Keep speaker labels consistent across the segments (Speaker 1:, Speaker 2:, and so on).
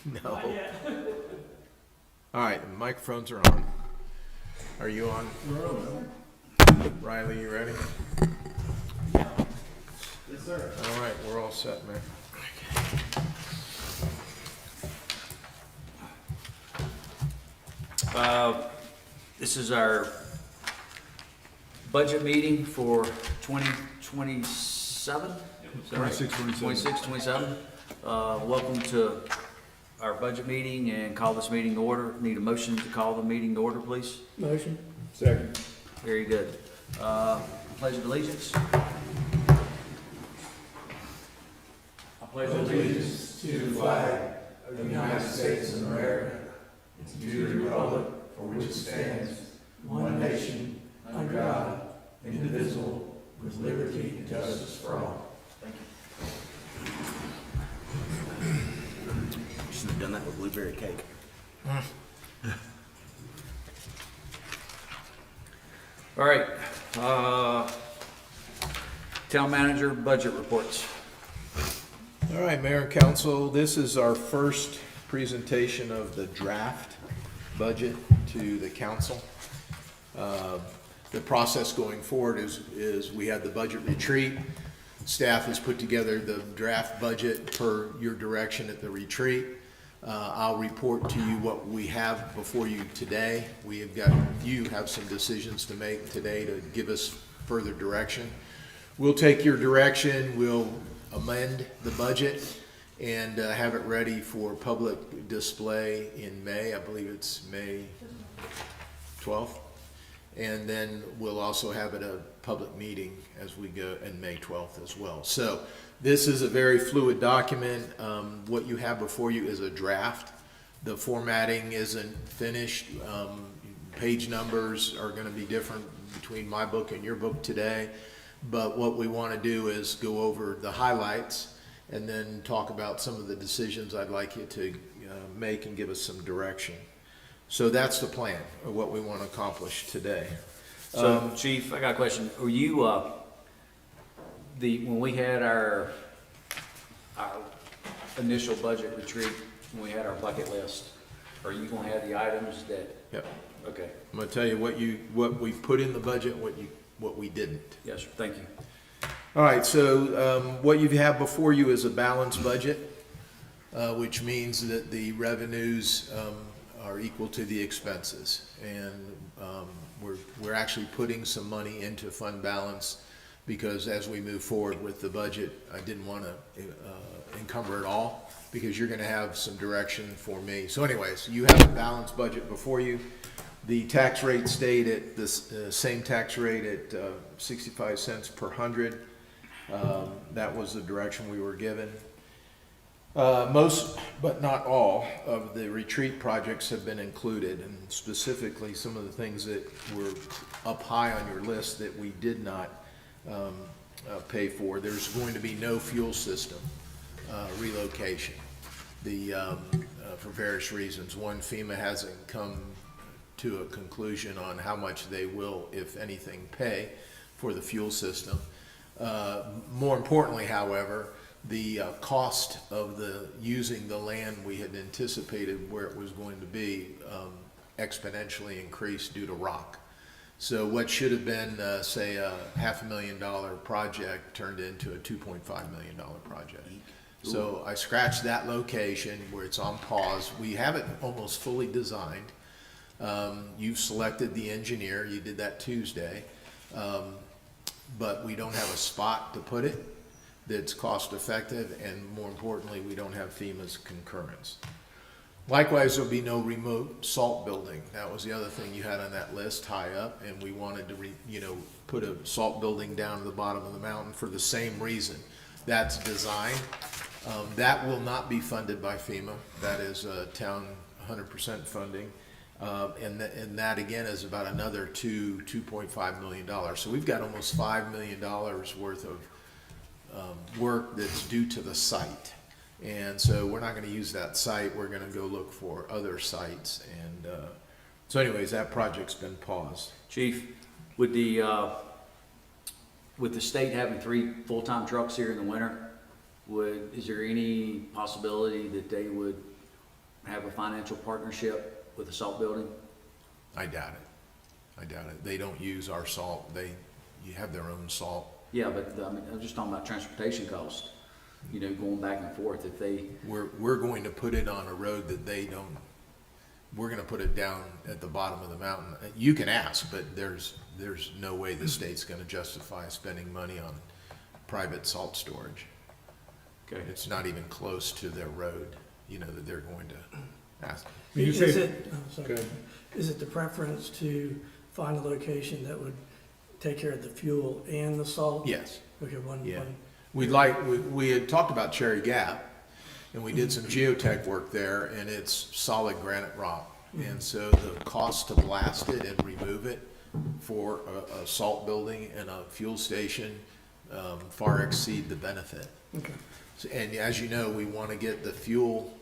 Speaker 1: No.
Speaker 2: Not yet.
Speaker 1: All right, the microphones are on. Are you on?
Speaker 3: We're on.
Speaker 1: Riley, you ready?
Speaker 3: Yes, sir.
Speaker 1: All right, we're all set, man.
Speaker 4: This is our budget meeting for 2027?
Speaker 3: 26, 27.
Speaker 4: 26, 27. Welcome to our budget meeting and call this meeting to order. Need a motion to call the meeting to order, please?
Speaker 3: Motion. Second.
Speaker 4: Very good. Pledge of allegiance. I pledge allegiance.
Speaker 5: To the flag of the United States of America, and to the republic for which it stands, one nation, under God, indivisible, with liberty and justice for all.
Speaker 4: Thank you.
Speaker 5: Should have done that with blueberry cake.
Speaker 4: All right. Town manager budget reports.
Speaker 1: All right, Mayor and Council, this is our first presentation of the draft budget to the council. The process going forward is we had the budget retreat. Staff has put together the draft budget per your direction at the retreat. I'll report to you what we have before you today. You have some decisions to make today to give us further direction. We'll take your direction, we'll amend the budget and have it ready for public display in May. I believe it's May 12th. And then we'll also have it a public meeting as we go, and May 12th as well. So this is a very fluid document. What you have before you is a draft. The formatting isn't finished. Page numbers are going to be different between my book and your book today. But what we want to do is go over the highlights and then talk about some of the decisions I'd like you to make and give us some direction. So that's the plan of what we want to accomplish today.
Speaker 4: So, Chief, I got a question. Were you, when we had our initial budget retreat, when we had our bucket list, are you gonna have the items that?
Speaker 1: Yep.
Speaker 4: Okay,
Speaker 1: I'm going to tell you what we put in the budget, what we didn't.
Speaker 4: yes, sir. Thank you.
Speaker 1: All right, so what you have before you is a balanced budget, which means that the revenues are equal to the expenses. And we're actually putting some money into fund balance because as we move forward with the budget, I didn't want to encumber it all because you're going to have some direction for me. So anyways, you have a balanced budget before you. The tax rate stayed at the same tax rate at 65 cents per hundred. That was the direction we were given. Most, but not all, of the retreat projects have been included, and specifically some of the things that were up high on your list that we did not pay for. There's going to be no fuel system relocation for various reasons. One, FEMA hasn't come to a conclusion on how much they will, if anything, pay for the fuel system. More importantly, however, the cost of using the land we had anticipated where it was going to be exponentially increased due to rock. So what should have been, say, a $500,000 project turned into a $2.5 million project. So I scratched that location where it's on pause. We have it almost fully designed. You've selected the engineer. You did that Tuesday. But we don't have a spot to put it that's cost effective, and more importantly, we don't have FEMA's concurrence. Likewise, there'll be no remote salt building. That was the other thing you had on that list high up, and we wanted to put a salt building down at the bottom of the mountain for the same reason. That's designed. That will not be funded by FEMA. That is town 100% funding. And that again is about another $2.5 million. So we've got almost $5 million worth of work that's due to the site. And so we're not going to use that site. We're going to go look for other sites. And so anyways, that project's been paused.
Speaker 4: Chief, with the state having 3 full-time trucks here in the winter, is there any possibility that they would have a financial partnership with the salt building?
Speaker 1: I doubt it. I doubt it. They don't use our salt. You have their own salt.
Speaker 4: Yeah, but I mean, I'm just talking about transportation costs, you know, going back and forth. If they,
Speaker 1: We're going to put it on a road that they don't, we're gonna put it down at the bottom of the mountain. You can ask, but there's no way the state's gonna justify spending money on private salt storage.
Speaker 4: okay,
Speaker 1: It's not even close to their road, you know, that they're going to ask.
Speaker 3: You
Speaker 2: Is
Speaker 3: say-
Speaker 2: it, oh, sorry.
Speaker 3: Go ahead.
Speaker 2: Is it the preference to find a location that would take care of the fuel and the salt?
Speaker 1: Yes.
Speaker 2: Okay,
Speaker 1: Yeah.
Speaker 2: one,
Speaker 1: We had talked about Cherry Gap, and we did some geotech work there, and it's solid granite rock. And so the cost to blast it and remove it for a salt building and a fuel station far exceed the benefit.
Speaker 2: okay.
Speaker 1: And as you know, we want to get the fuel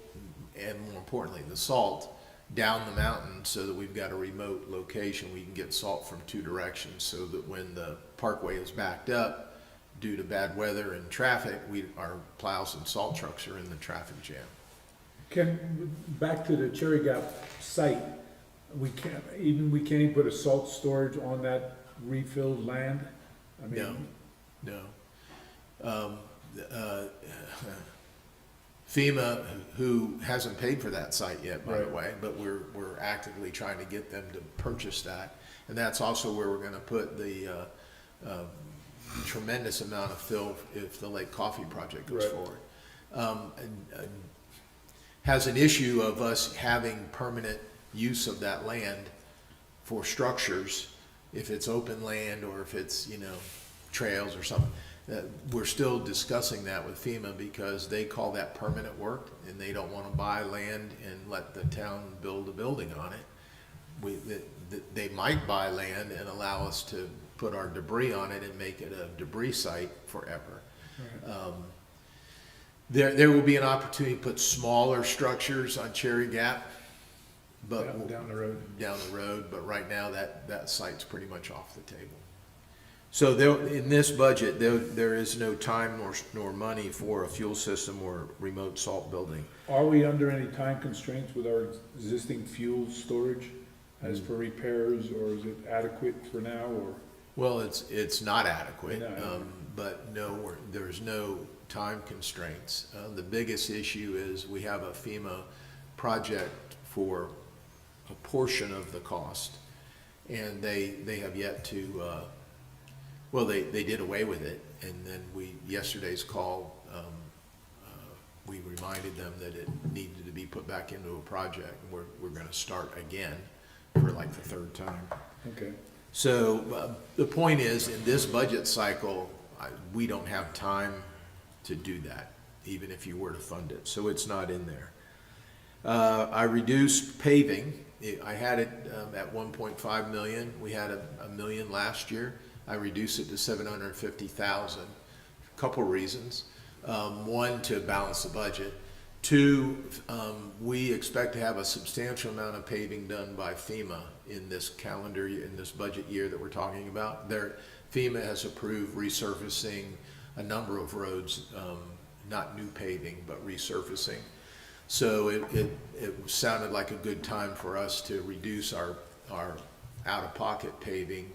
Speaker 1: and more importantly, the salt down the mountain so that we've got a remote location. We can get salt from two directions so that when the parkway is backed up due to bad weather and traffic, our plows and salt trucks are in the traffic jam.
Speaker 3: Back to the Cherry Gap site, we can't even put a salt storage on that refilled land? I mean,
Speaker 1: No. FEMA, who hasn't paid for that site yet, by the
Speaker 3: Right.
Speaker 1: way, but we're actively trying to get them to purchase that. And that's also where we're gonna put the tremendous amount of fill if the Lake Coffee project goes
Speaker 3: Right.
Speaker 1: forward. And has an issue of us having permanent use of that land for structures, if it's open land or if it's, you know, trails or something. We're still discussing that with FEMA because they call that permanent work and they don't want to buy land and let the town build a building on it. They might buy land and allow us to put our debris on it and make it a debris site forever. There will be an opportunity to put smaller structures on Cherry Gap, but
Speaker 3: down the road.
Speaker 1: but right now that site's pretty much off the table. So in this budget, there is no time nor money for a fuel system or remote salt building.
Speaker 3: Are we under any time constraints with our existing fuel storage as for repairs, or is it adequate for now, or?
Speaker 1: Well, it's not adequate,
Speaker 3: No.
Speaker 1: but no, there's no time constraints. The biggest issue is we have a FEMA project for a portion of the cost, and they have yet to, well, they did away with it, and then yesterday's call, we reminded them that it needed to be put back into a project, and we're gonna start again for like the third time.
Speaker 3: Okay.
Speaker 1: So the point is, in this budget cycle, we don't have time to do that, even if you were to fund it, so it's not in there. I reduced paving. I had it at 1.5 million. We had a million last year. I reduced it to 750,000. Couple reasons. One, to balance the budget. Two, we expect to have a substantial amount of paving done by FEMA in this in this budget year that we're talking about. FEMA has approved resurfacing a number of roads, not new paving, but resurfacing. So it sounded like a good time for us to reduce our out-of-pocket paving.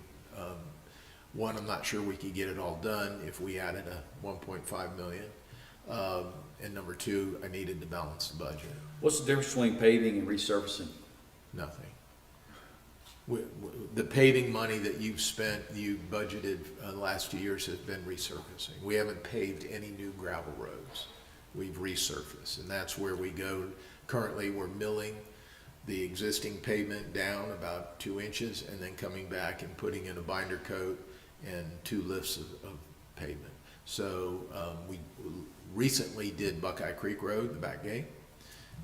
Speaker 1: One, I'm not sure we could get it all done if we added a 1.5 million. And number two, I needed to balance the budget.
Speaker 4: what's the difference between paving and resurfacing?
Speaker 1: Nothing. The paving money that you've spent, you budgeted the last 2 years has been resurfacing. We haven't paved any new gravel roads. We've resurfaced, and that's where we go. Currently, we're milling the existing pavement down about 2 inches and then coming back and putting in a binder coat and 2 lifts of pavement. So we recently did Buckeye Creek Road, the back gate,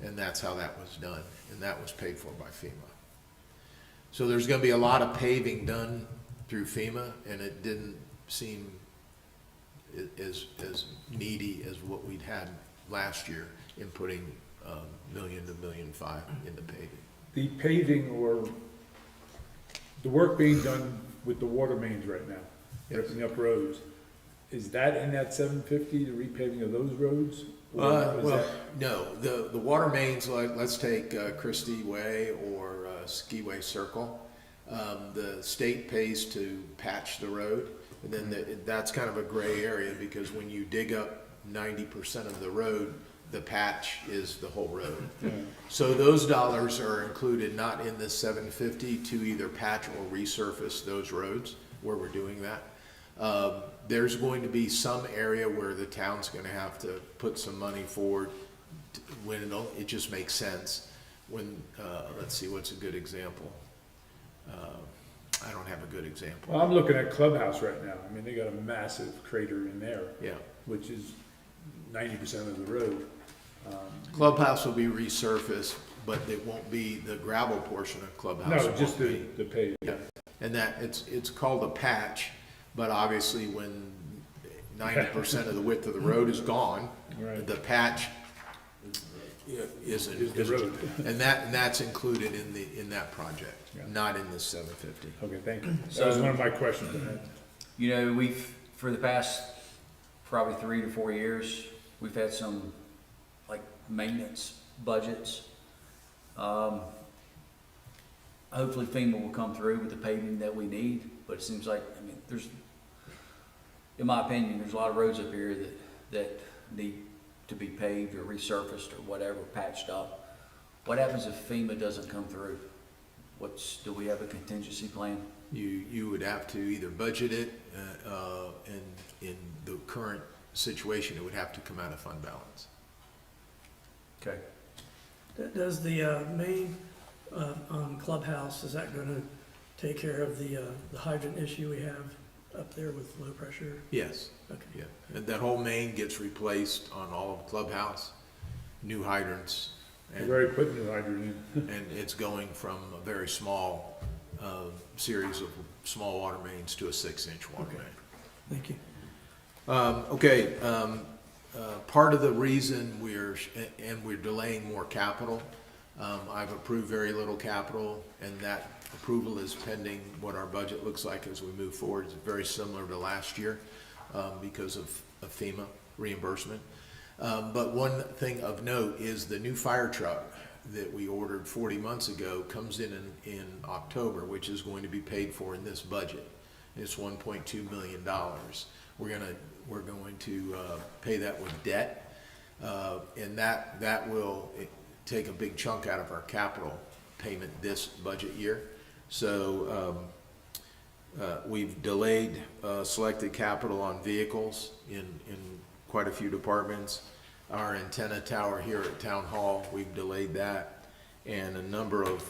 Speaker 1: and that's how that was done, and that was paid for by FEMA. So there's gonna be a lot of paving done through FEMA, and it didn't seem as needy as what we'd had last year in putting $1 million to $1.5 million into paving.
Speaker 3: The paving or the work being done with the water mains right now,
Speaker 1: Yes.
Speaker 3: ripping up roads, is that in that 750, the repaving of those roads? Or is
Speaker 1: Well,
Speaker 3: that-
Speaker 1: no, the water mains, like, let's take Christie Way or Skiway Circle. The state pays to patch the road, and then that's kind of a gray area, because when you dig up 90% of the road, the patch is the whole road. So those dollars are included not in this 750 to either patch or resurface those roads where we're doing that. There's going to be some area where the town's gonna have to put some money forward when it just makes sense. When, let's see, what's a good example? I don't have a good example.
Speaker 3: Well, I'm looking at Clubhouse right now. I mean, they got a massive crater in there,
Speaker 1: Yeah.
Speaker 3: which is 90% of the road.
Speaker 1: Clubhouse will be resurfaced, but it won't be the gravel portion of Clubhouse.
Speaker 3: No, just
Speaker 1: won't be.
Speaker 3: the pave.
Speaker 1: Yeah, and that, it's called a patch, but obviously when 90% of the width of the road is gone,
Speaker 3: Right.
Speaker 1: the patch isn't.
Speaker 3: Is the road.
Speaker 1: And that's included in that project,
Speaker 3: Yeah.
Speaker 1: not in the 750.
Speaker 3: Okay, thank you. That
Speaker 4: So-
Speaker 3: was one of my questions I had.
Speaker 4: You know, we've, for the past probably 3 to 4 years, we've had some, like, maintenance budgets. Hopefully FEMA will come through with the paving that we need, but it seems like, I mean, there's, in my opinion, there's a lot of roads up here that need to be paved or resurfaced or whatever, patched up. What happens if FEMA doesn't come through? Do we have a contingency plan?
Speaker 1: You would have to either budget it, and in the current situation, it would have to come out of fund balance.
Speaker 4: Okay.
Speaker 2: Does the main on Clubhouse, is that gonna take care of the hydrant issue we have up there with low pressure?
Speaker 1: Yes.
Speaker 2: Okay.
Speaker 1: Yeah, and that whole main gets replaced on all of Clubhouse, new hydrants,
Speaker 3: They've
Speaker 1: and,
Speaker 3: already put new hydrant in.
Speaker 1: and it's going from a very small, series of small water mains to a 6-inch water
Speaker 2: Okay.
Speaker 1: main.
Speaker 2: Thank you.
Speaker 1: Part of the reason we're delaying more capital, I've approved very little capital, and that approval is pending what our budget looks like as we move forward. It's very similar to last year, because of FEMA reimbursement. But one thing of note is the new fire truck that we ordered 40 months ago comes in October, which is going to be paid for in this budget. It's $1.2 million. We're going to pay that with debt, and that will take a big chunk out of our capital payment this budget year. So we've delayed selected capital on vehicles in quite a few departments. Our antenna tower here at Town Hall, we've delayed that, and a number of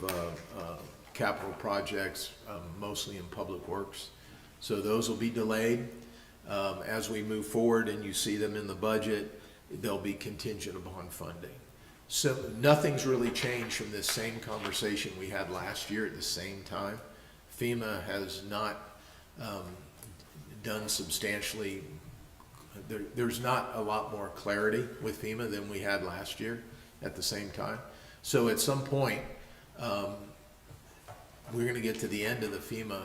Speaker 1: capital projects, mostly in Public Works. So those will be delayed. As we move forward and you see them in the budget, they'll be contingent upon funding. So nothing's really changed from this same conversation we had last year at the same time. FEMA has not done substantially, there's not a lot more clarity with FEMA than we had last year at the same time. So at some point, we're gonna get to the end of the FEMA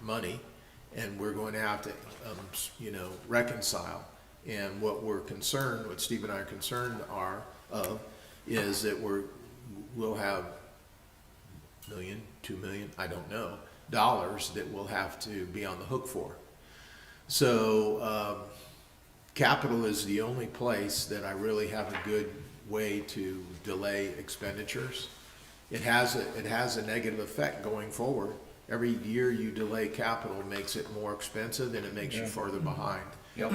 Speaker 1: money, and we're going to have to, reconcile. And what Steve and I are concerned is that we'll have $1 million, $2 million, I don't know, dollars that we'll have to be on the hook for. So, capital is the only place that I really have a good way to delay expenditures. It has a negative effect going forward. Every year you delay capital makes it more expensive, and it makes you further behind.
Speaker 4: Yep.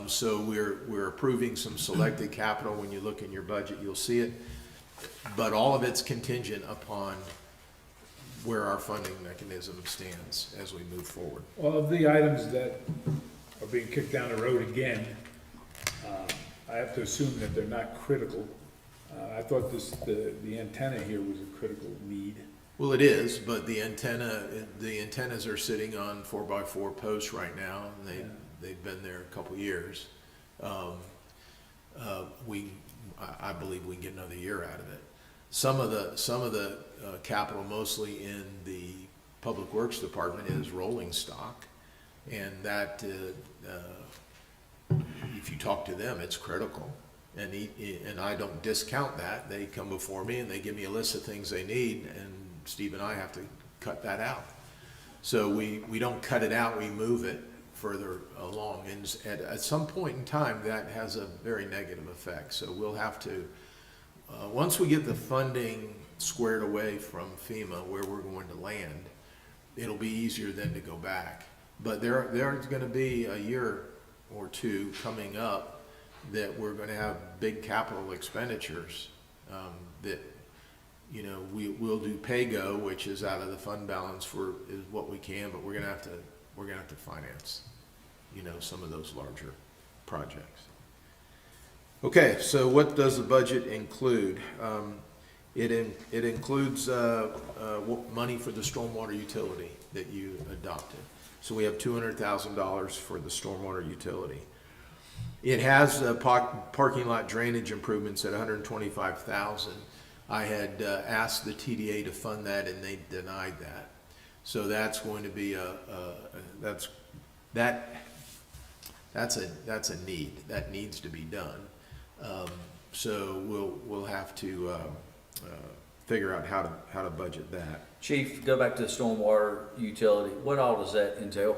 Speaker 1: So we're approving some selected capital. When you look in your budget, you'll see it. But all of it's contingent upon where our funding mechanism stands as we move forward.
Speaker 3: Of the items that are being kicked down the road again, I have to assume that they're not critical. I thought the antenna here was a critical need.
Speaker 1: Well, it is, but the antennas are sitting on 4x4 posts right now, and they've been there a couple years. I believe we can get another year out of it. Some of the capital, mostly in the Public Works Department, is rolling stock, and that if you talk to them, it's critical. And and I don't discount that. They come before me and they give me a list of things they need, and Steve and I have to cut that out. So we don't cut it out, we move it further along. And at some point in time, that has a very negative effect. So we'll have to, once we get the funding squared away from FEMA where we're going to land, it'll be easier then to go back. But there's going to be a year or two coming up that we're going to have big capital expenditures that, you know, we'll do pay-go, which is out of the fund balance is what we can, but we're going to have to finance, you know, some of those larger projects. Okay, so what does the budget include? It includes money for the stormwater utility that you adopted. So we have $200,000 for the stormwater utility. It has parking lot drainage improvements at $125,000. I had asked the TDA to fund that, and they denied that. So that's going to be that's a need that needs to be done. So we'll have to figure out how to budget that.
Speaker 4: Chief, go back to the stormwater utility. What all does that entail?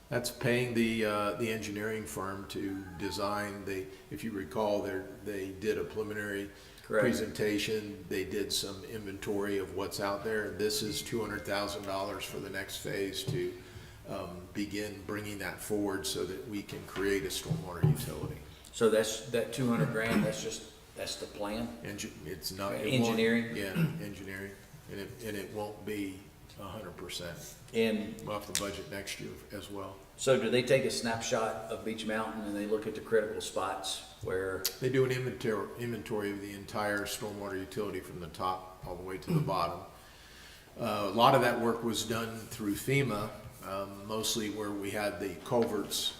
Speaker 1: That's paying the engineering firm to design. If you recall, they did a preliminary
Speaker 4: Correct.
Speaker 1: presentation. They did some inventory of what's out there. This is $200,000 for the next phase to begin bringing that forward so that we can create a stormwater utility.
Speaker 4: So that 200 grand, that's the plan?
Speaker 1: It's not it won't-
Speaker 4: Engineering?
Speaker 1: Yeah, engineering, and it won't be 100%.
Speaker 4: And
Speaker 1: We'll have to budget next year as well.
Speaker 4: so do they take a snapshot of Beach Mountain and they look at the critical spots where,
Speaker 1: They do an inventory of the entire stormwater utility from the top all the way to the bottom. A lot of that work was done through FEMA, mostly where we had the culverts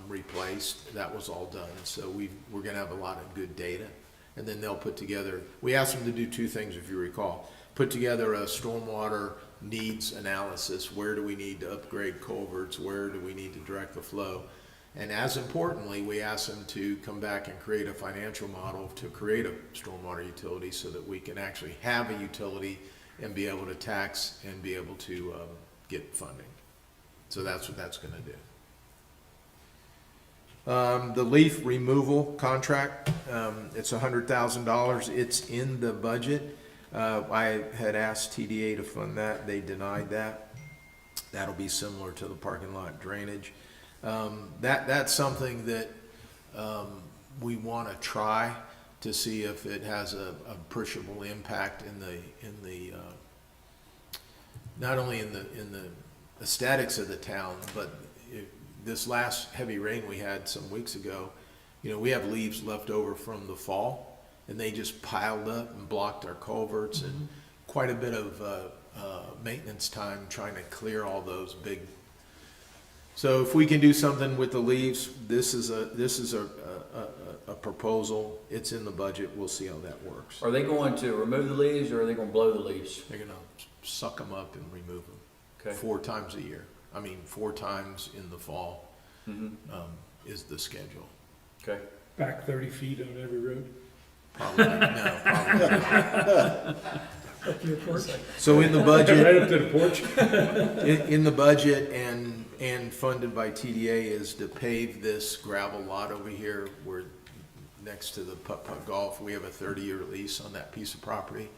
Speaker 1: replaced. That was all done. So we're gonna have a lot of good data. And then they'll put together, we asked them to do two things, if you recall. Put together a stormwater needs analysis. Where do we need to upgrade culverts? Where do we need to direct the flow? And as importantly, we asked them to come back and create a financial model to create a stormwater utility so that we can actually have a utility and be able to tax and be able to get funding. So that's what that's gonna do. The leaf removal contract, it's $100,000. It's in the budget. I had asked TDA to fund that. They denied that. That'll be similar to the parking lot drainage. That's something that we want to try to see if it has a appreciable impact in the not only in the aesthetics of the town, but this last heavy rain we had some weeks ago, you know, we have leaves left over from the fall, and they just piled up and blocked our culverts, and quite a bit of maintenance time trying to clear all those big. So if we can do something with the leaves, this is a proposal. It's in the budget. We'll see how that works.
Speaker 4: are they going to remove the leaves or are they gonna blow the leaves?
Speaker 1: They're gonna suck them up and remove them
Speaker 4: Okay.
Speaker 1: 4 times a year. I mean, 4 times in the fall
Speaker 4: Mhm.
Speaker 1: is the schedule.
Speaker 4: Okay.
Speaker 3: Back 30 feet on every road?
Speaker 1: Probably, no, probably not.
Speaker 2: Up to your porch.
Speaker 1: So in the budget,
Speaker 3: Right up to the porch?
Speaker 1: in the budget and funded by TDA is to pave this gravel lot over here where next to the putt-putt golf. We have a 30-year lease on that piece of property.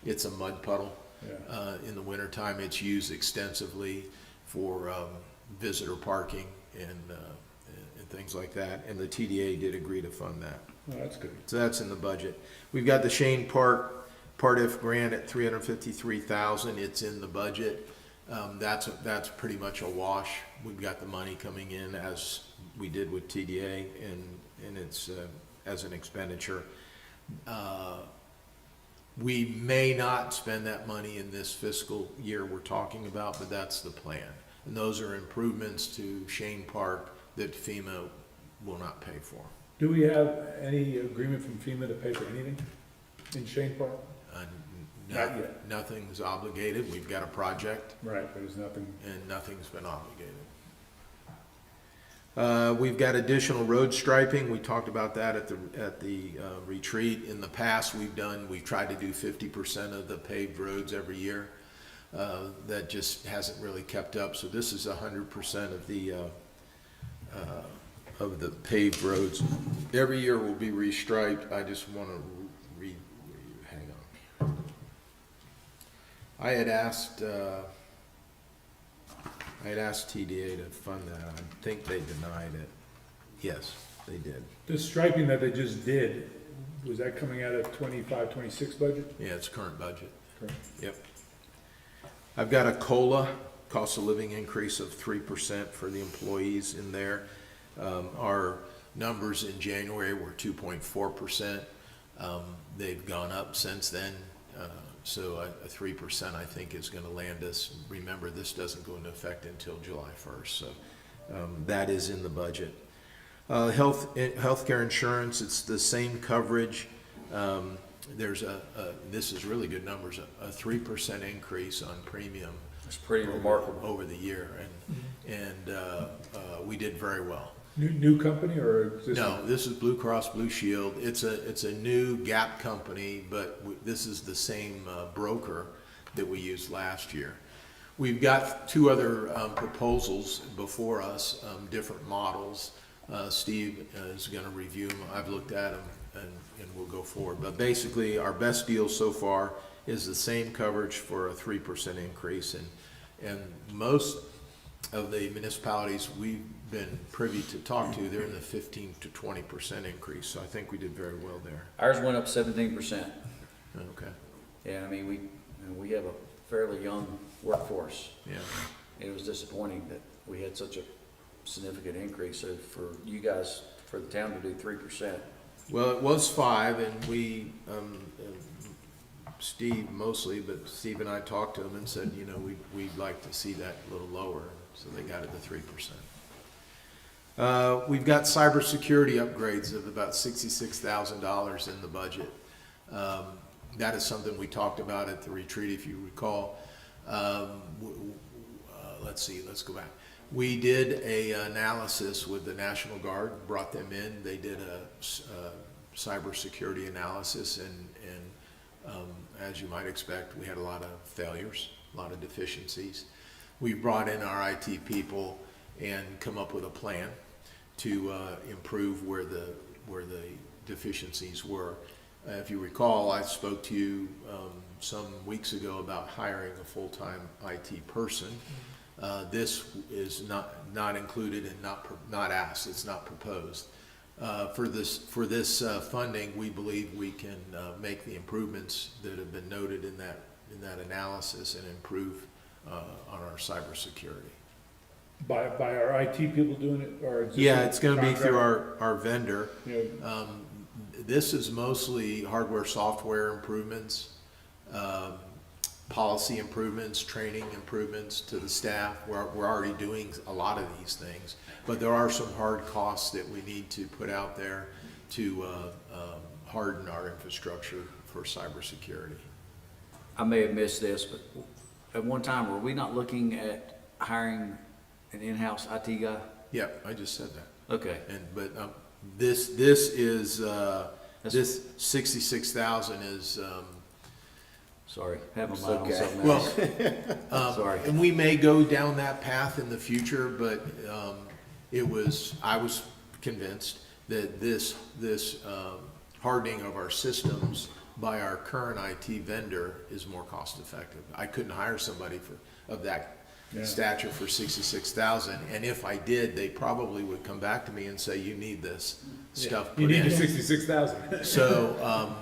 Speaker 1: It's a mud puddle.
Speaker 3: Yeah.
Speaker 1: In the wintertime, it's used extensively for visitor parking and things like that. And the TDA did agree to fund that.
Speaker 3: Oh, that's good.
Speaker 1: So that's in the budget. We've got the Shane Park Part F grant at $353,000. It's in the budget. That's pretty much a wash. We've got the money coming in as we did with TDA, and it's as an expenditure. We may not spend that money in this fiscal year we're talking about, but that's the plan. And those are improvements to Shane Park that FEMA will not pay for.
Speaker 3: Do we have any agreement from FEMA to pay for anything in Shane Park? Not yet.
Speaker 1: Nothing's obligated. We've got a project
Speaker 3: Right, but there's nothing.
Speaker 1: and nothing's been obligated. We've got additional road striping. We talked about that at the retreat. In the past, we've tried to do 50% of the paved roads every year. That just hasn't really kept up. So this is 100% of the paved roads. Every year will be restriped. I just want to hang on. I had asked TDA to fund that. I think they denied it. Yes, they did.
Speaker 3: The striping that they just did, was that coming out of 25, 26 budget?
Speaker 1: Yeah, it's current budget.
Speaker 3: Correct.
Speaker 1: Yep. I've got a COLA, cost of living increase of 3% for the employees in there. Our numbers in January were 2.4%. They've gone up since then. So a 3% I think is going to land us. Remember, this doesn't go into effect until July 1st. So that is in the budget. Healthcare insurance, it's the same coverage. There's this is really good numbers, a 3% increase on premium.
Speaker 4: It's pretty remarkable.
Speaker 1: Over the year, and we did very well.
Speaker 3: New company or existing?
Speaker 1: No, this is Blue Cross Blue Shield. It's a new Gap company, but this is the same broker that we used last year. We've got two other proposals before us, different models. Steve is going to review them. I've looked at them, and we'll go forward. But basically, our best deal so far is the same coverage for a 3% increase, and most of the municipalities we've been privy to talk to, they're in the 15 to 20% increase. So I think we did very well there.
Speaker 4: Ours went up 17%.
Speaker 1: Okay.
Speaker 4: Yeah, I mean, we have a fairly young workforce.
Speaker 1: Yeah.
Speaker 4: It was disappointing that we had such a significant increase. So for you guys, for the town to do 3%.
Speaker 1: Well, it was 5, and we, Steve mostly, but Steve and I talked to him and said, you know, we'd like to see that a little lower. So they got it to 3%. We've got cybersecurity upgrades of about $66,000 in the budget. That is something we talked about at the retreat, if you recall. Let's see, let's go back. We did a analysis with the National Guard, brought them in. They did a cybersecurity analysis, and as you might expect, we had a lot of failures, a lot of deficiencies. We brought in our IT people and come up with a plan to improve where the deficiencies were. If you recall, I spoke to you some weeks ago about hiring a full-time IT person. This is not included and not asked. It's not proposed. For this funding, we believe we can make the improvements that have been noted in that analysis and improve on our cybersecurity.
Speaker 3: By our IT people doing it, or existing
Speaker 1: Yeah, it's going to be through
Speaker 3: contractor?
Speaker 1: our vendor.
Speaker 3: You know,
Speaker 1: This is mostly hardware, software improvements, policy improvements, training improvements to the staff. We're already doing a lot of these things, but there are some hard costs that we need to put out there to harden our infrastructure for cybersecurity.
Speaker 4: I may have missed this, but at one time, were we not looking at hiring an in-house IT guy?
Speaker 1: Yeah, I just said that.
Speaker 4: Okay.
Speaker 1: But this is this 66,000 is.
Speaker 4: Sorry, have my
Speaker 5: It's
Speaker 4: mind on
Speaker 5: okay.
Speaker 4: something
Speaker 1: Well,
Speaker 4: else. Sorry.
Speaker 1: and we may go down that path in the future, but I was convinced that this hardening of our systems by our current IT vendor is more cost effective. I couldn't hire somebody of that stature for 66,000, and if I did, they probably would come back to me and say, "You need this stuff put
Speaker 3: You need
Speaker 1: in."
Speaker 3: your 66,000.
Speaker 1: So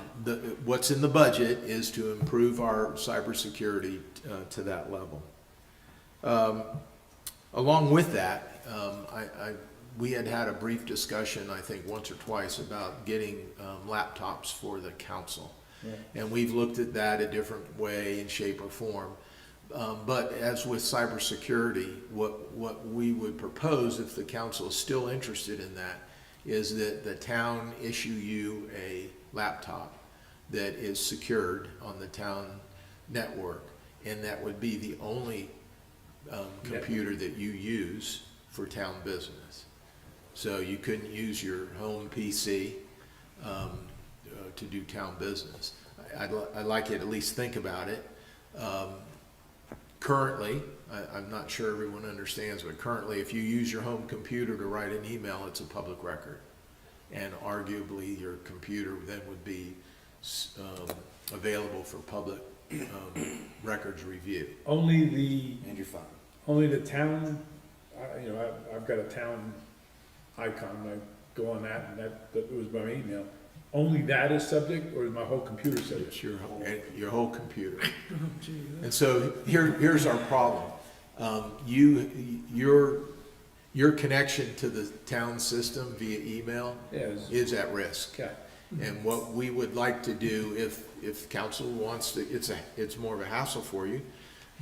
Speaker 1: what's in the budget is to improve our cybersecurity to that level. Along with that, we had a brief discussion, I think once or twice, about getting laptops for the council. And we've looked at that a different way in shape or form. But as with cybersecurity, what we would propose, if the council is still interested in that, is that the town issue you a laptop that is secured on the town network, and that would be the only computer that you use for town business. So you couldn't use your home PC to do town business. I'd like you to at least think about it. Currently, I'm not sure everyone understands, but currently, if you use your home computer to write an email, it's a public record. And arguably, your computer then would be available for public records review.
Speaker 3: Only the,
Speaker 5: And your phone.
Speaker 3: only the town, you know, I've got a town icon, I go on that, and that was my email. Only that is subject, or is my whole computer subject?
Speaker 1: It's your whole computer.
Speaker 2: Oh, gee,
Speaker 1: And so here's our problem. Your connection to the town system via email
Speaker 3: Yes,
Speaker 1: is at risk.
Speaker 3: okay,
Speaker 1: And what we would like to do, if council wants to, it's more of a hassle for you,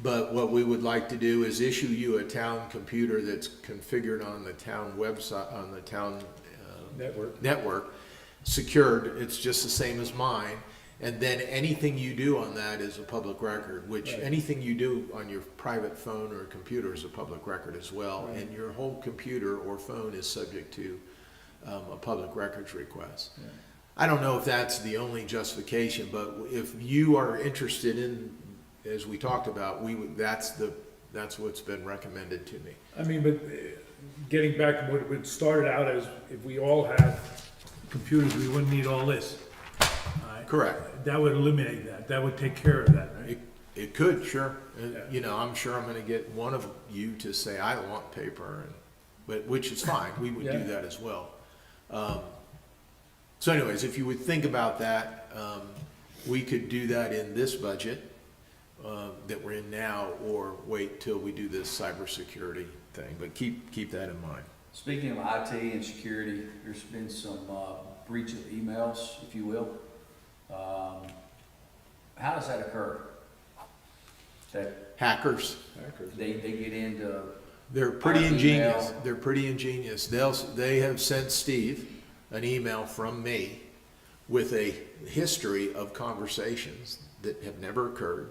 Speaker 1: but what we would like to do is issue you a town computer that's configured on the town website, on the town
Speaker 3: network,
Speaker 1: secured. It's just the same as mine. And then anything you do on that is a public record, which
Speaker 3: Right.
Speaker 1: anything you do on your private phone or computer is a public record as well.
Speaker 3: Right.
Speaker 1: And your whole computer or phone is subject to a public records request.
Speaker 3: Yeah.
Speaker 1: I don't know if that's the only justification, but if you are interested in, as we talked about, that's what's been recommended to me.
Speaker 3: I mean, but getting back to what it started out as, if we all had computers, we wouldn't need all this. Alright?
Speaker 1: Correct.
Speaker 3: That would eliminate that, that would take care of that, right?
Speaker 1: It could, sure.
Speaker 3: Yeah.
Speaker 1: You know, I'm sure I'm gonna get one of you to say, I want paper, but, which is fine, we would do
Speaker 3: Yeah.
Speaker 1: that as well. So anyways, if you would think about that, we could do that in this budget that we're in now, or wait till we do this cybersecurity thing, but keep that in mind.
Speaker 4: Speaking of IT and security, there's been some breach of emails, if you will. How does that occur? That
Speaker 1: Hackers,
Speaker 4: they get into,
Speaker 1: they're pretty
Speaker 4: Our
Speaker 1: ingenious.
Speaker 4: email.
Speaker 1: They're pretty ingenious. They have sent Steve an email from me with a history of conversations that have never occurred,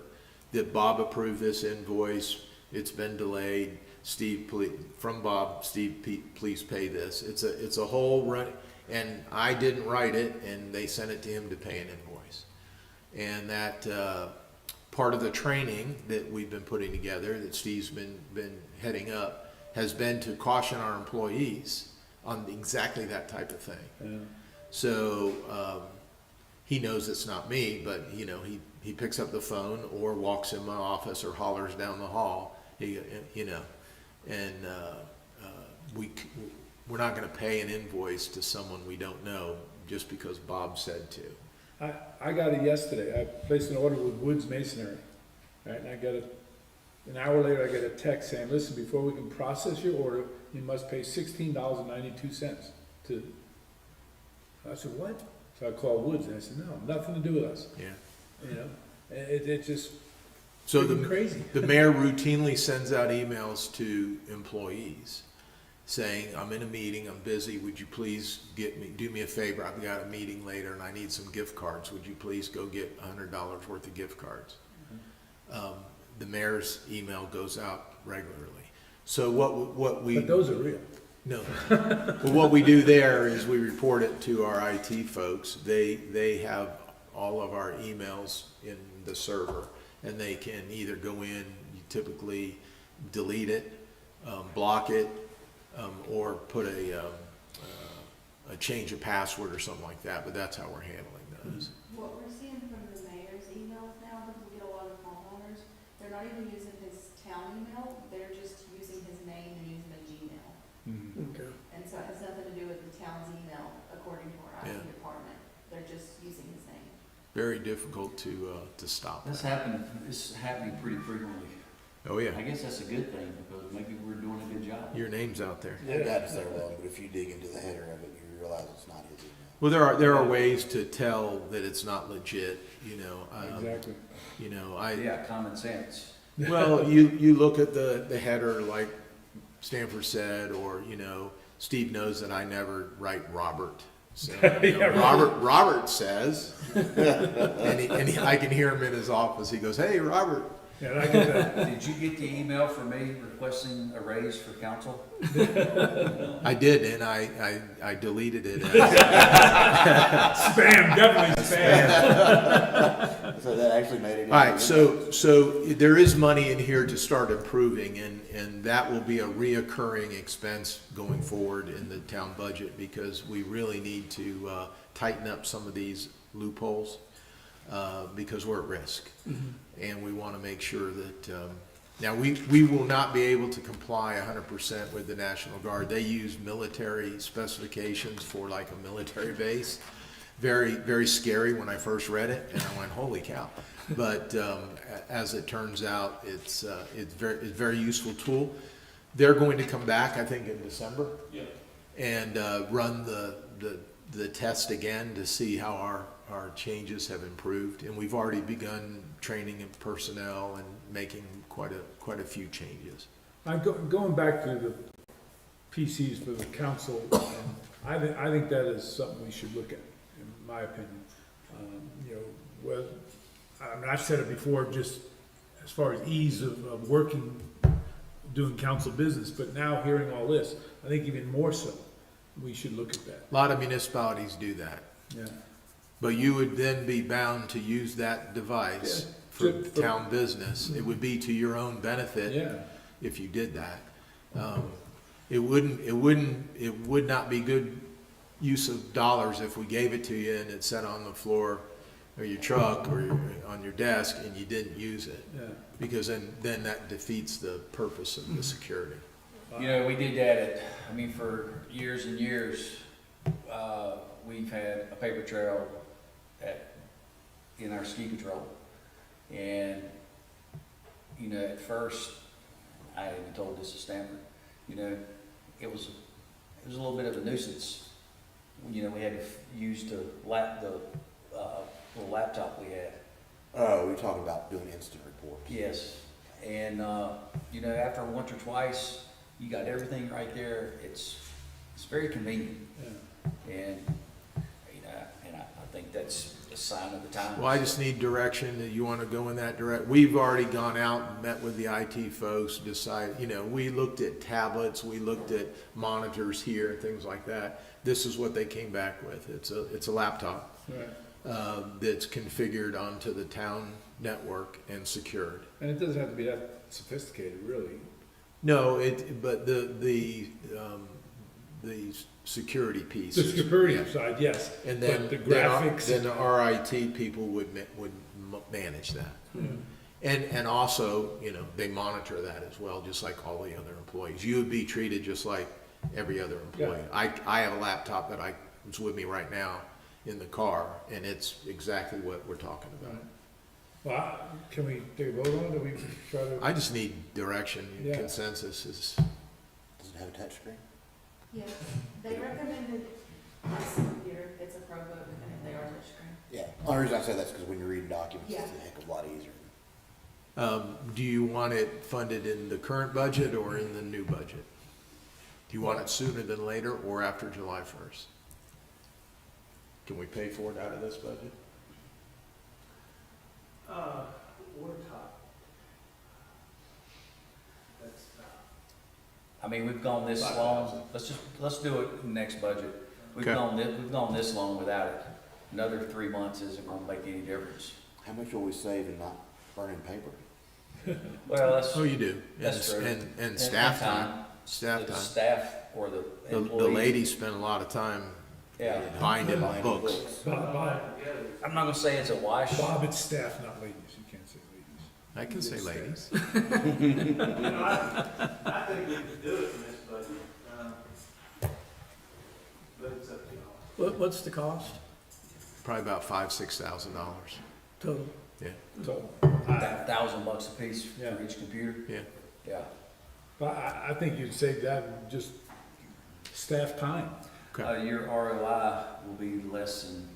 Speaker 1: that Bob approved this invoice, it's been delayed, Steve, from Bob, Steve, please pay this. It's a whole run, and I didn't write it, and they sent it to him to pay an invoice. And that, part of the training that we've been putting together, that Steve's been heading up, has been to caution our employees on exactly that type of thing.
Speaker 3: Yeah.
Speaker 1: So, he knows it's not me, but, you know, he picks up the phone or walks in my office or hollers down the hall, you know, and, we're not gonna pay an invoice to someone we don't know just because Bob said to.
Speaker 3: I got it yesterday, I placed an order with Woods Masonry, right, and I got an hour later, I get a text saying, listen, before we can process your order, you must pay $16.92 to, I said, what? So I called Woods, and I said, no, nothing to do with us,
Speaker 1: Yeah.
Speaker 3: you know, it just,
Speaker 1: So
Speaker 3: freaking crazy.
Speaker 1: the mayor routinely sends out emails to employees saying, I'm in a meeting, I'm busy, would you please do me a favor, I've got a meeting later and I need some gift cards, would you please go get $100 worth of gift cards? The mayor's email goes out regularly. So what we.
Speaker 3: But those are real.
Speaker 1: No. But what we do there is we report it to our IT folks. They have all of our emails in the server, and they can either go in, you typically delete it, block it, or put a change of password or something like that, but that's how we're handling those.
Speaker 6: What we're seeing from the mayor's emails now, because we get a lot of homeowners, they're not even using his town email, they're just using his name and using a Gmail.
Speaker 2: okay.
Speaker 6: And so it has nothing to do with the town's email, according to our
Speaker 1: Yeah.
Speaker 6: IT department. They're just using his name.
Speaker 1: Very difficult to stop.
Speaker 4: this is happening pretty frequently.
Speaker 1: Oh, yeah.
Speaker 4: I guess that's a good thing, because maybe we're doing a good job.
Speaker 1: Your name's out there.
Speaker 5: No doubt it's there, Weldon, but if you dig into the header of it, you realize it's not his email.
Speaker 1: Well, there are ways to tell that it's not legit, you know.
Speaker 3: Exactly.
Speaker 1: You know,
Speaker 4: Yeah, common sense.
Speaker 1: well, you look at the header like Stanford said, or, you know, Steve knows that I never write Robert. So, you know, Robert says, and I can hear him in his office. He goes, "Hey, Robert,"
Speaker 3: Yeah, and I get that.
Speaker 4: Did you get the email from me requesting a raise for council?
Speaker 1: I did, and I deleted it.
Speaker 3: Spam, definitely spam.
Speaker 5: So that actually made it.
Speaker 1: All right, so there is money in here to start improving, and that will be a reoccurring expense going forward in the town budget, because we really need to tighten up some of these loopholes, because we're at risk. And we want to make sure that, now, we will not be able to comply 100% with the National Guard. They use military specifications for like a military base. Very, very scary when I first read it, and I went, holy cow. But as it turns out, it's a very useful tool. They're going to come back, I think, in December. And run the test again to see how our changes have improved. And we've already begun training of personnel and making quite a few changes.
Speaker 3: Going back to the PCs for the council, I think that is something we should look at, in my opinion. You know, well, I mean, I've said it before, just as far as ease of working, doing council business, but now hearing all this, I think even more so, we should look at that.
Speaker 1: A lot of municipalities do that.
Speaker 3: Yeah.
Speaker 1: But you would then be bound to use that device for town business. It would be to your own benefit
Speaker 3: Yeah.
Speaker 1: if you did that. It would not be good use of dollars if we gave it to you and it sat on the floor or your truck or on your desk and you didn't use it.
Speaker 3: Yeah.
Speaker 1: Because then that defeats the purpose of the security.
Speaker 4: You know, we did that for years and years, we've had a paper trail in our ski patrol. And, you know, at first, I even told this to Stanford, you know, it was a little bit of a nuisance. You know, we had to use the little laptop we had.
Speaker 5: Oh, you're talking about doing instant reports.
Speaker 4: Yes, and, you know, after once or twice, you got everything right there. It's very convenient.
Speaker 3: Yeah.
Speaker 4: And, you know, and I think that's a sign of the times.
Speaker 1: Well, I just need direction that you want to go in that direct. We've already gone out and met with the IT folks, decide, you know, we looked at tablets, we looked at monitors here and things like that. This is what they came back with. It's a laptop
Speaker 3: Right.
Speaker 1: that's configured onto the town network and secured.
Speaker 3: And it doesn't have to be that sophisticated, really.
Speaker 1: No, but the security piece.
Speaker 3: The
Speaker 1: is-
Speaker 3: security
Speaker 1: yeah.
Speaker 3: side, yes,
Speaker 1: And then
Speaker 3: but the graphics.
Speaker 1: Then the RIT people would manage that. And also, you know, they monitor that as well, just like all the other employees. You would be treated just like every other employee. I have a laptop that it's with me right now in the car, and it's exactly what we're talking about.
Speaker 3: Well, can we take a vote on it, or we try to?
Speaker 1: I just need direction.
Speaker 3: Yeah.
Speaker 1: Consensus is,
Speaker 5: Does it have a touchscreen?
Speaker 6: Yes, they recommended this computer, it's a ProBook, and if they are touchscreen.
Speaker 5: Yeah. Only reason I say that's because when you're reading documents, it's
Speaker 6: Yeah.
Speaker 5: a heck of a lot easier.
Speaker 1: do you want it funded in the current budget or in the new budget? Do you want it sooner than later or after July 1st? Can we pay for it out of this budget?
Speaker 7: We're top. That's top.
Speaker 4: We've gone this long, let's do it in the next budget. We've
Speaker 1: Okay.
Speaker 4: gone this long without it. Another 3 months isn't gonna make any difference.
Speaker 5: How much will we save in not burning paper?
Speaker 4: Well, that's,
Speaker 1: Oh, you do.
Speaker 4: that's true.
Speaker 1: And staff time. Staff
Speaker 4: The
Speaker 1: time.
Speaker 4: staff or the
Speaker 1: The
Speaker 4: employee.
Speaker 1: ladies spend a lot of time
Speaker 4: Yeah,
Speaker 1: binding
Speaker 5: Buying
Speaker 1: books.
Speaker 3: Bob,
Speaker 4: I'm not gonna say it's a wash.
Speaker 3: Bob, it's staff, not ladies, you can't say ladies.
Speaker 1: I can say ladies.
Speaker 7: You know, I think we could do it in this budget, but it's up to y'all.
Speaker 2: What's the cost
Speaker 1: Probably about $5,000-6,000.
Speaker 2: total?
Speaker 1: Yeah,
Speaker 3: So,
Speaker 4: $1,000 a piece
Speaker 3: Yeah.
Speaker 4: for each computer.
Speaker 1: yeah.
Speaker 4: Yeah.
Speaker 3: but I think you'd save that in just staff time.
Speaker 1: Okay.
Speaker 4: Your ROI will be less than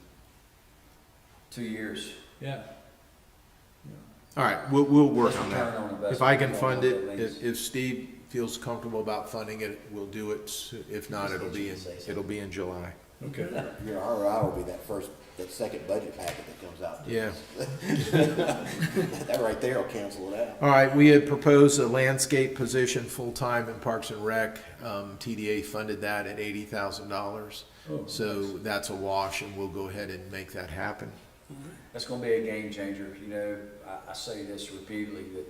Speaker 4: 2 years.
Speaker 3: Yeah.
Speaker 1: All right, we'll work
Speaker 4: Plus
Speaker 1: on
Speaker 4: return
Speaker 1: that.
Speaker 4: on investment.
Speaker 1: If I can
Speaker 4: I don't
Speaker 1: fund
Speaker 4: know
Speaker 1: it,
Speaker 4: what that means.
Speaker 1: if Steve feels comfortable about funding it, we'll do it. If not, it'll be in July.
Speaker 3: Okay.
Speaker 5: Your ROI will be that second budget packet that comes out
Speaker 1: Yeah.
Speaker 5: That right there will cancel it out.
Speaker 1: All right, we had proposed a landscape position full-time in Parks and Rec. TDA funded that at $80,000.
Speaker 3: Oh,
Speaker 1: So that's a wash, and we'll go ahead and make that happen.
Speaker 4: That's gonna be a game changer, you know, I say this repeatedly, that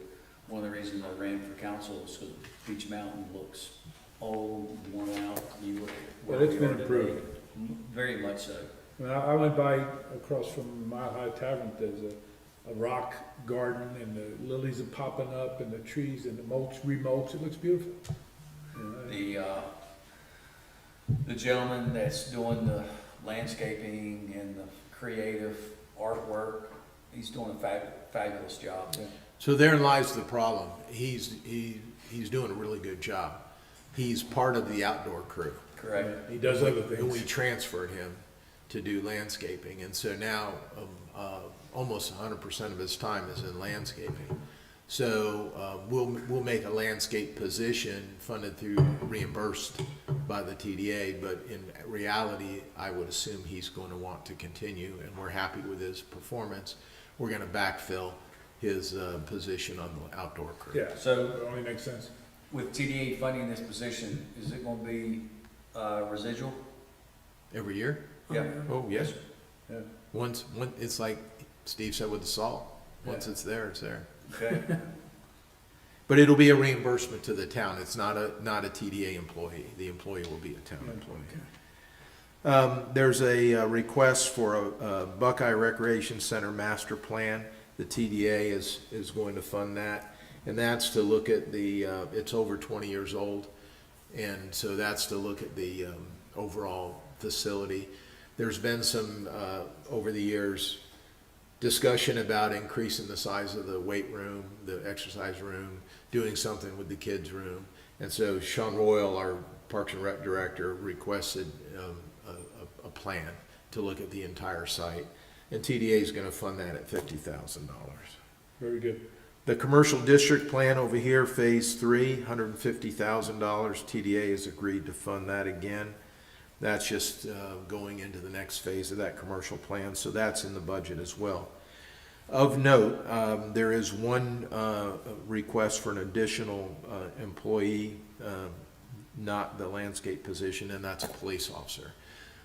Speaker 4: one of the reasons I ran for council is because Beach Mountain looks old, worn out. You look at where
Speaker 3: Well, it's
Speaker 4: we
Speaker 3: been
Speaker 4: are today.
Speaker 3: improved.
Speaker 4: Very much so.
Speaker 3: I mean, I went by across from Mile High Tavern, there's a rock garden, and the lilies are popping up, and the trees, and the mulch, remulch, it looks beautiful. You know,
Speaker 4: The gentleman that's doing the landscaping and the creative artwork, he's doing a fabulous job.
Speaker 3: yeah.
Speaker 1: So therein lies the problem. He's doing a really good job. He's part of the outdoor crew.
Speaker 4: Correct.
Speaker 3: He does other
Speaker 1: And we
Speaker 3: things.
Speaker 1: transferred him to do landscaping, and so now almost 100% of his time is in landscaping. So we'll make a landscape position funded through reimbursed by the TDA, but in reality, I would assume he's going to want to continue, and we're happy with his performance. We're going to backfill his position on the outdoor crew.
Speaker 3: Yeah,
Speaker 4: So-
Speaker 3: it only makes sense.
Speaker 4: With TDA funding this position, is it gonna be residual?
Speaker 1: Every year?
Speaker 4: Yeah.
Speaker 1: Oh, yes.
Speaker 3: Yeah.
Speaker 1: It's like Steve said with the salt. Once
Speaker 3: Yeah.
Speaker 1: it's there, it's there.
Speaker 4: Okay.
Speaker 1: But it'll be a reimbursement to the town. It's not a TDA employee. The employee will be a town
Speaker 3: Yeah.
Speaker 1: employee. There's a request for a Buckeye Recreation Center master plan. The TDA is going to fund that. And that's to look at it's over 20 years old. And so that's to look at the overall facility. There's been some, over the years, discussion about increasing the size of the weight room, the exercise room, doing something with the kids' room. And so Sean Royal, our Parks and Rec director, requested a plan to look at the entire site. And TDA is going to fund that at $50,000.
Speaker 3: Very good.
Speaker 1: The commercial district plan over here, phase 3, $150,000. TDA has agreed to fund that again. That's just going into the next phase of that commercial plan, so that's in the budget as well. Of note, there is one request for an additional employee, not the landscape position, and that's a police officer.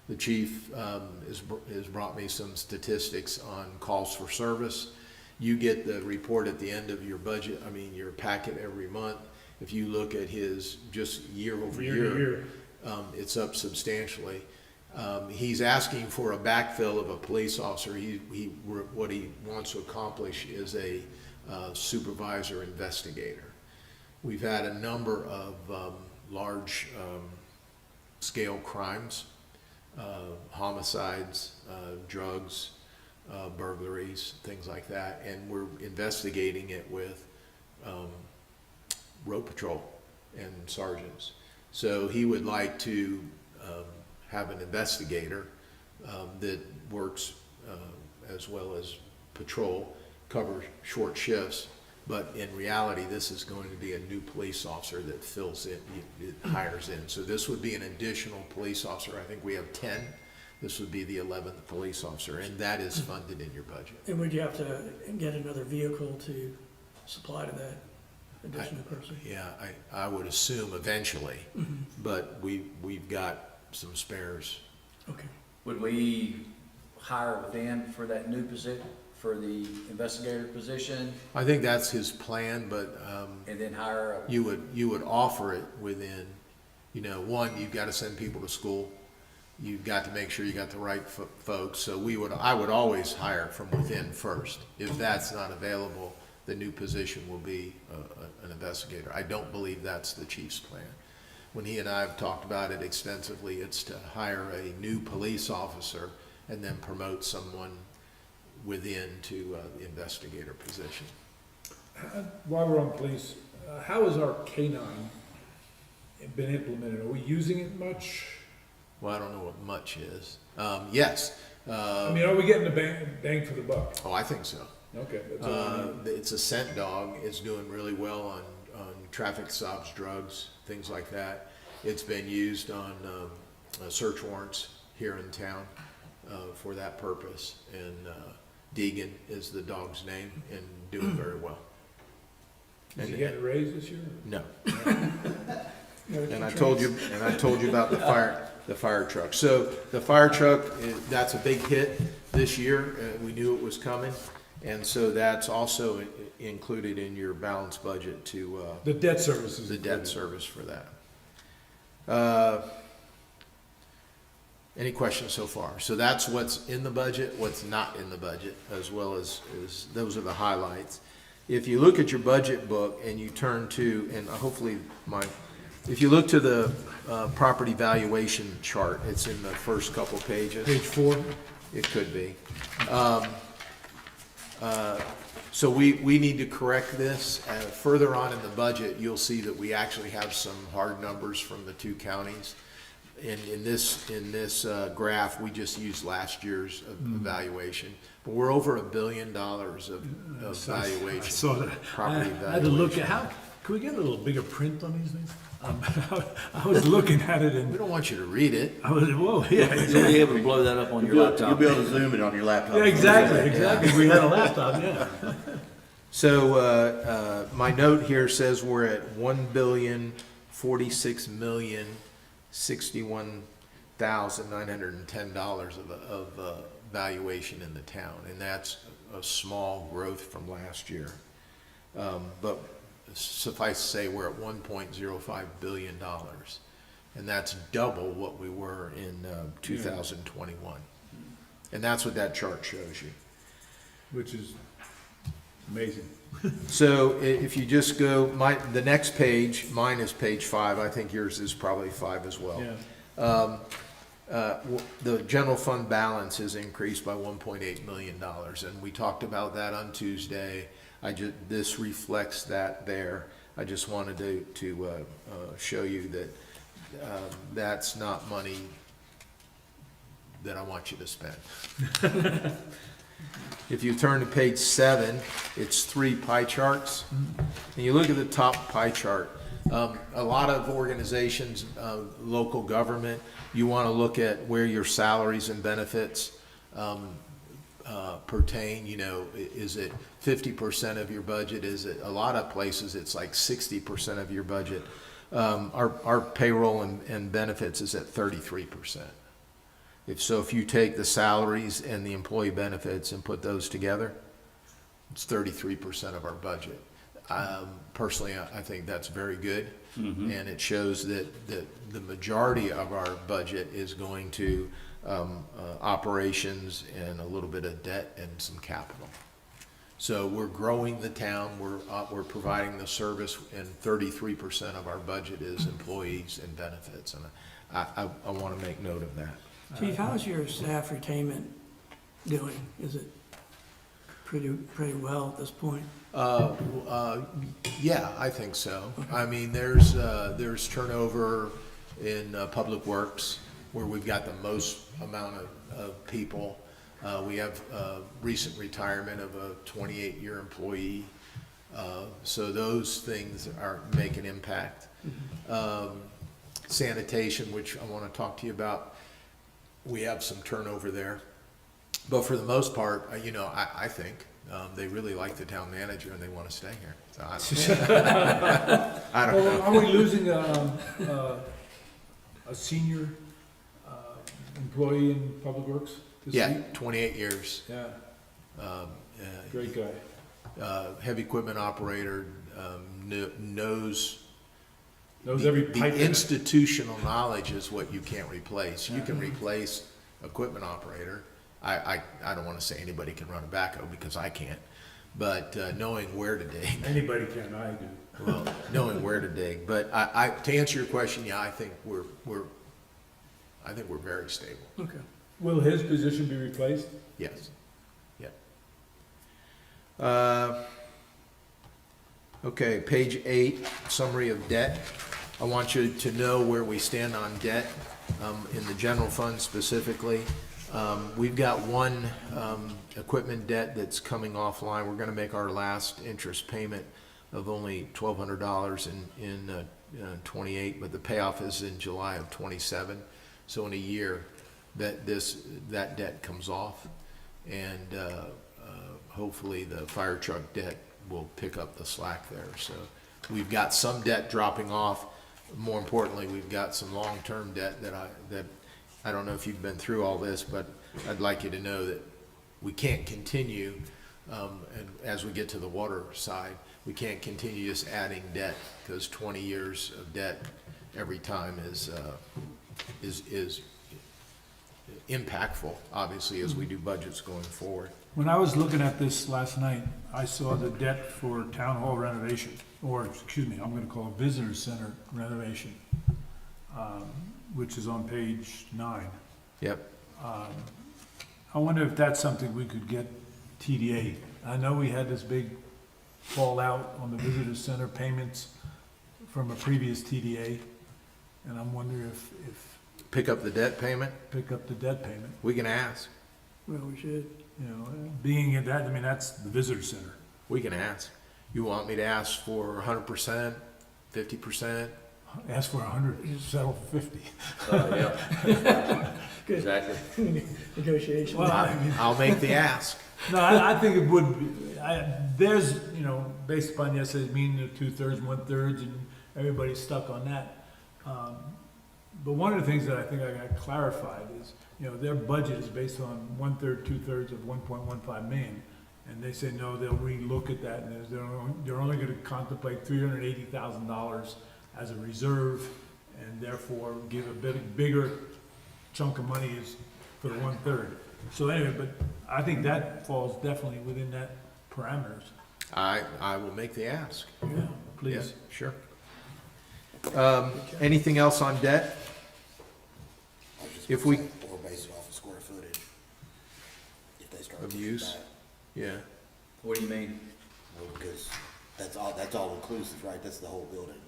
Speaker 1: The chief has brought me some statistics on calls for service. You get the report at the end of your budget, your packet every month. If you look at his just year over
Speaker 3: Year to year.
Speaker 1: it's up substantially. He's asking for a backfill of a police officer. What he wants to accomplish is a supervisor investigator. We've had a number of large scale crimes, homicides, drugs, burglaries, things like that, and we're investigating it with road patrol and sergeants. So he would like to have an investigator that works as well as patrol, cover short shifts, but in reality, this is going to be a new police officer that fills in, it hires in. So this would be an additional police officer. I think we have 10. This would be the 11th police officer, and that is funded in your budget.
Speaker 2: And would you have to get another vehicle to supply to that additional person?
Speaker 1: Yeah, I would assume eventually, but we've got some spares.
Speaker 2: Okay.
Speaker 4: Would we hire within for that new position, for the investigator position,
Speaker 1: I think that's his plan, but
Speaker 4: and then hire a,
Speaker 1: you would offer it within, one, you've got to send people to school. You've got to make sure you got the right folks. So I would always hire from within first. If that's not available, the new position will be an investigator. I don't believe that's the chief's plan. When he and I have talked about it extensively, it's to hire a new police officer and then promote someone within to the investigator position.
Speaker 3: While we're on police, how has our K-9 been implemented? Are we using it much?
Speaker 1: Well, I don't know what much is. Yes.
Speaker 3: I mean, are we getting the bang for the buck?
Speaker 1: Oh, I think so.
Speaker 3: Okay, that's all I need.
Speaker 1: It's a scent dog. It's doing really well on traffic stops, drugs, things like that. It's been used on search warrants here in town for that purpose. And Deegan is the dog's name, and doing very well.
Speaker 3: Is he
Speaker 1: And-
Speaker 3: getting a raise this year?
Speaker 1: No,
Speaker 2: No
Speaker 1: and I
Speaker 2: treats.
Speaker 1: told you about the fire truck. So the fire truck, that's a big hit this year. We knew it was coming. And so that's also included in your balanced budget to,
Speaker 3: The debt service is.
Speaker 1: the debt service for that. Any questions so far? So that's what's in the budget, what's not in the budget, as well as those are the highlights. If you look at your budget book and you turn to, and hopefully if you look to the property valuation chart, it's in the first couple pages.
Speaker 3: Page 4.
Speaker 1: It could be. So we need to correct this. Further on in the budget, you'll see that we actually have some hard numbers from the two counties. In this graph, we just used last year's evaluation. But we're over $1 billion of valuation.
Speaker 8: I saw that.
Speaker 1: Property
Speaker 8: I had to look
Speaker 1: valuation.
Speaker 8: at, how, can we get a little bigger print on these things? I was looking at it
Speaker 1: We
Speaker 8: and
Speaker 1: don't want you to read it.
Speaker 8: I was, whoa, yeah.
Speaker 4: You'll be able to blow that up on your
Speaker 5: You'll
Speaker 4: laptop.
Speaker 5: be able to zoom it on your laptop.
Speaker 8: Yeah, exactly. If we had a laptop, yeah.
Speaker 1: So, my note here says we're at $1,046,061,910 of valuation in the town, and that's a small growth from last year. But suffice to say, we're at $1.05 billion, and that's double what we were in 2021. And that's what that chart shows you.
Speaker 3: Which is amazing.
Speaker 1: So if you just go, the next page, mine is page 5, I think yours is probably 5 as well.
Speaker 3: Yeah.
Speaker 1: The general fund balance has increased by $1.8 million, and we talked about that on Tuesday. This reflects that there. I just wanted to show you that that's not money that I want you to spend. If you turn to page 7, it's 3 pie charts. And you look at the top pie chart, a lot of organizations, local government, you want to look at where your salaries and benefits pertain. You know, is it 50% of your budget? Is it, a lot of places it's like 60% of your budget. Our payroll and benefits is at 33%. If you take the salaries and the employee benefits and put those together, it's 33% of our budget. Personally, I think that's very good, and it shows that the majority of our budget is going to operations and a little bit of debt and some capital. So we're growing the town, we're providing the service, and 33% of our budget is employees and benefits, and I want to make note of that.
Speaker 2: Chief, how's your staff retainment doing? Is it pretty well at this point?
Speaker 1: Yeah, I think so. I mean, there's turnover in Public Works, where we've got the most amount of people. We have recent retirement of a 28-year employee. So those things make an impact. Sanitation, which I want to talk to you about, we have some turnover there. But for the most part, I think they really like the town manager and they want to stay here. So I don't know.
Speaker 3: Are we losing a senior employee in Public Works this
Speaker 1: Yeah,
Speaker 3: week?
Speaker 1: 28 years.
Speaker 3: Yeah, great guy.
Speaker 1: Heavy equipment operator, knows
Speaker 3: Knows every
Speaker 1: the
Speaker 3: pipe in it.
Speaker 1: institutional knowledge is what you can't replace. You can replace equipment operator. I don't want to say anybody can run a backhoe because I can't, but knowing where to dig.
Speaker 3: Anybody can, I do.
Speaker 1: Well, knowing where to dig. But to answer your question, yeah, I think we're very stable.
Speaker 2: Okay.
Speaker 3: Will his position be replaced?
Speaker 1: Yes. Yeah. Okay, page 8, summary of debt. I want you to know where we stand on debt, in the general fund specifically. We've got one equipment debt that's coming offline. We're gonna make our last interest payment of only $1,200 in 28, but the payoff is in July of 27. So in a year, that debt comes off. And hopefully the fire truck debt will pick up the slack there. So we've got some debt dropping off. More importantly, we've got some long-term debt that I don't know if you've been through all this, but I'd like you to know that we can't continue, and as we get to the water side, we can't continue just adding debt, because 20 years of debt every time is impactful, obviously, as we do budgets going forward.
Speaker 8: When I was looking at this last night, I saw the debt for town hall renovation, or, excuse me, I'm gonna call it visitor center renovation, which is on page 9.
Speaker 1: Yep.
Speaker 8: I wonder if that's something we could get TDA. I know we had this big fallout on the visitor center payments from a previous TDA, and I'm wondering if
Speaker 1: Pick up the debt payment,
Speaker 8: pick up the debt payment,
Speaker 1: we can ask.
Speaker 2: Well, we should.
Speaker 8: you know, being at that, I mean, that's the visitor center.
Speaker 1: We can ask. You want me to ask for 100%, 50%?
Speaker 8: Ask for 100, you settle for 50.
Speaker 4: Yeah,
Speaker 2: Good.
Speaker 4: exactly.
Speaker 2: Negotiation.
Speaker 8: Well, I mean,
Speaker 1: I'll make the ask.
Speaker 8: no, I think it would be, there's, you know, based upon yesterday's meeting, the 2/3, 1/3, and everybody's stuck on that. But one of the things that I think I got clarified is, you know, their budget is based on 1/3, 2/3 of 1.15 million. And they say, no, they'll relook at that, and they're only gonna contemplate $380,000 as a reserve, and therefore give a bit bigger chunk of money is for the 1/3. So anyway, but I think that falls definitely within that parameters.
Speaker 1: I will make the ask.
Speaker 8: Yeah, please.
Speaker 1: Yeah, sure. Anything else on debt? If we,
Speaker 5: Or base it off of square footage. If they start.
Speaker 1: Of
Speaker 5: to
Speaker 1: use?
Speaker 5: back.
Speaker 1: yeah,
Speaker 4: What do you mean?
Speaker 5: Well, because that's all inclusive, right? That's the whole building.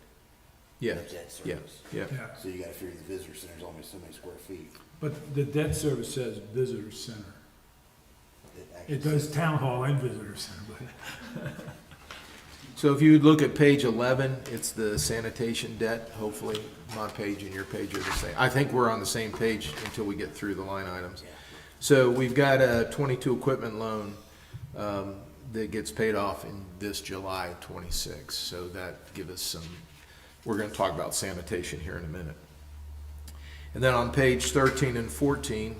Speaker 1: yeah,
Speaker 5: The debt
Speaker 1: yeah,
Speaker 5: service.
Speaker 1: yeah.
Speaker 8: Yeah,
Speaker 5: So you gotta figure the visitor center's only so many square feet.
Speaker 8: but the debt service says visitor center.
Speaker 5: actually
Speaker 8: It does town hall and visitor center, but
Speaker 1: So if you look at page 11, it's the sanitation debt, hopefully my page and your page are the same. I think we're on the same page until we get through the line items.
Speaker 5: Yeah.
Speaker 1: So we've got a 22 equipment loan that gets paid off in this July 26. So that gives us some, we're gonna talk about sanitation here in a minute. And then on page 13 and 14,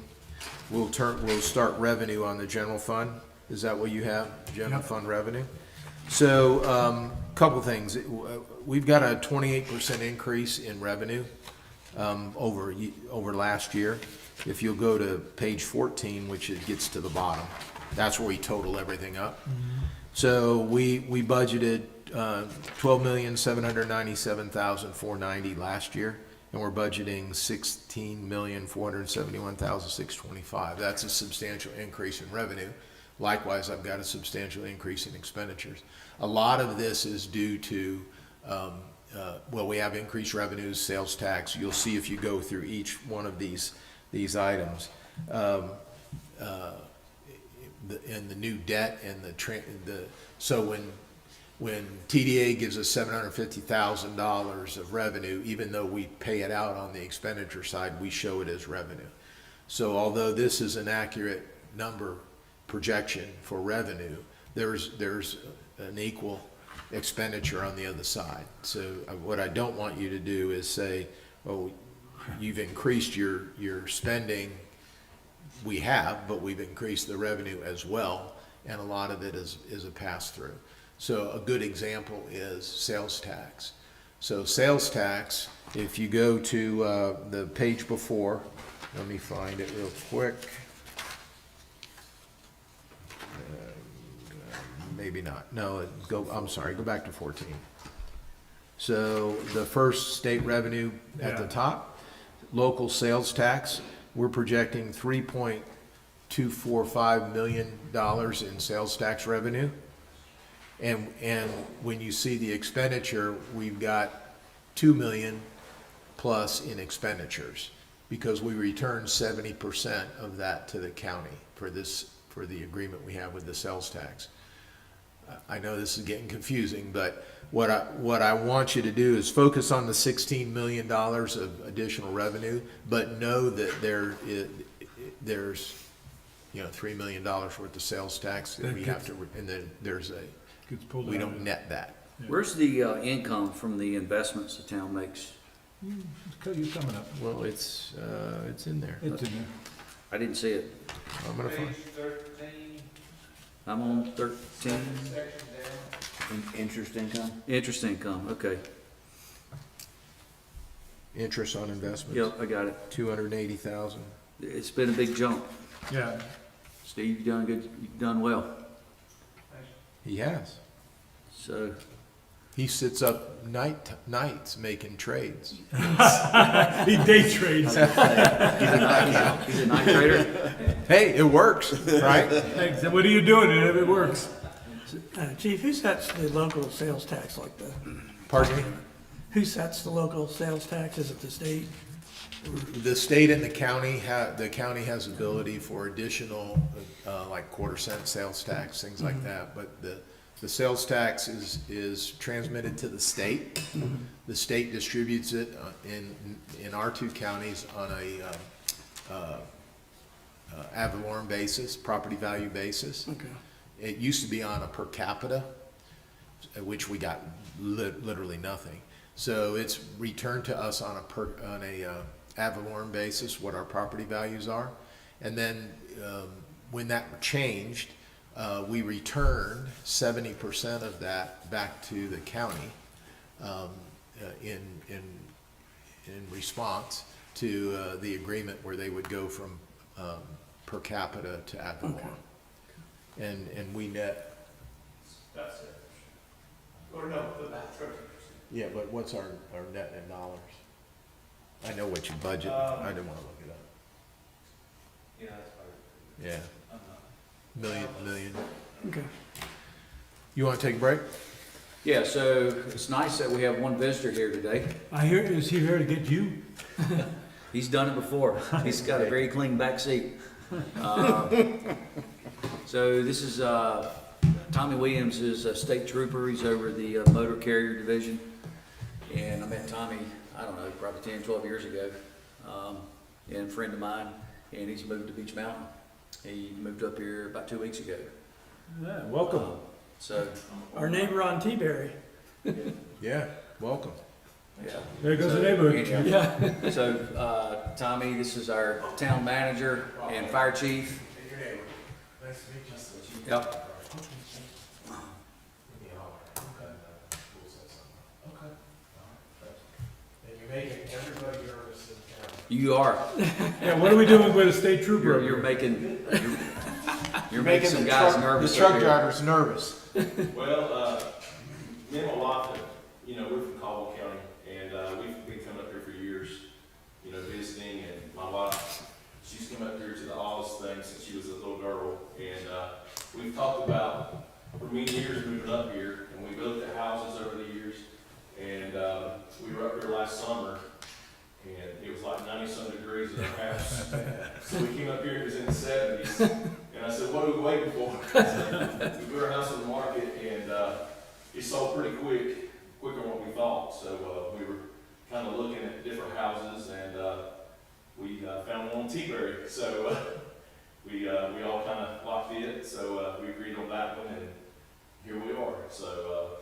Speaker 1: we'll start revenue on the general fund. Is that what you have, general
Speaker 8: Yep.
Speaker 1: fund revenue? So, couple things. We've got a 28% increase in revenue over last year. If you'll go to page 14, which it gets to the bottom, that's where we total everything up. So we budgeted $12,797,490 last year, and we're budgeting $16,471,625. That's a substantial increase in revenue. Likewise, I've got a substantial increase in expenditures. A lot of this is due to, well, we have increased revenues, sales tax. You'll see if you go through each one of these items. And the new debt and so when TDA gives us $750,000 of revenue, even though we pay it out on the expenditure side, we show it as revenue. So although this is an accurate number projection for revenue, there's an equal expenditure on the other side. So what I don't want you to do is say, oh, you've increased your spending. We have, but we've increased the revenue as well, and a lot of it is a pass-through. So a good example is sales tax. So sales tax, if you go to the page before, let me find it real quick. Maybe not. No, I'm sorry, go back to 14. So the first state revenue at the
Speaker 8: Yeah.
Speaker 1: top, local sales tax, we're projecting $3.245 million in sales tax revenue. And when you see the expenditure, we've got 2 million plus in expenditures, because we return 70% of that to the county for the agreement we have with the sales tax. I know this is getting confusing, but what I want you to do is focus on the $16 million of additional revenue, but know that there's $3 million worth of sales tax that
Speaker 8: That
Speaker 1: we have to, and then there's
Speaker 8: Gets pulled
Speaker 1: we
Speaker 8: out.
Speaker 1: don't net that.
Speaker 4: Where's the income from the investments the town makes?
Speaker 8: You're coming up.
Speaker 1: Well, it's in there.
Speaker 8: It's in there.
Speaker 4: I didn't see it.
Speaker 1: I'm gonna find.
Speaker 7: Page 13,
Speaker 4: I'm on 13,
Speaker 7: section down.
Speaker 5: Interest income?
Speaker 4: interest income, okay.
Speaker 1: Interest on investments.
Speaker 4: Yep, I got it.
Speaker 1: 280,000.
Speaker 4: It's been a big jump.
Speaker 8: Yeah,
Speaker 4: Steve, you've done good, you've done well.
Speaker 1: He has.
Speaker 4: So,
Speaker 1: He sits up nights making trades.
Speaker 8: he day trades.
Speaker 4: he's a night trader?
Speaker 1: Hey, it works, right?
Speaker 8: Thanks. And what are you doing if it works?
Speaker 2: Chief, who sets the local sales tax like the,
Speaker 1: Pardon me?
Speaker 2: who sets the local sales tax? Is it the state?
Speaker 1: The state and the county has ability for additional, like quarter-cent sales tax, things like that. But the sales tax is transmitted to the state. The state distributes it in our two counties on a ad valorem basis, property value basis.
Speaker 2: Okay.
Speaker 1: It used to be on a per capita, which we got literally nothing. So it's returned to us on a ad valorem basis, what our property values are. And then when that changed, we returned 70% of that back to the county in response to the agreement where they would go from per capita to ad valorem. And we net.
Speaker 7: That's it. Or no, the bathroom.
Speaker 1: Yeah, but what's our net in dollars? I know what you budget, I didn't wanna look it up.
Speaker 7: Yeah, that's fine.
Speaker 1: Yeah, million.
Speaker 2: Okay.
Speaker 1: You wanna take a break?
Speaker 4: Yeah, so it's nice that we have one visitor here today.
Speaker 8: I hear, is he here to get you?
Speaker 4: He's done it before. He's got a very clean back seat. So this is Tommy Williams is a state trooper. He's over the motor carrier division. And I met Tommy, I don't know, probably 10, 12 years ago. And a friend of mine, and he's moved to Beach Mountain. He moved up here about 2 weeks ago.
Speaker 8: Yeah, welcome.
Speaker 4: So,
Speaker 2: Our neighbor on T-Berry.
Speaker 1: Yeah, welcome.
Speaker 4: yeah.
Speaker 8: There goes the neighborhood.
Speaker 2: Yeah.
Speaker 4: So, Tommy, this is our town manager and fire chief.
Speaker 1: Your neighbor. Nice to meet you.
Speaker 4: Yep.
Speaker 1: And you're making everybody nervous in town.
Speaker 4: You are.
Speaker 8: Yeah, what are we doing with a state trooper?
Speaker 4: You're making, you're making some guys nervous.
Speaker 1: The truck
Speaker 4: up here.
Speaker 1: drivers nervous.
Speaker 7: Well, me and my wife, we're from Caldwell County, and we've been coming up here for years, visiting, and my wife, she's come up here to the Oz thing since she was a little girl, and we've talked about, for many years, moving up here, and we built the houses over the years, and we were up here last summer, and it was like 90-some degrees in our house. So we came up here, it was in the 70s, and I said, what are we waiting for? So we put our house on the market, and it sold pretty quicker than what we thought. So we were kind of looking at different houses, and we found one on T-Berry. So we all kind of locked it, so we agreed on that one, and here we are. So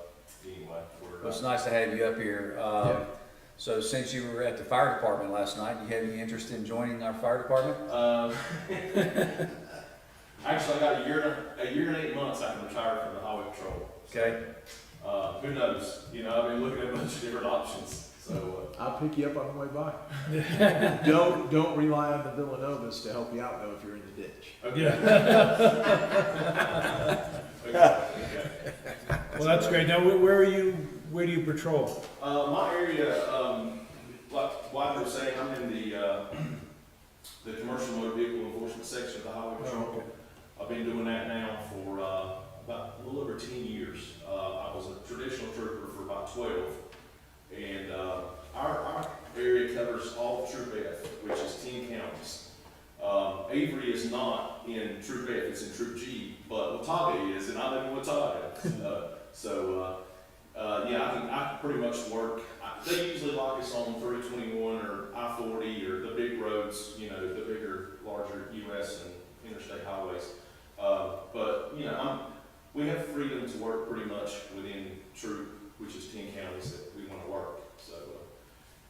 Speaker 7: anyway,
Speaker 4: Well, it's nice to have you up here. So since you were at the fire department last night, do you have any interest in joining our fire department?
Speaker 7: Actually, I got a year and 8 months I can retire from the highway patrol.
Speaker 4: Okay.
Speaker 7: Who knows? I've been looking at a bunch of different options. So
Speaker 1: I'll pick you up on the way by. Don't rely on the Villanovas to help you out though if you're in the ditch.
Speaker 7: okay. Okay.
Speaker 8: Well, that's great. Now, where are you, where do you patrol?
Speaker 7: My area, like Wyden was saying, I'm in the commercial motor vehicle enforcement section of the highway patrol. I've been doing that now for about a little over 10 years. I was a traditional trooper for about 12, and our area covers all of Troop F, which is 10 counties. Avery is not in Troop F, it's in Troop G, but Watauga is, and I live in Watauga. I pretty much work. They usually lock us on 321 or I-40 or the big roads, the bigger, larger US and interstate highways. But, you know, we have freedom to work pretty much within Troop, which is 10 counties that we want to work. So,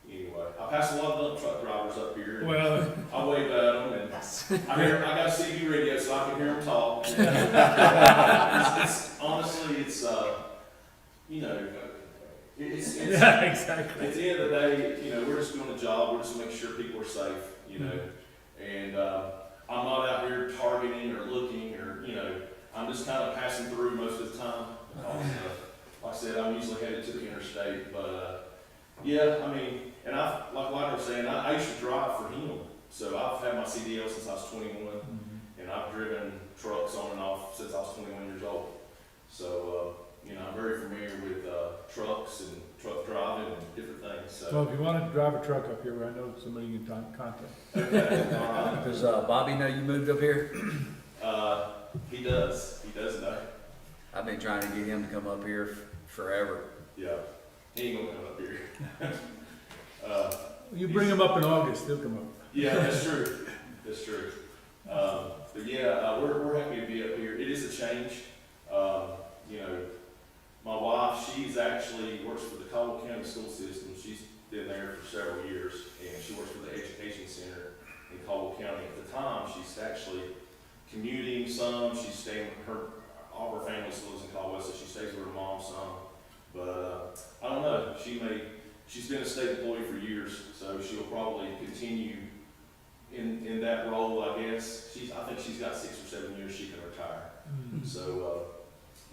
Speaker 7: anyway, I pass a lot of dump truck drivers up here. And
Speaker 3: Well,
Speaker 7: I wave at them, and I got a CB radio so I can hear them talk. Honestly, it's you know, it's
Speaker 3: yeah, exactly.
Speaker 7: at the end of the day, you know, we're just doing a job. We're just making sure people are safe, you know. And I'm not out here targeting or looking, or, you know, I'm just kind of passing through most of the time. Like I said, I'm usually headed to the interstate, but yeah, I mean, and like I was saying, I used to drive for him. So I've had my CDL since I was 21, and I've driven trucks on and off since I was 21 years old. So, you know, I'm very familiar with trucks and truck driving and different things.
Speaker 3: So
Speaker 7: So,
Speaker 3: if you want to drive a truck up here, I know somebody you can contact.
Speaker 4: Does Bobby know you moved up here?
Speaker 7: he does. He does know.
Speaker 4: I've been trying to get him to come up here forever.
Speaker 7: Yeah. He ain't gonna come up here.
Speaker 3: You bring them up in August, they'll come up.
Speaker 7: Yeah, that's true. That's true. But yeah, we're happy to be up here. It is a change. You know, my wife, she's actually works for the Caldwell County School System. She's been there for several years, and she works for the Education Center in Caldwell County. At the time, she's actually commuting some. She's staying with all her family still lives in Caldwell, so she stays with her mom some. But I don't know. She's been a state employee for years, so she'll probably continue in that role, I guess. I think she's got 6 or 7 years she can retire. So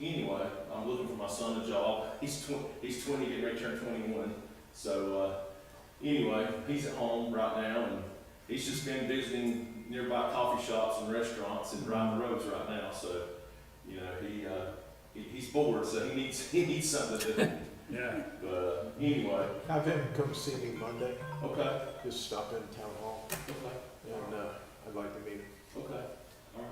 Speaker 7: anyway, I'm looking for my son a job. He's 20, getting ready to turn 21. So anyway, he's at home right now, and he's just been visiting nearby coffee shops and restaurants and driving the roads right now. So you know, he's bored, so he needs something to do.
Speaker 3: Yeah.
Speaker 7: But anyway,
Speaker 1: Have him come see me Monday,
Speaker 7: okay,
Speaker 1: just stop in town hall,
Speaker 7: okay,
Speaker 1: and I'd like to meet him.
Speaker 7: okay, all right,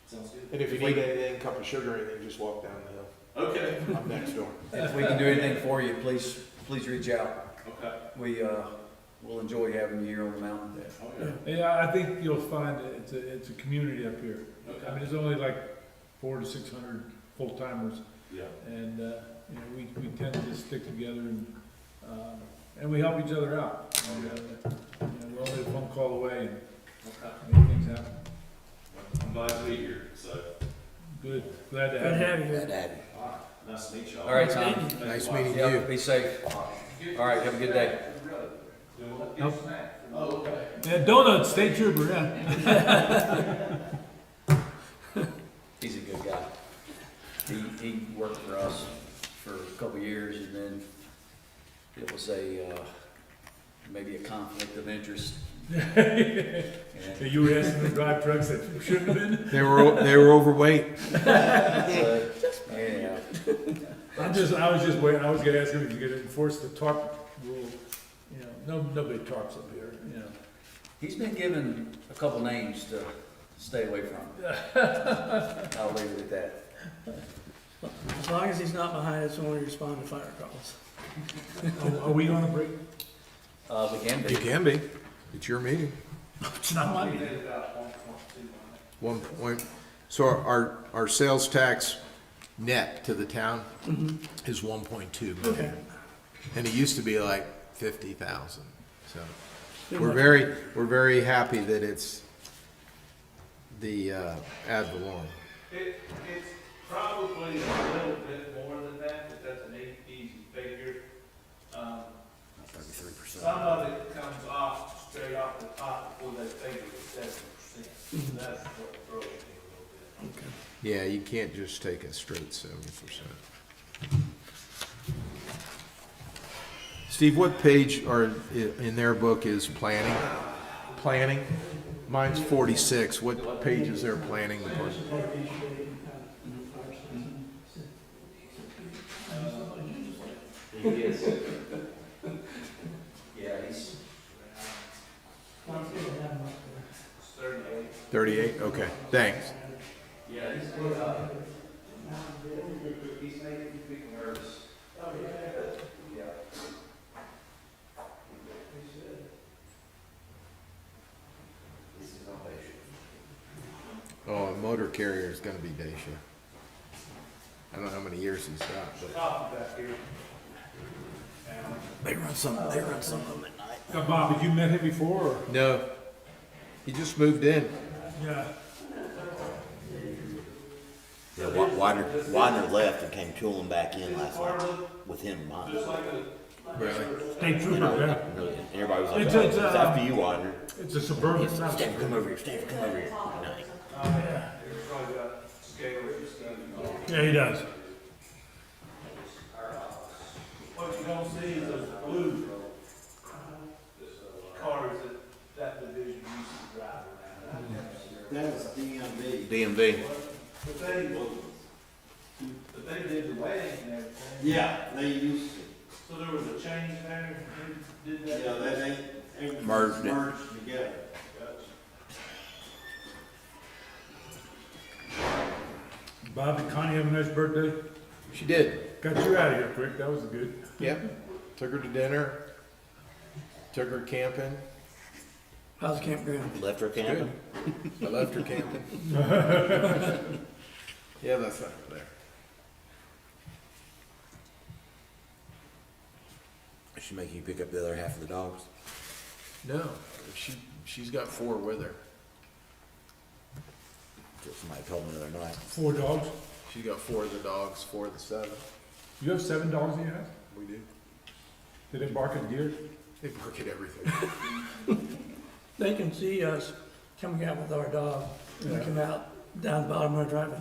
Speaker 7: sounds good.
Speaker 1: And if you need anything, cup of sugar or anything, just walk down the hill.
Speaker 7: Okay,
Speaker 1: I'm next door.
Speaker 4: And if we can do anything for you, please reach out.
Speaker 7: okay,
Speaker 4: We'll enjoy having you here on the mountain.
Speaker 7: okay,
Speaker 3: Yeah, I think you'll find that it's a community up here. I mean,
Speaker 7: okay,
Speaker 3: there's only like 400 to 600 full timers,
Speaker 7: yeah,
Speaker 3: and you know, we tend to just stick together and we help each other out. And, you know, we're only a phone call away
Speaker 7: okay.
Speaker 3: and make things happen.
Speaker 7: I'm glad to be here, so,
Speaker 3: Good, glad to
Speaker 2: Good
Speaker 3: have
Speaker 2: to
Speaker 3: you.
Speaker 2: have you here.
Speaker 7: all right, nice to meet y'all.
Speaker 4: All right, Tom.
Speaker 7: Thank you.
Speaker 1: Nice meeting
Speaker 4: Yeah,
Speaker 1: you.
Speaker 4: be safe. All right, have a good day.
Speaker 7: Oh, okay.
Speaker 3: Yeah, donuts, state trooper, yeah.
Speaker 4: He's a good guy. He worked for us for a couple of years, and then it was maybe a conflict of interest. And
Speaker 3: You were asking to drive trucks that shouldn't have been?
Speaker 1: They were overweight.
Speaker 4: so, anyhow,
Speaker 3: I was just waiting, I was gonna ask him if you could enforce the tarp rule. You know, nobody tarps up here, you know.
Speaker 4: he's been given a couple names to stay away from. I'll leave it at that.
Speaker 2: As long as he's not behind us when we respond to fire calls.
Speaker 3: Are we on a break?
Speaker 4: We can be.
Speaker 1: You can be. It's your meeting.
Speaker 3: It's not my meeting.
Speaker 1: 1 point. So our sales tax net to the town is 1.2 million.
Speaker 2: Okay.
Speaker 1: And it used to be like 50,000. So
Speaker 2: Too
Speaker 1: we're
Speaker 2: much.
Speaker 1: very happy that it's the ad valorem.
Speaker 9: It's probably a little bit more than that, but that's an easy figure. Some of it comes off, straight off the top before they figure it's 7%. That's what throws me a little bit.
Speaker 1: Yeah, you can't just take a straight 70%. Steve, what page in their book is planning? Planning? Mine's 46. What page is their planning department?
Speaker 4: He is. Yeah, he's.
Speaker 9: It's 38.
Speaker 1: 38? Okay, thanks.
Speaker 4: Yeah, he's making people nervous. Yeah.
Speaker 1: Oh, carrier is gonna be Dacia. I don't know how many years he's got, but.
Speaker 9: Copy back here.
Speaker 2: They run some of them at night.
Speaker 3: Now, Bob, had you met him before, or?
Speaker 1: No, he just moved in.
Speaker 3: Yeah.
Speaker 5: Yeah, Widener left and came tooling back in last night with him in mind.
Speaker 1: Really?
Speaker 3: State trooper, yeah.
Speaker 5: And everybody was like,
Speaker 3: It's-
Speaker 5: "Oh,
Speaker 3: it's,
Speaker 5: it's after you, Widener."
Speaker 3: It's a suburban, it's not a
Speaker 5: Stanford, come
Speaker 3: suburban.
Speaker 5: over here, Stanford, come over here. No.
Speaker 9: He's probably got scales and stuff.
Speaker 3: Yeah, he does.
Speaker 9: What you don't see is those blue cars that division used to drive around.
Speaker 5: That's DMV.
Speaker 9: But they did the wedding and everything.
Speaker 5: Yeah, they used to.
Speaker 9: So there was a change there, who did that?
Speaker 5: Yeah, they merged it.
Speaker 9: Gotcha.
Speaker 5: Together.
Speaker 3: Bob, did Connie have a nice birthday?
Speaker 1: She did.
Speaker 3: Got you out of here quick, that was good.
Speaker 1: Yep. Took her to dinner. Took her camping.
Speaker 2: How's the campground?
Speaker 5: Left her camping.
Speaker 1: I left her camping. Yeah, that's not there.
Speaker 5: She make you pick up the other half of the dogs?
Speaker 1: No, she's got 4 with her.
Speaker 5: Somebody told me the other night.
Speaker 3: 4 dogs?
Speaker 1: She's got 4 of the dogs, 4 of the 7.
Speaker 3: You have 7 dogs in your house?
Speaker 1: We do.
Speaker 3: Did they bark at deer?
Speaker 1: They bark at everything.
Speaker 2: They can see us coming out with our dog, looking out down the bottom of our driveway.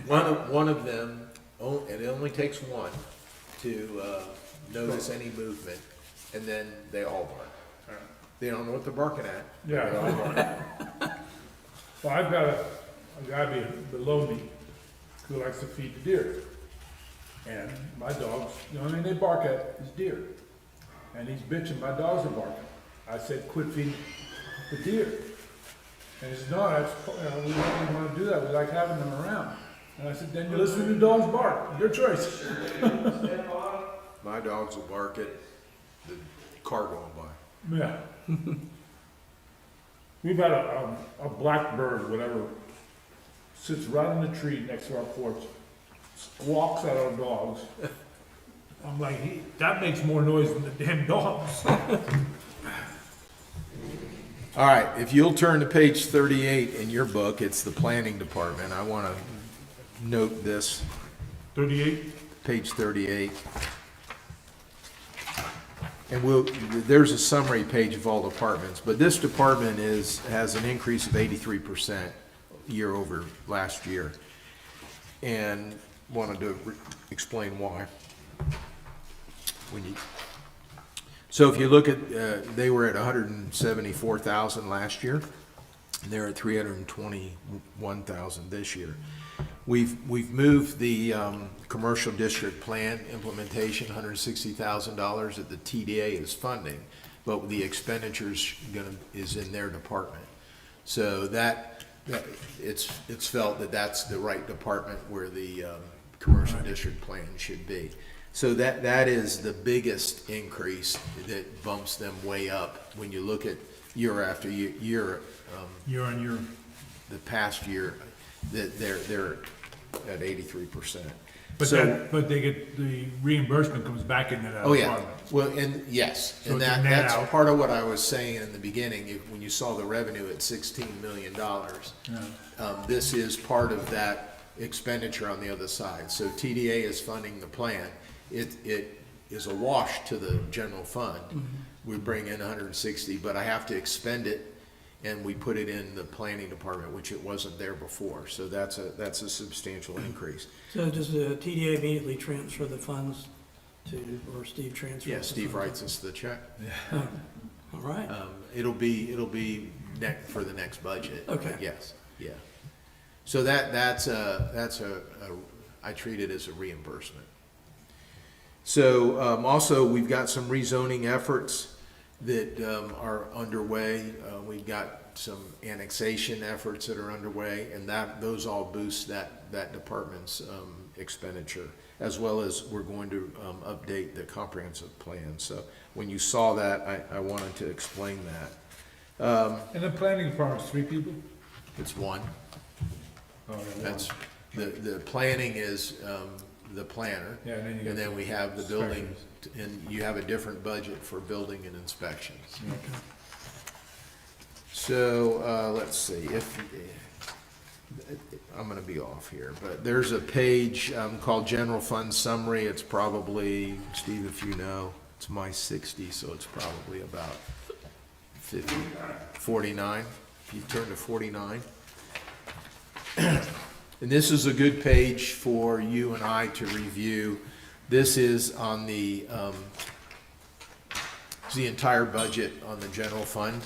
Speaker 1: One of them, it only takes one to notice any movement, and then they all bark. They don't know what they're barking at.
Speaker 3: Yeah.
Speaker 1: They all bark.
Speaker 3: Well, I've got a guy below me who likes to feed the deer. And my dogs, the only thing they bark at is deer. And he's bitching, my dogs are barking. I said, quit feeding the deer. And he said, no, we don't even want to do that, we like having them around. And I said, then you listen to the dogs bark, your choice.
Speaker 1: My dogs will bark at the car going by.
Speaker 3: Yeah. We've had a blackbird, whatever, sits right in the tree next to our porch, squawks at our dogs. I'm like, that makes more noise than the damn dogs.
Speaker 1: All right, if you'll turn to page 38 in your book, it's the planning department. I want to note this,
Speaker 3: 38?
Speaker 1: page 38. And there's a summary page of all departments, but this department has an increase of 83% year over last year. And wanted to explain why. So if you look at, they were at 174,000 last year, and they're at 321,000 this year. We've moved the commercial district plan implementation, $160,000 that the TDA is funding, but the expenditures is in their department. So that it's felt that that's the right department where the commercial district plan should be. So that is the biggest increase that bumps them way up when you look at year after year,
Speaker 3: Year on year.
Speaker 1: the past year, that they're at 83%.
Speaker 3: But
Speaker 1: So,
Speaker 3: but they get, the reimbursement comes back into that
Speaker 1: oh yeah,
Speaker 3: department.
Speaker 1: well, and yes,
Speaker 3: So
Speaker 1: and
Speaker 3: it's a net
Speaker 1: that's
Speaker 3: out.
Speaker 1: part of what I was saying in the beginning, when you saw the revenue at $16 million.
Speaker 3: Yeah.
Speaker 1: This is part of that expenditure on the other side. So TDA is funding the plan. It is a wash to the general fund. We bring in 160, but I have to expend it, and we put it in the planning department, which it wasn't there before. So that's a substantial increase.
Speaker 2: So does the TDA immediately transfer the funds to, or Steve transfers?
Speaker 1: Yeah,
Speaker 2: the
Speaker 1: Steve
Speaker 2: funds?
Speaker 1: writes us the check.
Speaker 2: Oh, all right.
Speaker 1: It'll be for the next budget.
Speaker 2: Okay.
Speaker 1: Yes, yeah. So that's I treat it as a reimbursement. So also, we've got some rezoning efforts that are underway. We've got some annexation efforts that are underway, and those all boost that department's expenditure, as well as we're going to update the comprehensive plan. So when you saw that, I wanted to explain that.
Speaker 3: And the planning department's 3 people?
Speaker 1: It's one.
Speaker 3: Oh, yeah,
Speaker 1: That's, the planning is, the planner.
Speaker 3: Yeah, and then you got.
Speaker 1: And then we have the building, and you have a different budget for building and inspections. So, let's see, I'm gonna be off here, but there's a page, called General Fund Summary. It's probably, Steve, if you know, it's my 60, so it's probably about 50, 49, if you turn to 49. And this is a good page for you and I to review. This is on it's the entire budget on the general fund.